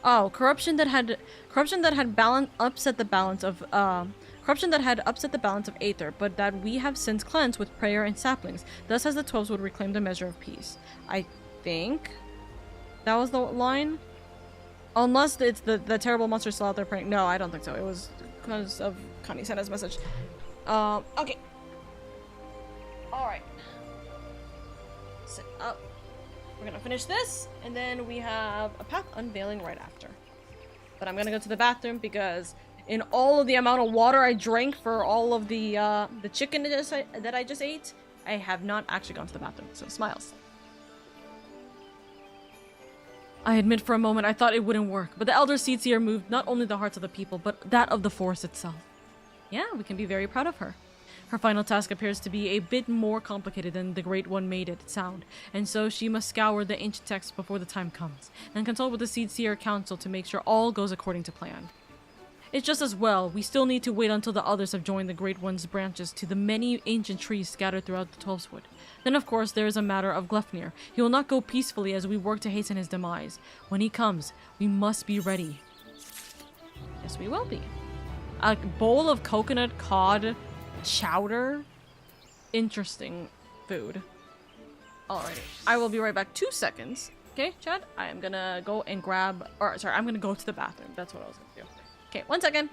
Oh, corruption that had upset the balance of Aether, but that we have since cleansed with prayer and saplings. Thus as the 12s would reclaim the measure of peace. I think that was the line. Unless it's the terrible monster still out there praying. No, I don't think so. It was because of Connie sent us a message. Okay. Alright. Sit up. We're gonna finish this, and then we have a path unveiling right after. But I'm gonna go to the bathroom because in all of the amount of water I drank for all of the chicken that I just ate, I have not actually gone to the bathroom, so smiles. I admit for a moment I thought it wouldn't work, but the Elder Seedseer moved not only the hearts of the people, but that of the forest itself. Yeah, we can be very proud of her. Her final task appears to be a bit more complicated than the Great One made it sound, and so she must scour the ancient texts before the time comes, and consult with the Seedseer Council to make sure all goes according to plan. It's just as well, we still need to wait until the others have joined the Great One's branches to the many ancient trees scattered throughout the Twelfswood. Then of course there is a matter of Glefnir. He will not go peacefully as we work to hasten his demise. When he comes, we must be ready. Yes, we will be. A bowl of coconut cod chowder? Interesting food. Alrighty. I will be right back. 2 seconds. Okay, Chad? I am gonna go and grab... Or, sorry, I'm gonna go to the bathroom. That's what I was gonna do. Okay, 1 second.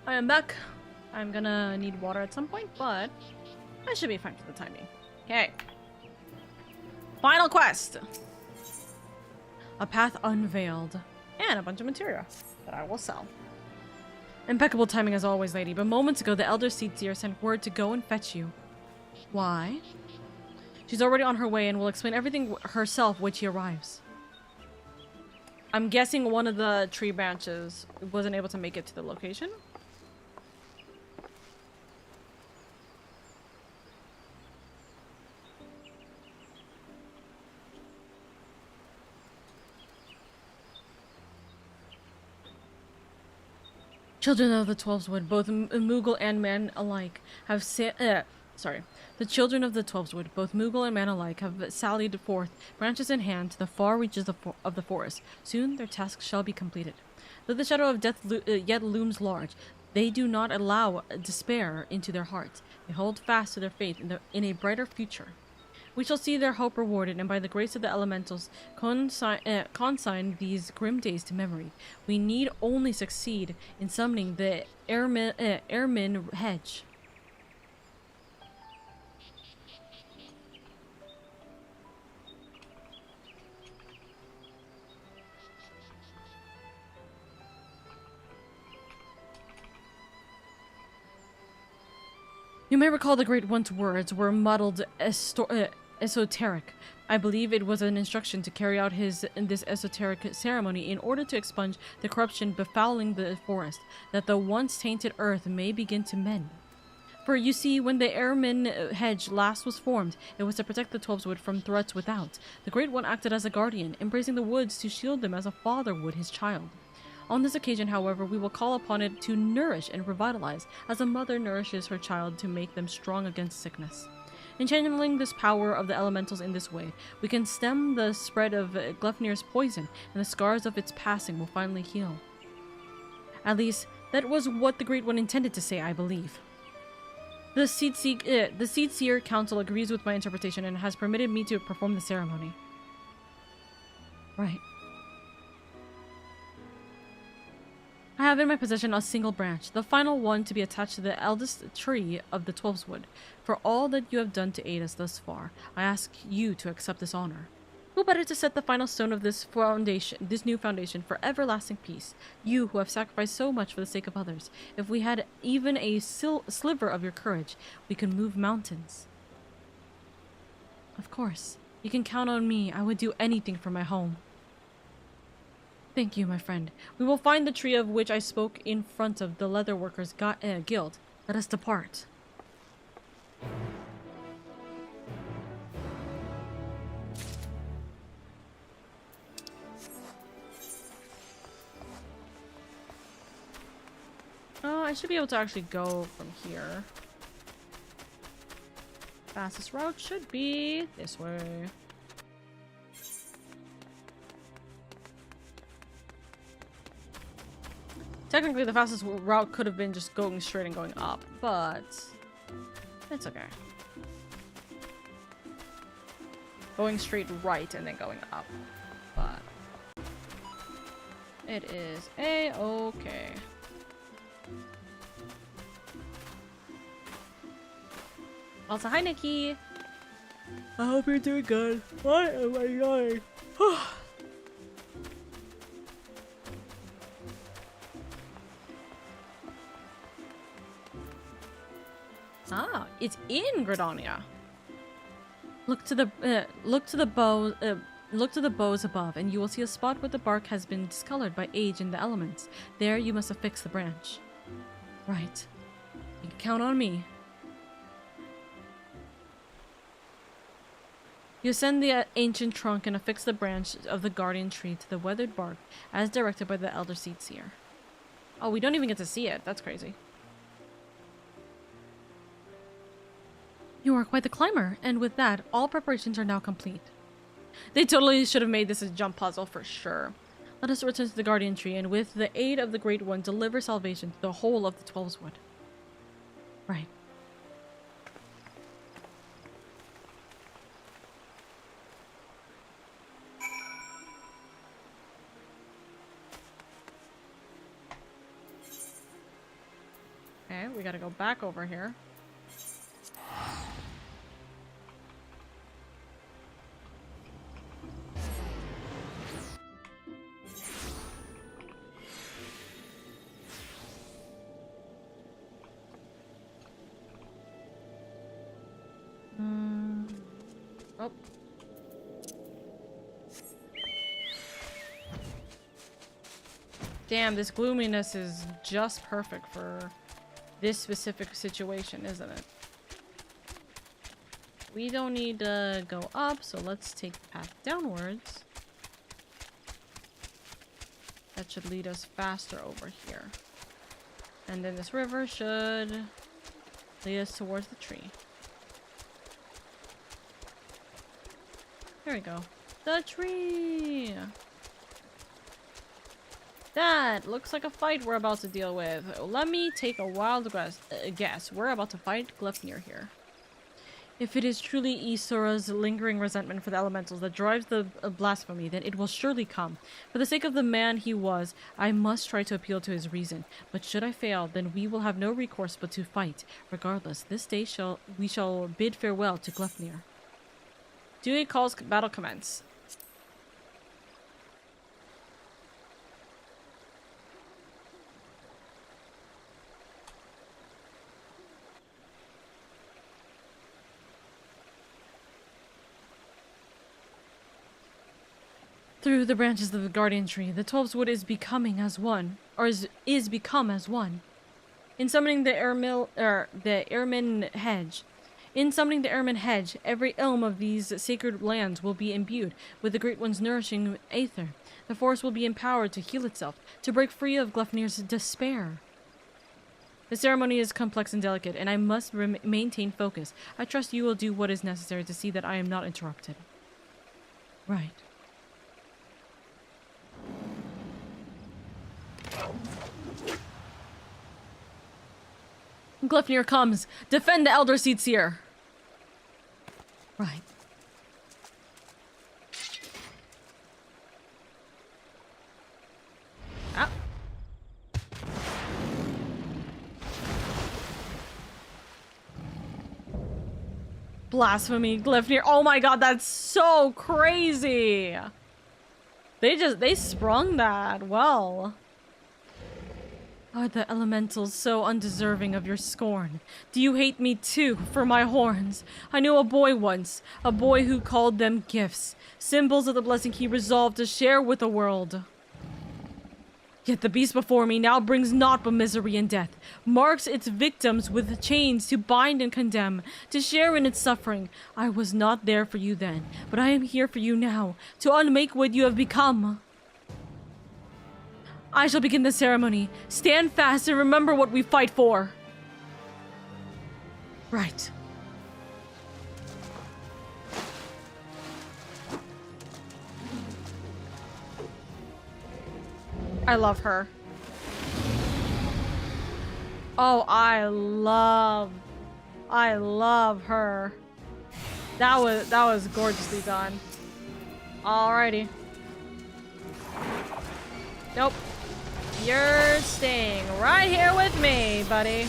I am back. I'm gonna need water at some point, but I should be fine for the timing. Okay. Final quest! A path unveiled. And a bunch of materia that I will sell. Impeccable timing as always, lady, but moments ago the Elder Seedseer sent word to go and fetch you. Why? She's already on her way and will explain everything herself when she arrives. I'm guessing one of the tree branches wasn't able to make it to the location. Children of the Twelveswood, both Moogle and man alike, have the children of the Twelveswood, both Moogle and man alike, have sallied forth, branches in hand, to the far reaches of the forest. Soon their task shall be completed. Though the shadow of death yet looms large, they do not allow despair into their hearts. They hold fast to their faith in a brighter future. We shall see their hope rewarded, and by the grace of the elementals, consign these grim days to memory. We need only succeed in summoning the Airman Hedge. You may recall the Great One's words were muddled esoteric. I believe it was an instruction to carry out this esoteric ceremony in order to expunge the corruption befouling the forest, that the once tainted earth may begin to mend. For you see, when the Airman Hedge last was formed, it was to protect the Twelveswood from threats without. The Great One acted as a guardian, embracing the woods to shield them as a father would his child. On this occasion, however, we will call upon it to nourish and revitalize, as a mother nourishes her child to make them strong against sickness. In channeling this power of the elementals in this way, we can stem the spread of Gleipnir's poison, and the scars of its passing will finally heal. At least, that was what the Great One intended to say, I believe. The Seedseer Council agrees with my interpretation and has permitted me to perform the ceremony. Right. I have in my possession a single branch, the final one to be attached to the eldest tree of the Twelveswood. For all that you have done to aid us thus far, I ask you to accept this honor. Who better to set the final stone of this new foundation for everlasting peace? You who have sacrificed so much for the sake of others. If we had even a sliver of your courage, we could move mountains. Of course, you can count on me. I would do anything for my home. Thank you, my friend. We will find the tree of which I spoke in front of the Leatherworkers Guild. Let us depart. Oh, I should be able to actually go from here. Fastest route should be this way. Technically, the fastest route could have been just going straight and going up, but it's okay. Going straight right and then going up, but it is a-okay. Also, hi, Nikki. I hope you're doing good. What am I doing? Ah, it's in Gridania. Look to the bows above, and you will see a spot where the bark has been discolored by age and the elements. There, you must affix the branch. Right. You can count on me. You ascend the ancient trunk and affix the branch of the guardian tree to the weathered bark, as directed by the Elder Seedseer. Oh, we don't even get to see it. That's crazy. You are quite the climber, and with that, all preparations are now complete. They totally should have made this a jump puzzle for sure. Let us return to the guardian tree, and with the aid of the Great One, deliver salvation to the whole of the Twelveswood. Right. we gotta go back over here. Oh. Damn, this gloominess is just perfect for this specific situation, isn't it? We don't need to go up, so let's take the path downwards. That should lead us faster over here. And then this river should lead us towards the tree. There we go. The tree! That looks like a fight we're about to deal with. Let me take a wild guess. We're about to fight Glypnir here. If it is truly Isura's lingering resentment for the elementals that drives the blasphemy, then it will surely come. For the sake of the man he was, I must try to appeal to his reason. But should I fail, then we will have no recourse but to fight. Regardless, this day we shall bid farewell to Glypnir. Dewey calls battle commence. Through the branches of the guardian tree, the 12's wood is becoming as one, or is become as one. In summoning the Ermin hedge, every elm of these sacred lands will be imbued with the Great One's nourishing aether. The forest will be empowered to heal itself, to break free of Glypnir's despair. The ceremony is complex and delicate, and I must maintain focus. I trust you will do what is necessary to see that I am not interrupted. Right. Glypnir comes! Defend the Elder Seats here! Right. Ah. Blasphemy, Glypnir. Oh my god, that's so crazy! They sprung that well. Are the elementals so undeserving of your scorn? Do you hate me too, for my horns? I knew a boy once, a boy who called them gifts, symbols of the blessing he resolved to share with the world. Yet the beast before me now brings naught but misery and death, marks its victims with chains to bind and condemn, to share in its suffering. I was not there for you then, but I am here for you now, to unmake what you have become. I shall begin the ceremony. Stand fast and remember what we fight for. Right. I love her. Oh, I love her. That was gorgeously done. Alrighty. Nope. You're staying right here with me, buddy.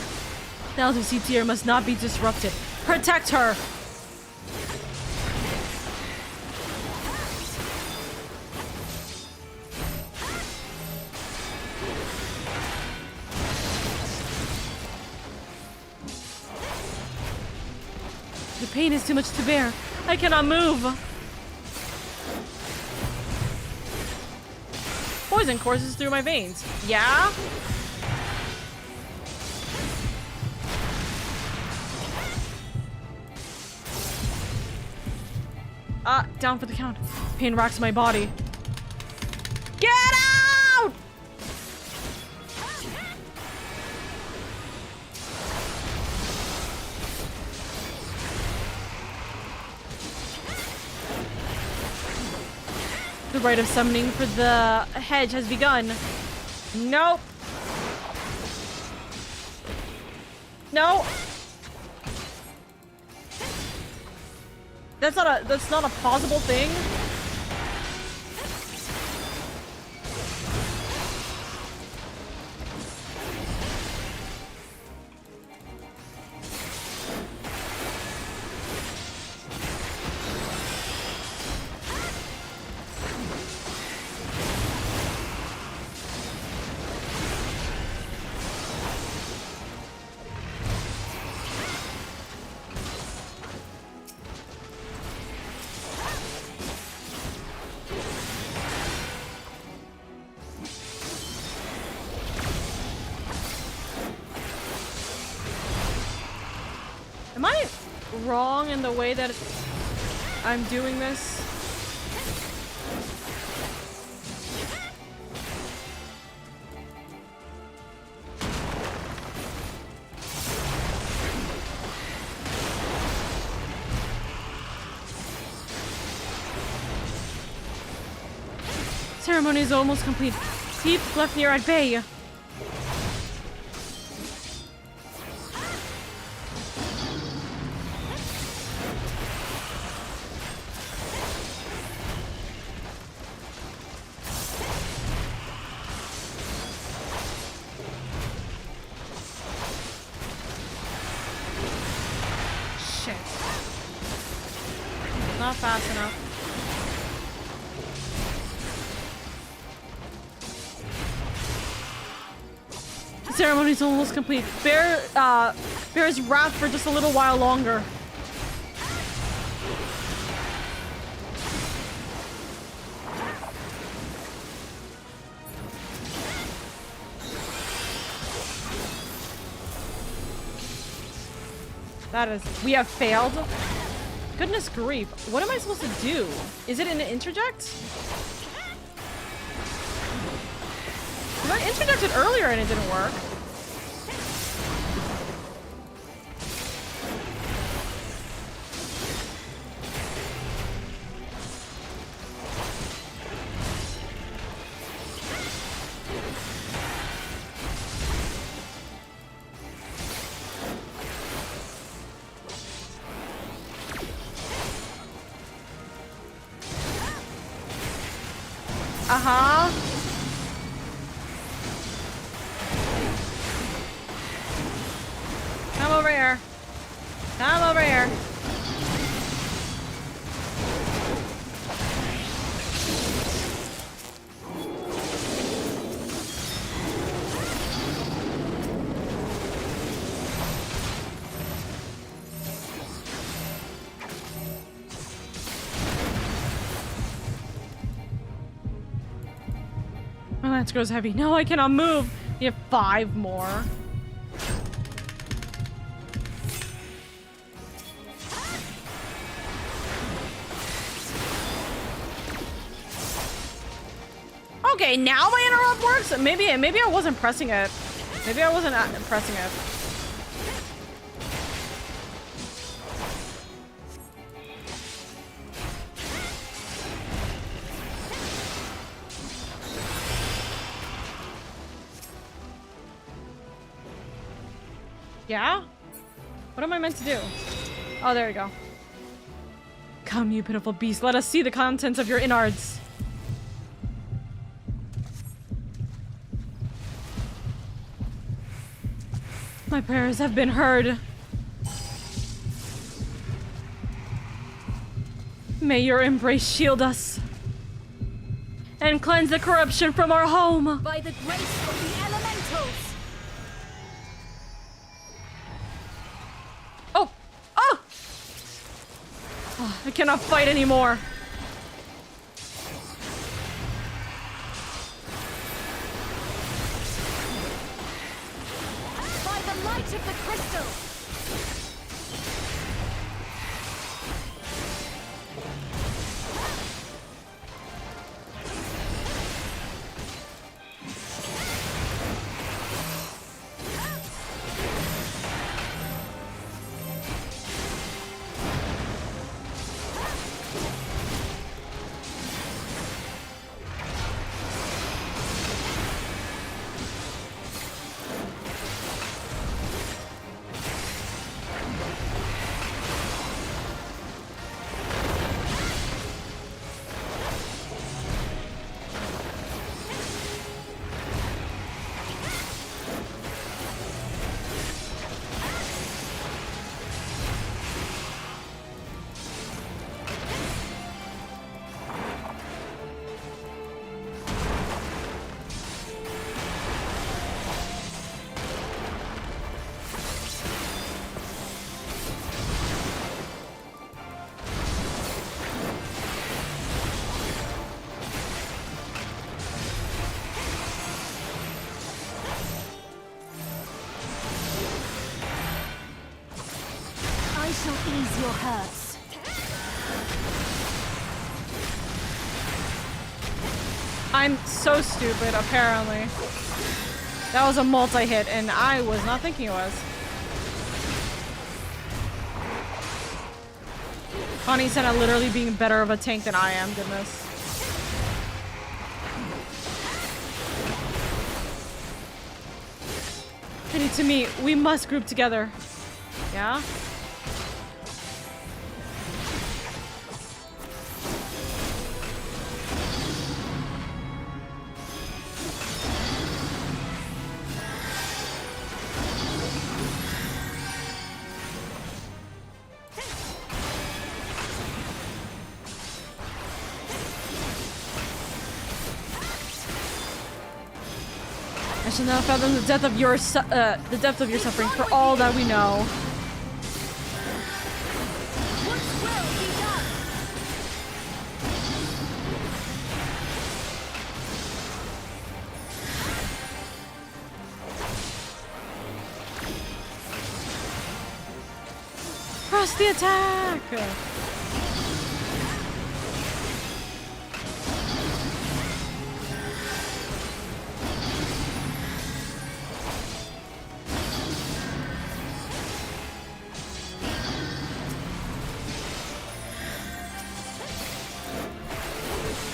The Elder Seatier must not be disrupted. Protect her! The pain is too much to bear. I cannot move. Poison courses through my veins. Yeah? Down for the count. Pain racks my body. Get out! The rite of summoning for the hedge has begun. Nope. No. That's not a possible thing. wrong in the way that I'm doing this? Ceremony is almost complete. Keep left near at bay. Shit. Not fast enough. Ceremony's almost complete. Bear's wrath for just a little while longer. We have failed. Goodness grief. What am I supposed to do? Is it an interject? I interjected earlier and it didn't work. Uh-huh. Come over here. Come over here. My lance grows heavy. No, I cannot move. You have 5 more. Okay, now my interrupt works? Maybe I wasn't pressing it. Maybe I wasn't pressing it. Yeah? What am I meant to do? Oh, there we go. Come, you pitiful beast. Let us see the contents of your innards. My prayers have been heard. May your embrace shield us and cleanse the corruption from our home. By the grace of the elementals. Oh, I cannot fight anymore. By the light of the crystal. your hurts. I'm so stupid, apparently. That was a multi-hit, and I was not thinking it was. Connie said I'm literally being better of a tank than I am, goodness. I need to meet. We must group together. Yeah? I shall now fathom the depth of your suffering for all that we know. What will be done? Press the attack!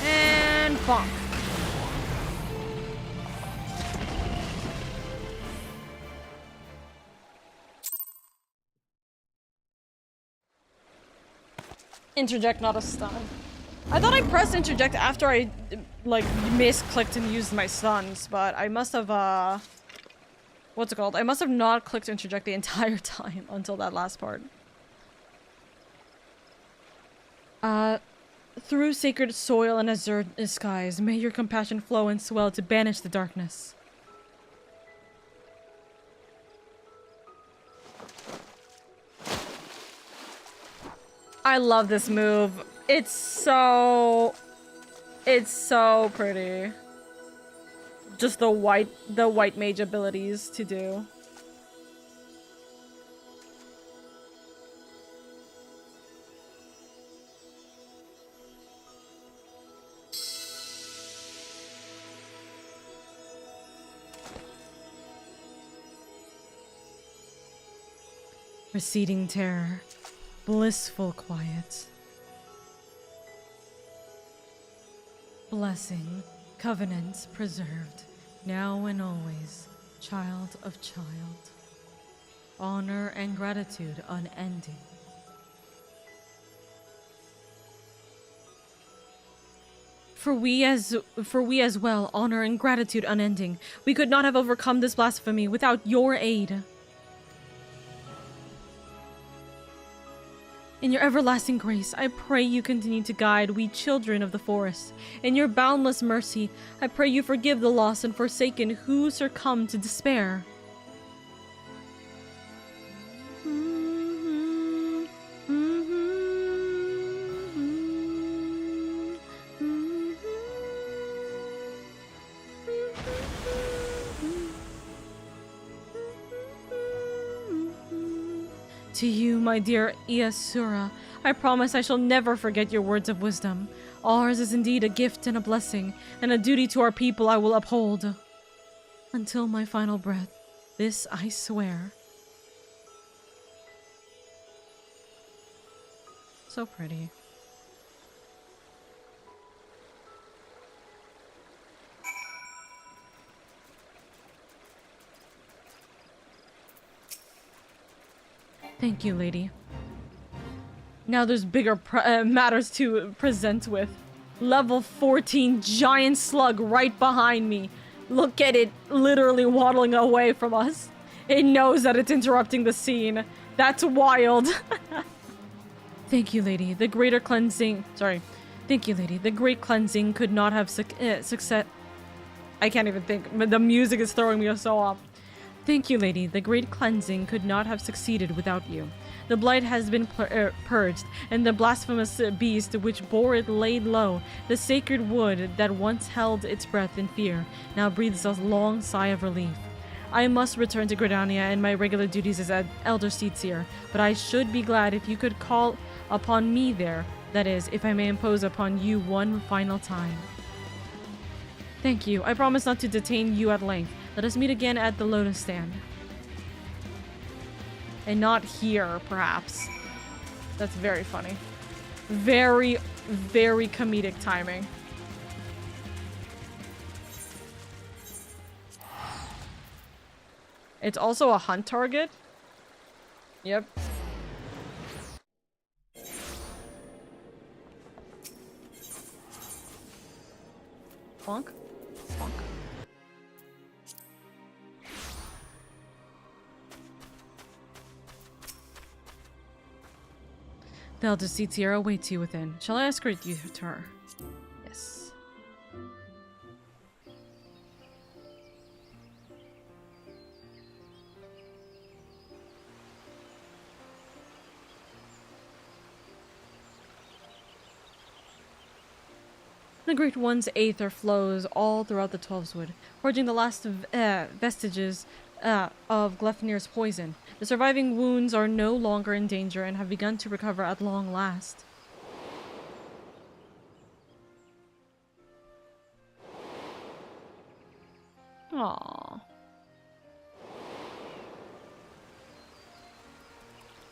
And bonk. Interject, not a stun. I thought I pressed interject after I, like, misclicked and used my stuns, but I must have, what's it called? I must have not clicked interject the entire time until that last part. Through sacred soil and azure skies, may your compassion flow and swell to banish the darkness. I love this move. It's so pretty. Just the white mage abilities to do. Receding terror. Blissful quiet. Blessing, covenant preserved, now and always, child of child. Honor and gratitude unending. For we as well, honor and gratitude unending. We could not have overcome this blasphemy without your aid. In your everlasting grace, I pray you continue to guide we children of the forest. In your boundless mercy, I pray you forgive the lost and forsaken who succumb to despair. To you, my dear Iasura, I promise I shall never forget your words of wisdom. Ours is indeed a gift and a blessing, and a duty to our people I will uphold. Until my final breath, this I swear. So pretty. Thank you, lady. Now there's bigger matters to present with. Level 14 giant slug right behind me. Look at it literally waddling away from us. It knows that it's interrupting the scene. That's wild. Thank you, lady. The greater cleansing... Sorry. Thank you, lady. The great cleansing could not have success... I can't even think. The music is throwing me so off. Thank you, lady. The great cleansing could not have succeeded without you. The blight has been purged, and the blasphemous beast which bore it laid low. The sacred wood that once held its breath in fear now breathes a long sigh of relief. I must return to Gridania and my regular duties as an Elder Seedseer, but I should be glad if you could call upon me there. That is, if I may impose upon you one final time. Thank you. I promise not to detain you at length. Let us meet again at the Lotus Stand. And not here, perhaps. That's very funny. Very, very comedic timing. It's also a hunt target. Yep. Bonk. Bonk. The Elder Seedseer awaits you within. Shall I escort you to her? Yes. The Great One's aether flows all throughout the Twelveswood, forging the last vestiges of Gleipnir's poison. The surviving wounds are no longer in danger and have begun to recover at long last. Aww.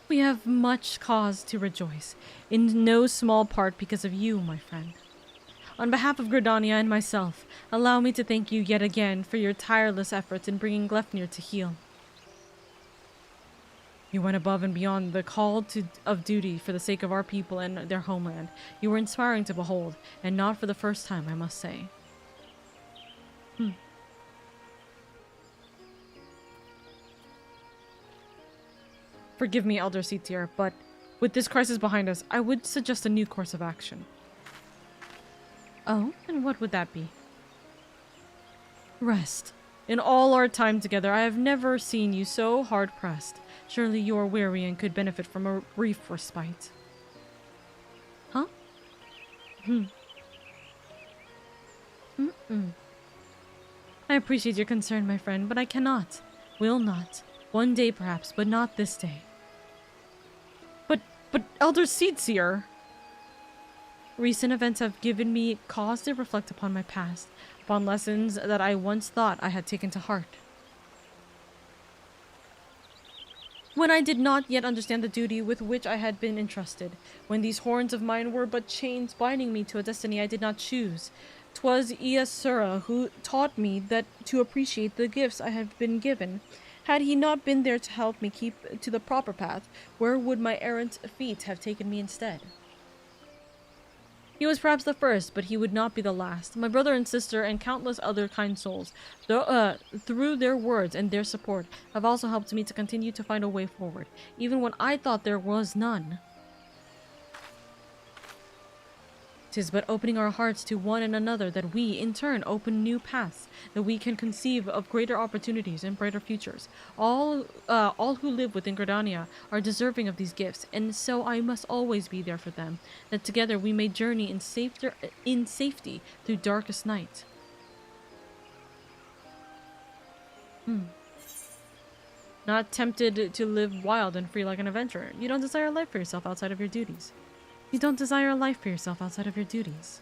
We have much cause to rejoice, in no small part because of you, my friend. On behalf of Gridania and myself, allow me to thank you yet again for your tireless efforts in bringing Gleipnir to heal. You went above and beyond the call of duty for the sake of our people and their homeland. You were inspiring to behold, and not for the first time, I must say. Forgive me, Elder Seedseer, but with this crisis behind us, I would suggest a new course of action. Oh, and what would that be? Rest. In all our time together, I have never seen you so hard-pressed. Surely you are weary and could benefit from a brief respite. Huh? I appreciate your concern, my friend, but I cannot. Will not. One day perhaps, but not this day. But Elder Seedseer! Recent events have given me cause to reflect upon my past, upon lessons that I once thought I had taken to heart. When I did not yet understand the duty with which I had been entrusted, when these horns of mine were but chains binding me to a destiny I did not choose, 'twas Iasura who taught me that to appreciate the gifts I had been given. Had he not been there to help me keep to the proper path, where would my errant feet have taken me instead? He was perhaps the first, but he would not be the last. My brother and sister and countless other kind souls, through their words and their support, have also helped me to continue to find a way forward, even when I thought there was none. 'Tis but opening our hearts to one and another that we, in turn, open new paths, that we can conceive of greater opportunities and brighter futures. All who live within Gridania are deserving of these gifts, and so I must always be there for them, that together we may journey in safety through darkest night. Not tempted to live wild and free like an adventurer. You don't desire life for yourself outside of your duties. You don't desire a life for yourself outside of your duties.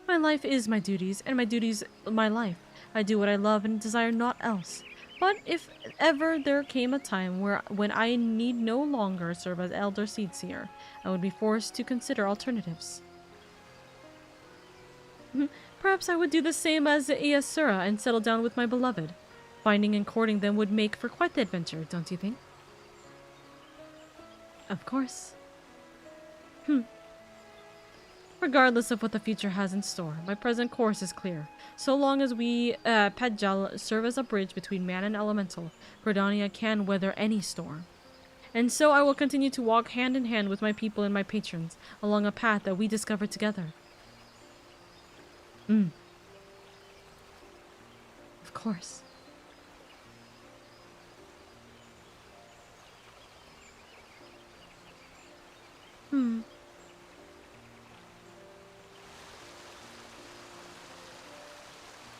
My life is my duties, and my duties my life. I do what I love and desire naught else. But if ever there came a time when I need no longer serve as Elder Seedseer, I would be forced to consider alternatives. Perhaps I would do the same as Iasura and settle down with my beloved. Finding and courting them would make for quite the adventure, don't you think? Of course. Regardless of what the future has in store, my present course is clear. So long as we, Pedjal, serve as a bridge between man and elemental, Gridania can weather any storm. And so I will continue to walk hand in hand with my people and my patrons, along a path that we discovered together. Of course.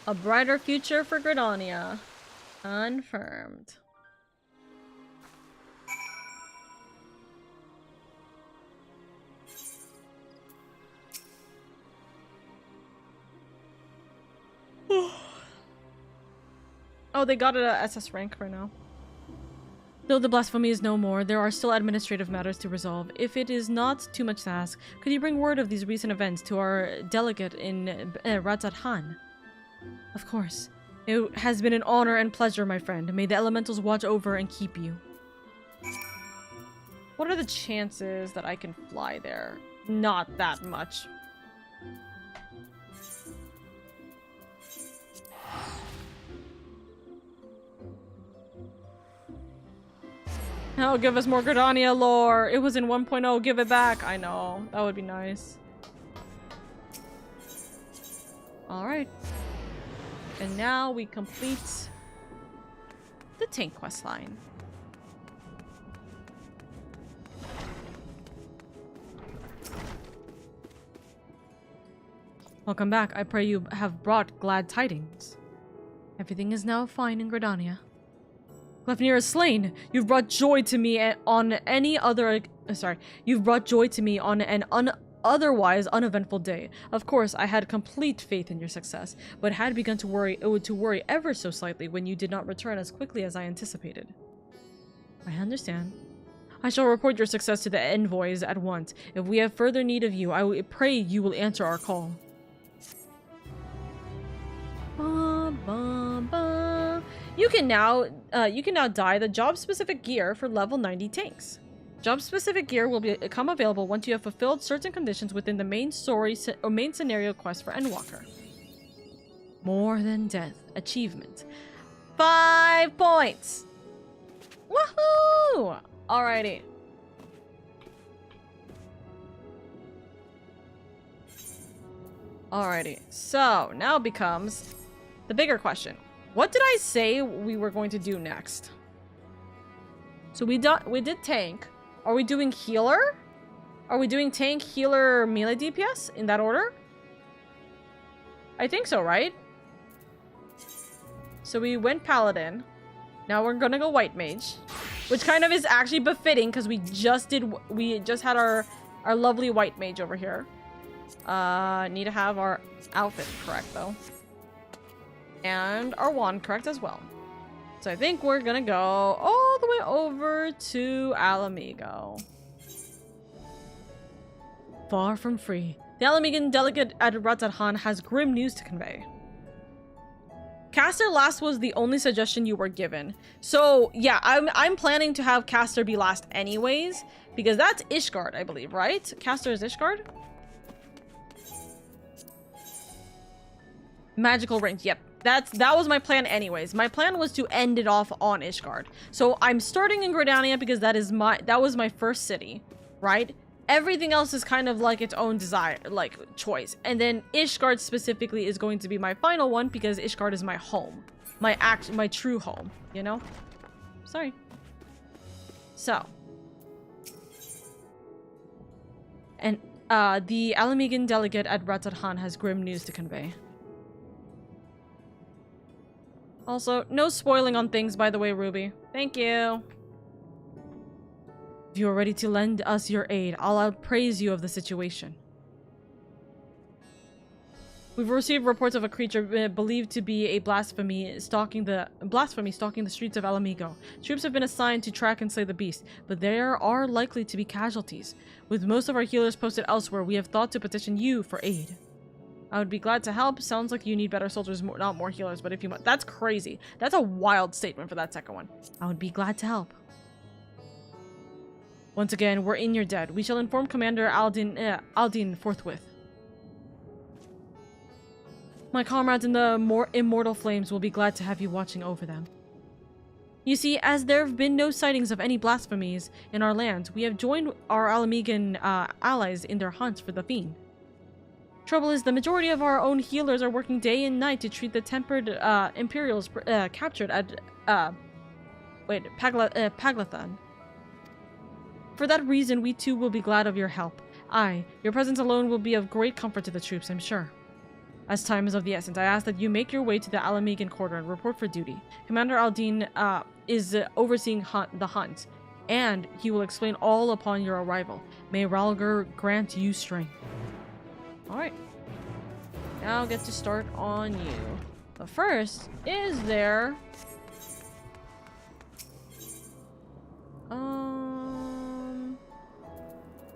A A brighter future for Gridania. Confirmed. Oh, they got it at SS rank right now. Though the blasphemy is no more, there are still administrative matters to resolve. If it is not too much to ask, could you bring word of these recent events to our delegate in Radzat Han? Of course. It has been an honor and pleasure, my friend. May the elementals watch over and keep you. What are the chances that I can fly there? Not that much. Oh, give us more Gridania lore. It was in 1.0. Give it back. I know. That would be nice. Alright. And now we complete the tank quest line. Welcome back. I pray you have brought glad tidings. Everything is now fine in Gridania. Gleipnir is slain. You've brought joy to me on any other. You've brought joy to me on an otherwise uneventful day. Of course, I had complete faith in your success, but had begun to worry ever so slightly when you did not return as quickly as I anticipated. I understand. I shall report your success to the envoys at once. If we have further need of you, I pray you will answer our call. Ba, ba, ba. You can now dye the job-specific gear for level 90 tanks. Job-specific gear will become available once you have fulfilled certain conditions within the main scenario quest for Endwalker. More than death. Achievement. 5 points! Woohoo! Alrighty. Alrighty. So, now becomes the bigger question. What did I say we were going to do next? So we did tank. Are we doing healer? Are we doing tank, healer, melee DPS in that order? I think so, right? So we went paladin. Now we're gonna go white mage, which kind of is actually befitting because we just had our lovely white mage over here. Need to have our outfit correct though. And our wand correct as well. So I think we're gonna go all the way over to Alamigo. Far from free. The Alamigan delegate at Radzat Han has grim news to convey. Caster last was the only suggestion you were given. So yeah, I'm planning to have Caster be last anyways, because that's Ishgard, I believe, right? Caster is Ishgard? Magical range, yep. That was my plan anyways. My plan was to end it off on Ishgard. So I'm starting in Gridania because that was my first city, right? Everything else is kind of like its own desire, like choice. And then Ishgard specifically is going to be my final one because Ishgard is my home. My true home, you know? Sorry. So. And the Alamigan delegate at Radzat Han has grim news to convey. Also, no spoiling on things, by the way, Ruby. Thank you. If you are ready to lend us your aid, I'll appraise you of the situation. We've received reports of a creature believed to be a blasphemy stalking the streets of Alamigo. Troops have been assigned to track and slay the beast, but there are likely to be casualties. With most of our healers posted elsewhere, we have thought to petition you for aid. I would be glad to help. Sounds like you need better soldiers, not more healers, but if you want. That's crazy. That's a wild statement for that second one. I would be glad to help. Once again, we're in your debt. We shall inform Commander Aldin forthwith. My comrades in the more immortal flames will be glad to have you watching over them. You see, as there have been no sightings of any blasphemies in our lands, we have joined our Alamigan allies in their hunts for the fiend. Trouble is, the majority of our own healers are working day and night to treat the tempered Imperials captured at Paglathan. For that reason, we too will be glad of your help. Your presence alone will be of great comfort to the troops, I'm sure. as time is of the essence. I ask that you make your way to the Alamegan quarter and report for duty. Commander Aldine is overseeing the hunt, and he will explain all upon your arrival. May Ralger grant you strength. Alright. Now I'll get to start on you. But first, is there...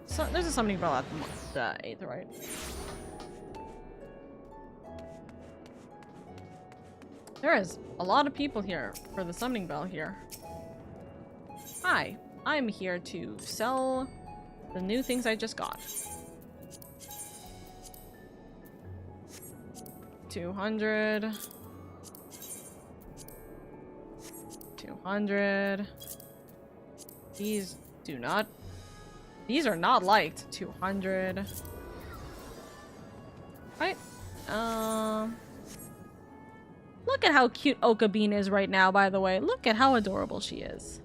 So, there's a summoning bell at the 8th, right? There is a lot of people here for the summoning bell here. Hi, I'm here to sell the new things I just got. 200. 200. These are not liked. 200. Right. Look at how cute Oka Bean is right now, by the way. Look at how adorable she is.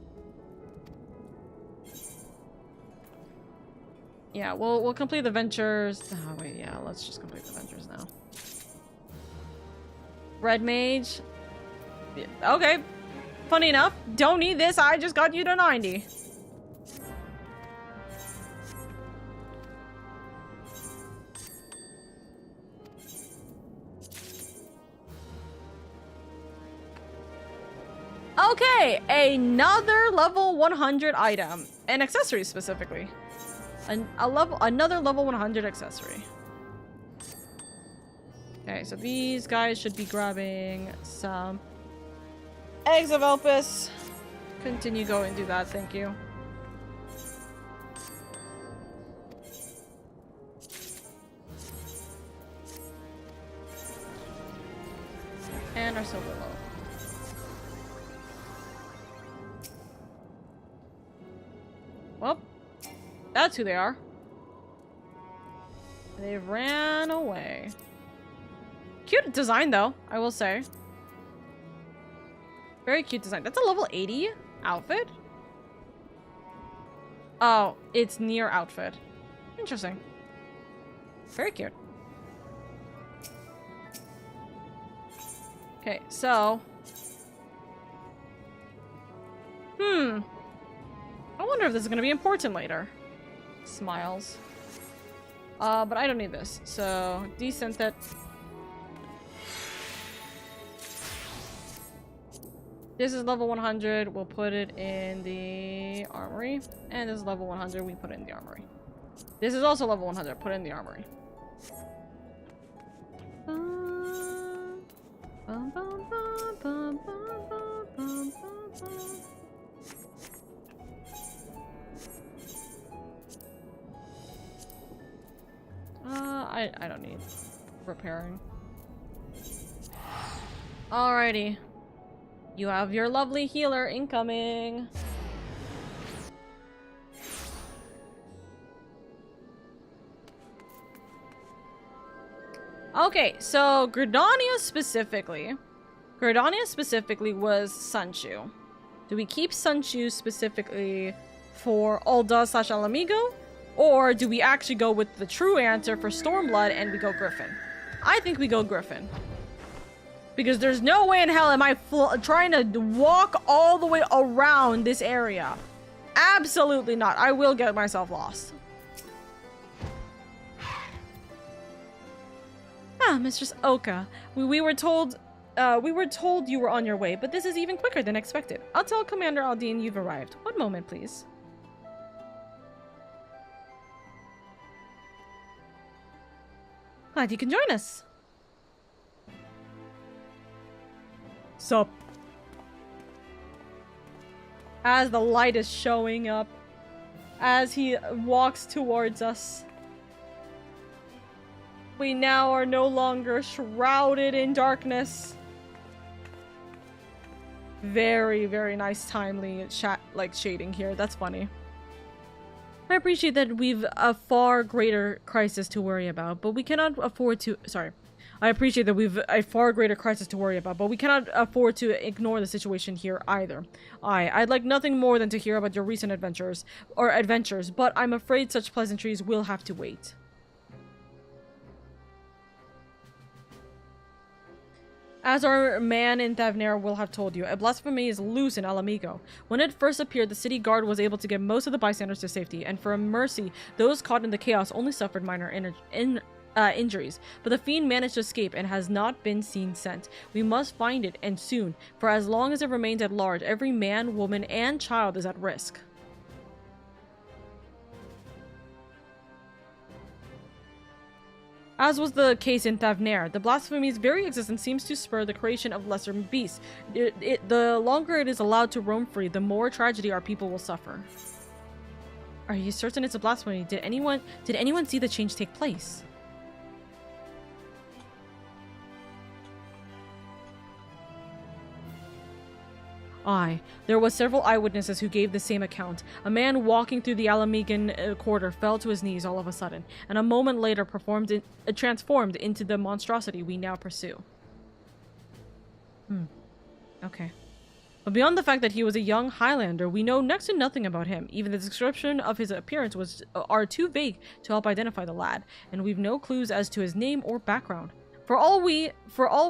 Yeah, we'll complete the ventures. Oh wait, yeah, let's just complete the ventures now. Red Mage. Yeah, okay. Funny enough, don't need this. I just got you to 90. Okay, another level 100 item. An accessory specifically. Another level 100 accessory. Okay, so these guys should be grabbing some eggs of Elpis. Continue going and do that, thank you. And our silver loaf. Well, that's who they are. They ran away. Cute design, though, I will say. Very cute design. That's a level 80 outfit? Oh, it's near outfit. Interesting. Very cute. Okay, so... I wonder if this is going to be important later. Smiles. But I don't need this, so desynth it. This is level 100, we'll put it in the armory. And this is level 100, we put it in the armory. This is also level 100, put it in the armory. I don't need repairing. Alrighty. You have your lovely healer incoming. Okay, so Gridania specifically was Sunshu. Do we keep Sunshu specifically for Ul'dah/Alamigo? Or do we actually go with the true answer for Stormblood and we go Griffin? I think we go Griffin. Because there's no way in hell am I trying to walk all the way around this area. Absolutely not. I will get myself lost. Ah, Mistress Oka. We were told you were on your way, but this is even quicker than expected. I'll tell Commander Aldine you've arrived. One moment, please. Glad you can join us. Sup? As the light is showing up, as he walks towards us, we now are no longer shrouded in darkness. Very, very nice timely shading here. That's funny. I appreciate that we've a far greater crisis to worry about, but we cannot afford to... Sorry. I appreciate that we've a far greater crisis to worry about, but we cannot afford to ignore the situation here either. I'd like nothing more than to hear about your recent adventures, but I'm afraid such pleasantries will have to wait. As our man in Thavnair will have told you, a blasphemy is loose in Alamigo. When it first appeared, the city guard was able to get most of the bystanders to safety, and for a mercy, those caught in the chaos only suffered minor injuries. But the fiend managed to escape and has not been seen since. We must find it, and soon, for as long as it remains at large, every man, woman, and child is at risk. As was the case in Thavnair, the blasphemy's very existence seems to spur the creation of lesser beasts. The longer it is allowed to roam free, the more tragedy our people will suffer. Are you certain it's a blasphemy? Did anyone see the change take place? Aye, there was several eyewitnesses who gave the same account. A man walking through the Alamigan quarter fell to his knees all of a sudden, and a moment later transformed into the monstrosity we now pursue. Okay. But beyond the fact that he was a young Highlander, we know next to nothing about him. Even the description of his appearance are too vague to help identify the lad, and we've no clues as to his name or background. For all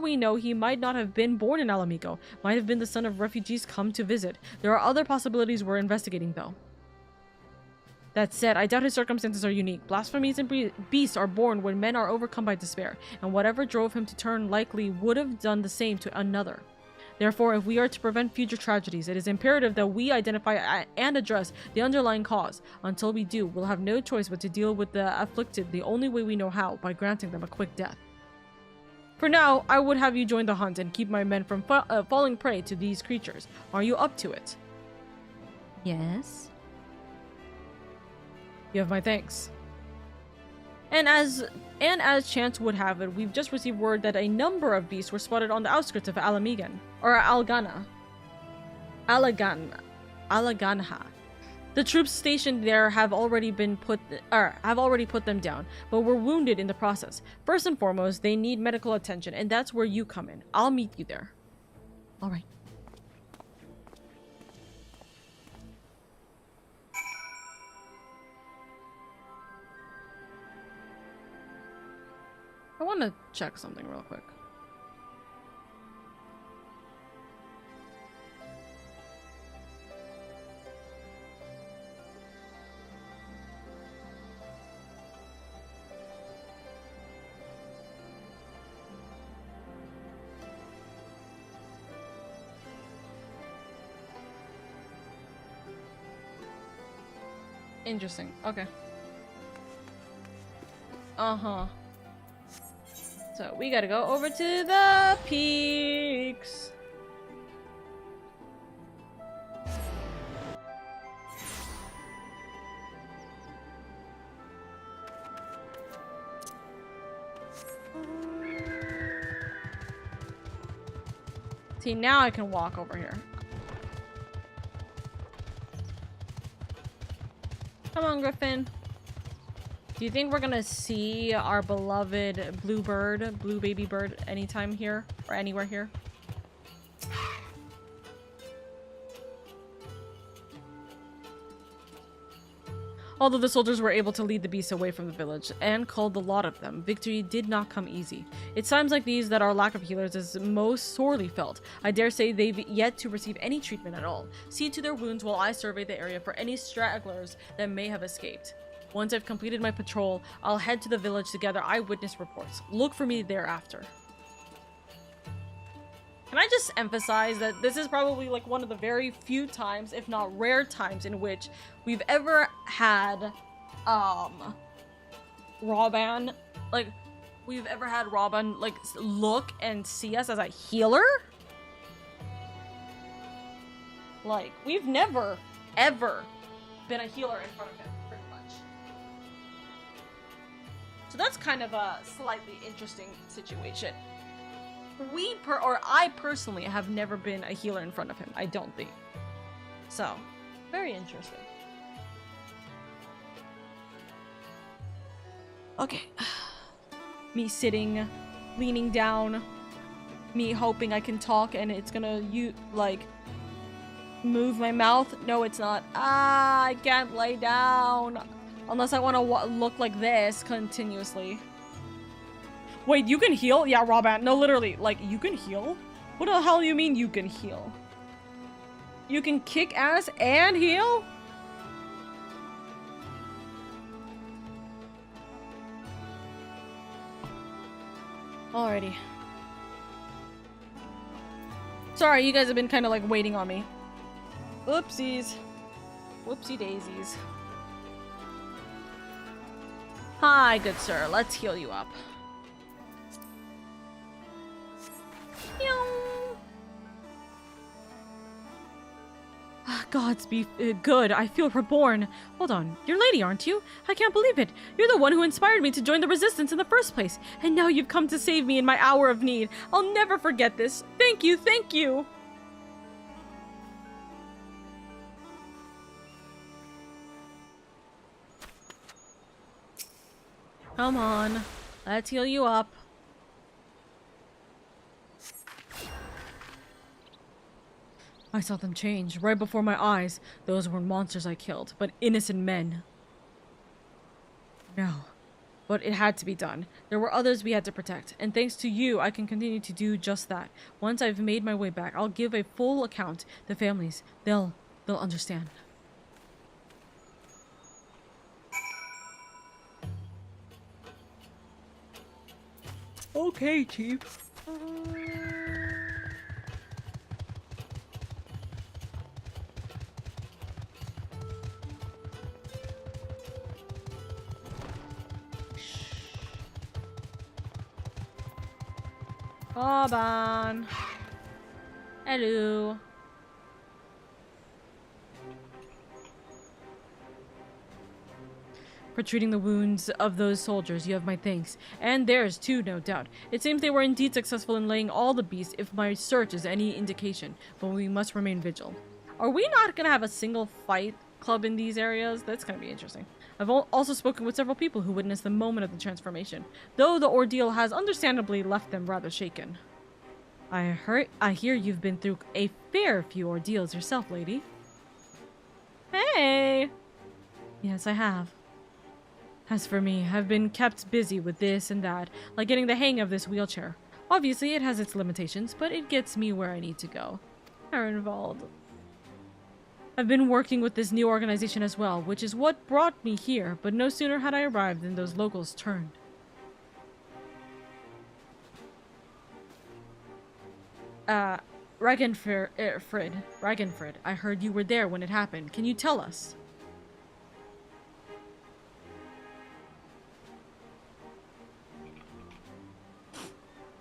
we know, he might not have been born in Alamigo, might have been the son of refugees come to visit. There are other possibilities we're investigating, though. That said, I doubt his circumstances are unique. Blasphemies and beasts are born when men are overcome by despair, and whatever drove him to turn likely would have done the same to another. Therefore, if we are to prevent future tragedies, it is imperative that we identify and address the underlying cause. Until we do, we'll have no choice but to deal with the afflicted the only way we know how, by granting them a quick death. For now, I would have you join the hunt and keep my men from falling prey to these creatures. Are you up to it? Yes. You have my thanks. And as chance would have it, we've just received word that a number of beasts were spotted on the outskirts of Alamigan, or Alaganha. The troops stationed there have already put them down, but were wounded in the process. First and foremost, they need medical attention, and that's where you come in. I'll meet you there. All right. I want to check something real quick. Interesting. Okay. So we gotta go over to the peaks. See, now I can walk over here. Come on, Griffin. Do you think we're gonna see our beloved blue baby bird anytime here? Or anywhere here? Although the soldiers were able to lead the beasts away from the village and culled the lot of them, victory did not come easy. It's times like these that our lack of healers is most sorely felt. I dare say they've yet to receive any treatment at all. See to their wounds while I survey the area for any stragglers that may have escaped. Once I've completed my patrol, I'll head to the village to gather eyewitness reports. Look for me thereafter. Can I just emphasize that this is probably like one of the very few times, if not rare times, in which we've ever had Rawban, like look and see us as a healer? Like, we've never, ever been a healer in front of him, pretty much. So that's kind of a slightly interesting situation. I personally have never been a healer in front of him. I don't think. So, very interesting. Okay. Me sitting, leaning down, me hoping I can talk and it's gonna, move my mouth. No, it's not. I can't lay down. Unless I want to look like this continuously. Wait, you can heal? Yeah, raw band. No, literally, like, you can heal? What the hell do you mean you can heal? You can kick ass and heal? Alrighty. Sorry, you guys have been kind of like waiting on me. Oopsies. Whoopsie daisies. Hi, good sir. Let's heal you up. Gods be good. I feel reborn. Hold on. You're Lady, aren't you? I can't believe it. You're the one who inspired me to join the resistance in the first place. And now you've come to save me in my hour of need. I'll never forget this. Thank you, thank you. Come on. Let's heal you up. I saw them change right before my eyes. Those weren't monsters I killed, but innocent men. No. But it had to be done. There were others we had to protect, and thanks to you, I can continue to do just that. Once I've made my way back, I'll give a full account. The families, they'll understand. Okay, Chief. Boban. Hello. For treating the wounds of those soldiers, you have my thanks. And theirs too, no doubt. It seems they were indeed successful in laying all the beasts, if my search is any indication, but we must remain vigilant. Are we not gonna have a single fight club in these areas? That's gonna be interesting. I've also spoken with several people who witnessed the moment of the transformation, though the ordeal has understandably left them rather shaken. I hear you've been through a fair few ordeals yourself, lady. Hey! Yes, I have. As for me, I've been kept busy with this and that, like getting the hang of this wheelchair. Obviously, it has its limitations, but it gets me where I need to go. Aaronvald. I've been working with this new organization as well, which is what brought me here, but no sooner had I arrived than those locals turned. Ragenfrid, I heard you were there when it happened. Can you tell us?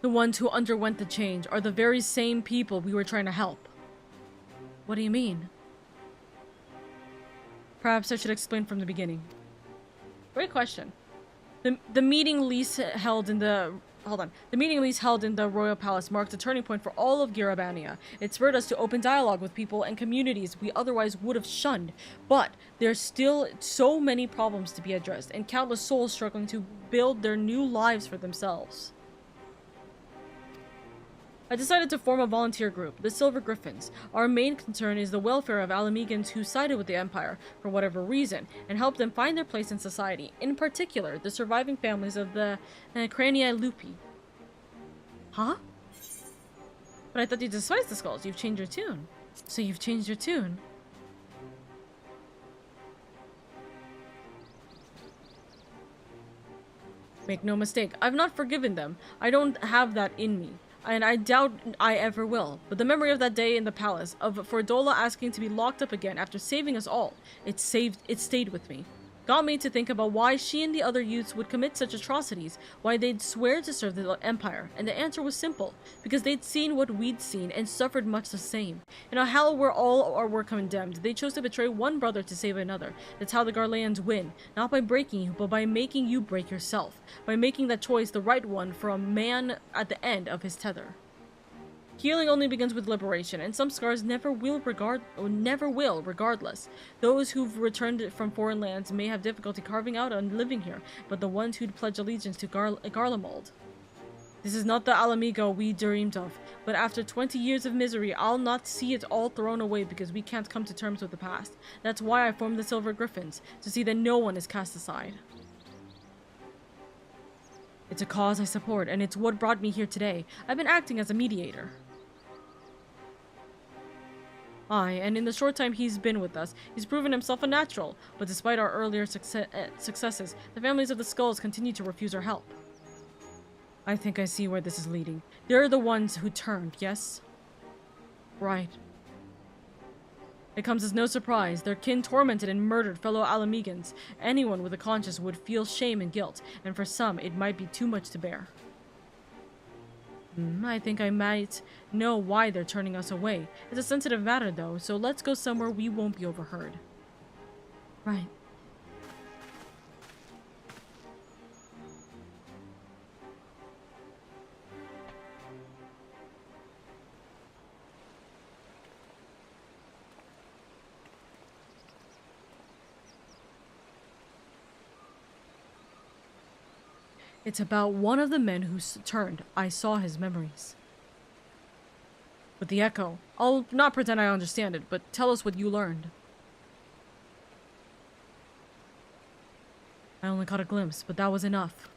The ones who underwent the change are the very same people we were trying to help. What do you mean? Perhaps I should explain from the beginning. Great question. The meeting Lise held in the Royal Palace marked a turning point for all of Garabania. It spurred us to open dialogue with people and communities we otherwise would have shunned. But there's still so many problems to be addressed, and countless souls struggling to build their new lives for themselves. I decided to form a volunteer group, the Silver Griffins. Our main concern is the welfare of Alamegans who sided with the Empire, for whatever reason, and help them find their place in society, in particular, the surviving families of the Crania Lupi. Huh? But I thought you despised the skulls. You've changed your tune. So you've changed your tune. Make no mistake, I've not forgiven them. I don't have that in me. And I doubt I ever will. But the memory of that day in the palace, of Fordola asking to be locked up again after saving us all, it stayed with me. Got me to think about why she and the other youths would commit such atrocities, why they'd swear to serve the Empire, and the answer was simple, because they'd seen what we'd seen and suffered much the same. In a hell where all were condemned, they chose to betray one brother to save another. That's how the Garleans win, not by breaking you, but by making you break yourself, by making that choice the right one for a man at the end of his tether. Healing only begins with liberation, and some scars never will regardless. Those who've returned from foreign lands may have difficulty carving out and living here, but the ones who'd pledge allegiance to Garlemald. This is not the Alamigo we dreamed of, but after 20 years of misery, I'll not see it all thrown away because we can't come to terms with the past. That's why I formed the Silver Griffins, to see that no one is cast aside. It's a cause I support, and it's what brought me here today. I've been acting as a mediator. Aye, and in the short time he's been with us, he's proven himself a natural. But despite our earlier successes, the families of the Skulls continue to refuse our help. I think I see where this is leading. They're the ones who turned, yes? Right. It comes as no surprise. Their kin tormented and murdered fellow Alamegans. Anyone with a conscience would feel shame and guilt, and for some, it might be too much to bear. I think I might know why they're turning us away. It's a sensitive matter, though, so let's go somewhere we won't be overheard. Right. It's about one of the men who turned. I saw his memories. With the echo. I'll not pretend I understand it, but tell us what you learned. I only caught a glimpse, but that was enough.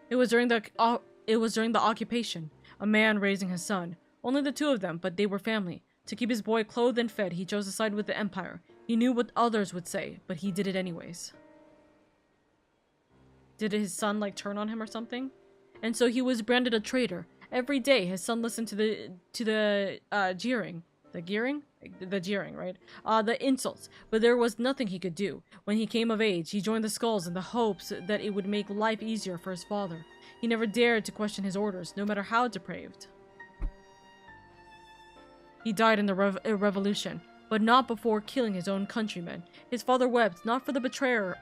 It was during the occupation. A man raising his son. Only the two of them, but they were family. To keep his boy clothed and fed, he chose to side with the Empire. He knew what others would say, but he did it anyways. Did his son, like, turn on him or something? And so he was branded a traitor. Every day, his son listened to the jeering. The gearing? The jeering, right? The insults. But there was nothing he could do. When he came of age, he joined the Skulls in the hopes that it would make life easier for his father. He never dared to question his orders, no matter how depraved. He died in the revolution, but not before killing his own countrymen. His father wept, not for the betrayer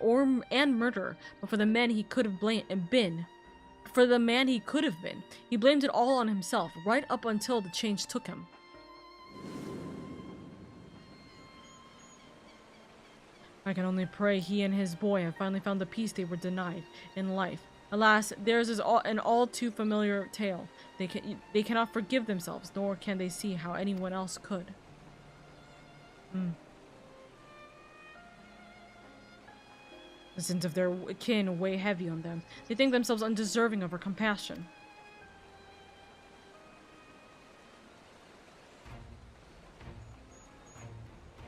and murderer, but for the man he could have been. For the man he could have been. He blamed it all on himself, right up until the change took him. I can only pray he and his boy have finally found the peace they were denied in life. Alas, theirs is an all too familiar tale. They cannot forgive themselves, nor can they see how anyone else could. The sins of their kin weigh heavy on them. They think themselves undeserving of our compassion.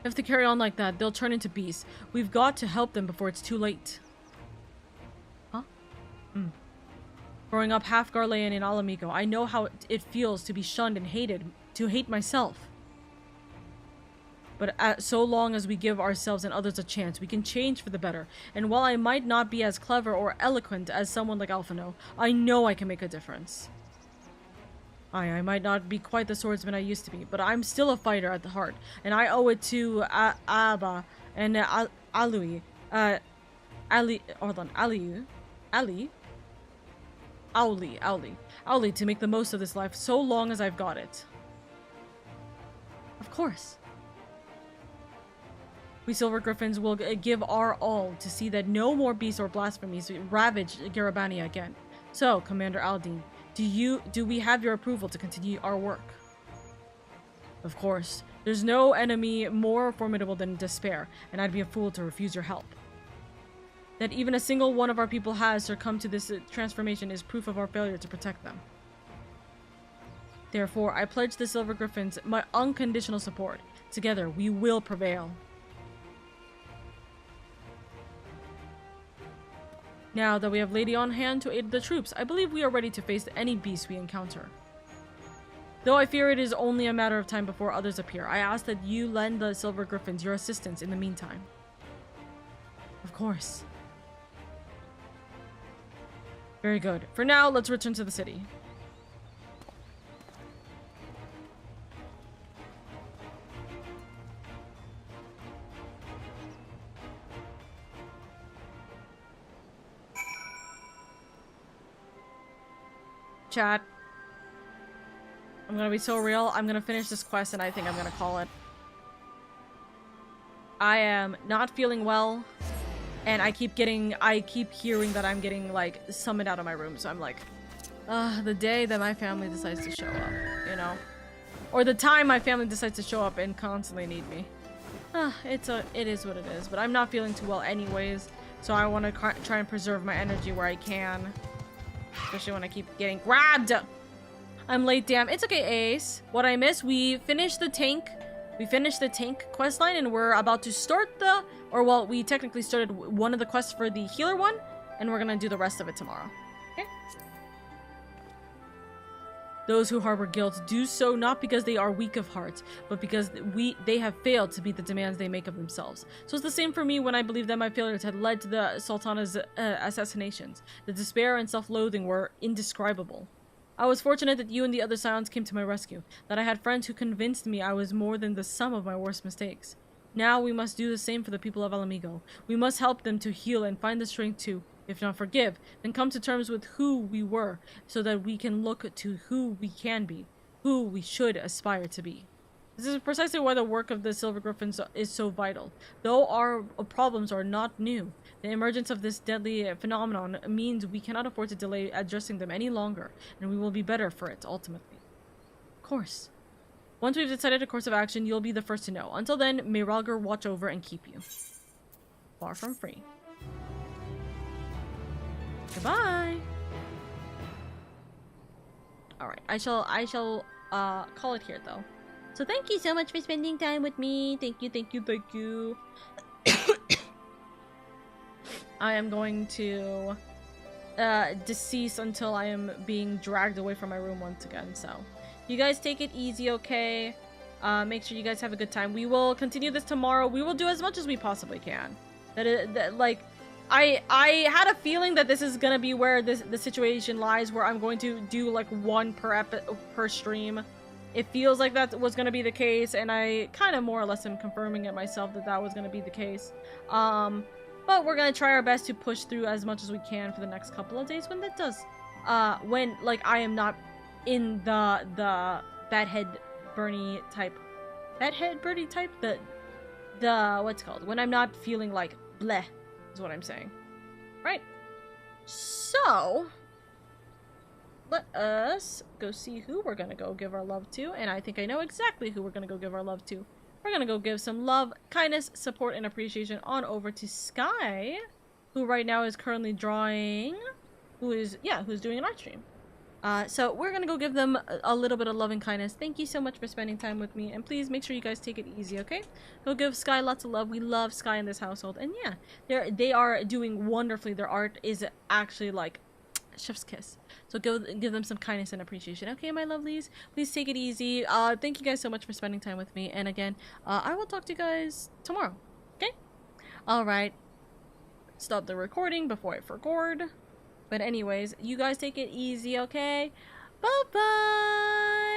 If they carry on like that, they'll turn into beasts. We've got to help them before it's too late. Huh? Growing up half Garlean in Alamico, I know how it feels to be shunned and hated, to hate myself. But so long as we give ourselves and others a chance, we can change for the better. And while I might not be as clever or eloquent as someone like Alphino, I know I can make a difference. I might not be quite the swordsman I used to be, but I'm still a fighter at the heart, and I owe it to Abba and Auli to make the most of this life so long as I've got it. Of course. We Silver Griffins will give our all to see that no more beasts or blasphemies ravage Garabania again. So, Commander Aldine, do we have your approval to continue our work? Of course. There's no enemy more formidable than despair, and I'd be a fool to refuse your help. That even a single one of our people has succumbed to this transformation is proof of our failure to protect them. Therefore, I pledge the Silver Griffins my unconditional support. Together, we will prevail. Now that we have Lady on hand to aid the troops, I believe we are ready to face any beast we encounter. Though I fear it is only a matter of time before others appear, I ask that you lend the Silver Griffins your assistance in the meantime. Of course. Very good. For now, let's return to the city. Chat. I'm gonna be so real. I'm gonna finish this quest and I think I'm gonna call it. I am not feeling well, and I keep hearing that I'm getting, like, summoned out of my room, so I'm like, the day that my family decides to show up, you know? Or the time my family decides to show up and constantly need me. It is what it is, but I'm not feeling too well anyways. So I want to try and preserve my energy where I can. Especially when I keep getting grabbed. I'm late, damn. It's okay, Ace. What I missed, we finished the tank. We finished the tank questline and we're about to start the... Or, well, we technically started one of the quests for the healer one. And we're gonna do the rest of it tomorrow. Okay? Those who harbor guilt do so not because they are weak of heart, but because they have failed to meet the demands they make of themselves. So it's the same for me when I believe that my failures had led to the Sultana's assassinations. The despair and self-loathing were indescribable. I was fortunate that you and the other Scions came to my rescue, that I had friends who convinced me I was more than the sum of my worst mistakes. Now we must do the same for the people of Alamigo. We must help them to heal and find the strength to, if not forgive, then come to terms with who we were, so that we can look to who we can be, who we should aspire to be. This is precisely why the work of the Silver Griffins is so vital. Though our problems are not new, the emergence of this deadly phenomenon means we cannot afford to delay addressing them any longer, and we will be better for it, ultimately. Of course. Once we've decided a course of action, you'll be the first to know. Until then, may Ralger watch over and keep you. Far from free. Goodbye. Alright, I shall call it here though. So thank you so much for spending time with me. Thank you. I am going to decease until I am being dragged away from my room once again, so you guys take it easy, okay? Make sure you guys have a good time. We will continue this tomorrow. We will do as much as we possibly can. I had a feeling that this is gonna be where the situation lies, where I'm going to do like one per stream. It feels like that was gonna be the case, and I kind of more or less am confirming it myself that was gonna be the case. But we're gonna try our best to push through as much as we can for the next couple of days when that does. When like I am not in the bedhead Bernie type, the what's it called, when I'm not feeling like bleh. Is what I'm saying. Right. So, let us go see who we're gonna go give our love to. And I think I know exactly who we're gonna go give our love to. We're gonna go give some love, kindness, support, and appreciation on over to Sky, who right now is currently drawing, who's doing an art stream. So we're gonna go give them a little bit of love and kindness. Thank you so much for spending time with me, and please make sure you guys take it easy, okay? Go give Sky lots of love. We love Sky in this household, and yeah, they are doing wonderfully. Their art is actually like chef's kiss. So go give them some kindness and appreciation, okay, my lovelies? Please take it easy. Thank you guys so much for spending time with me, and again, I will talk to you guys tomorrow, okay? All right. Stop the recording before I forgot. But anyways, you guys take it easy, okay? Bye-bye!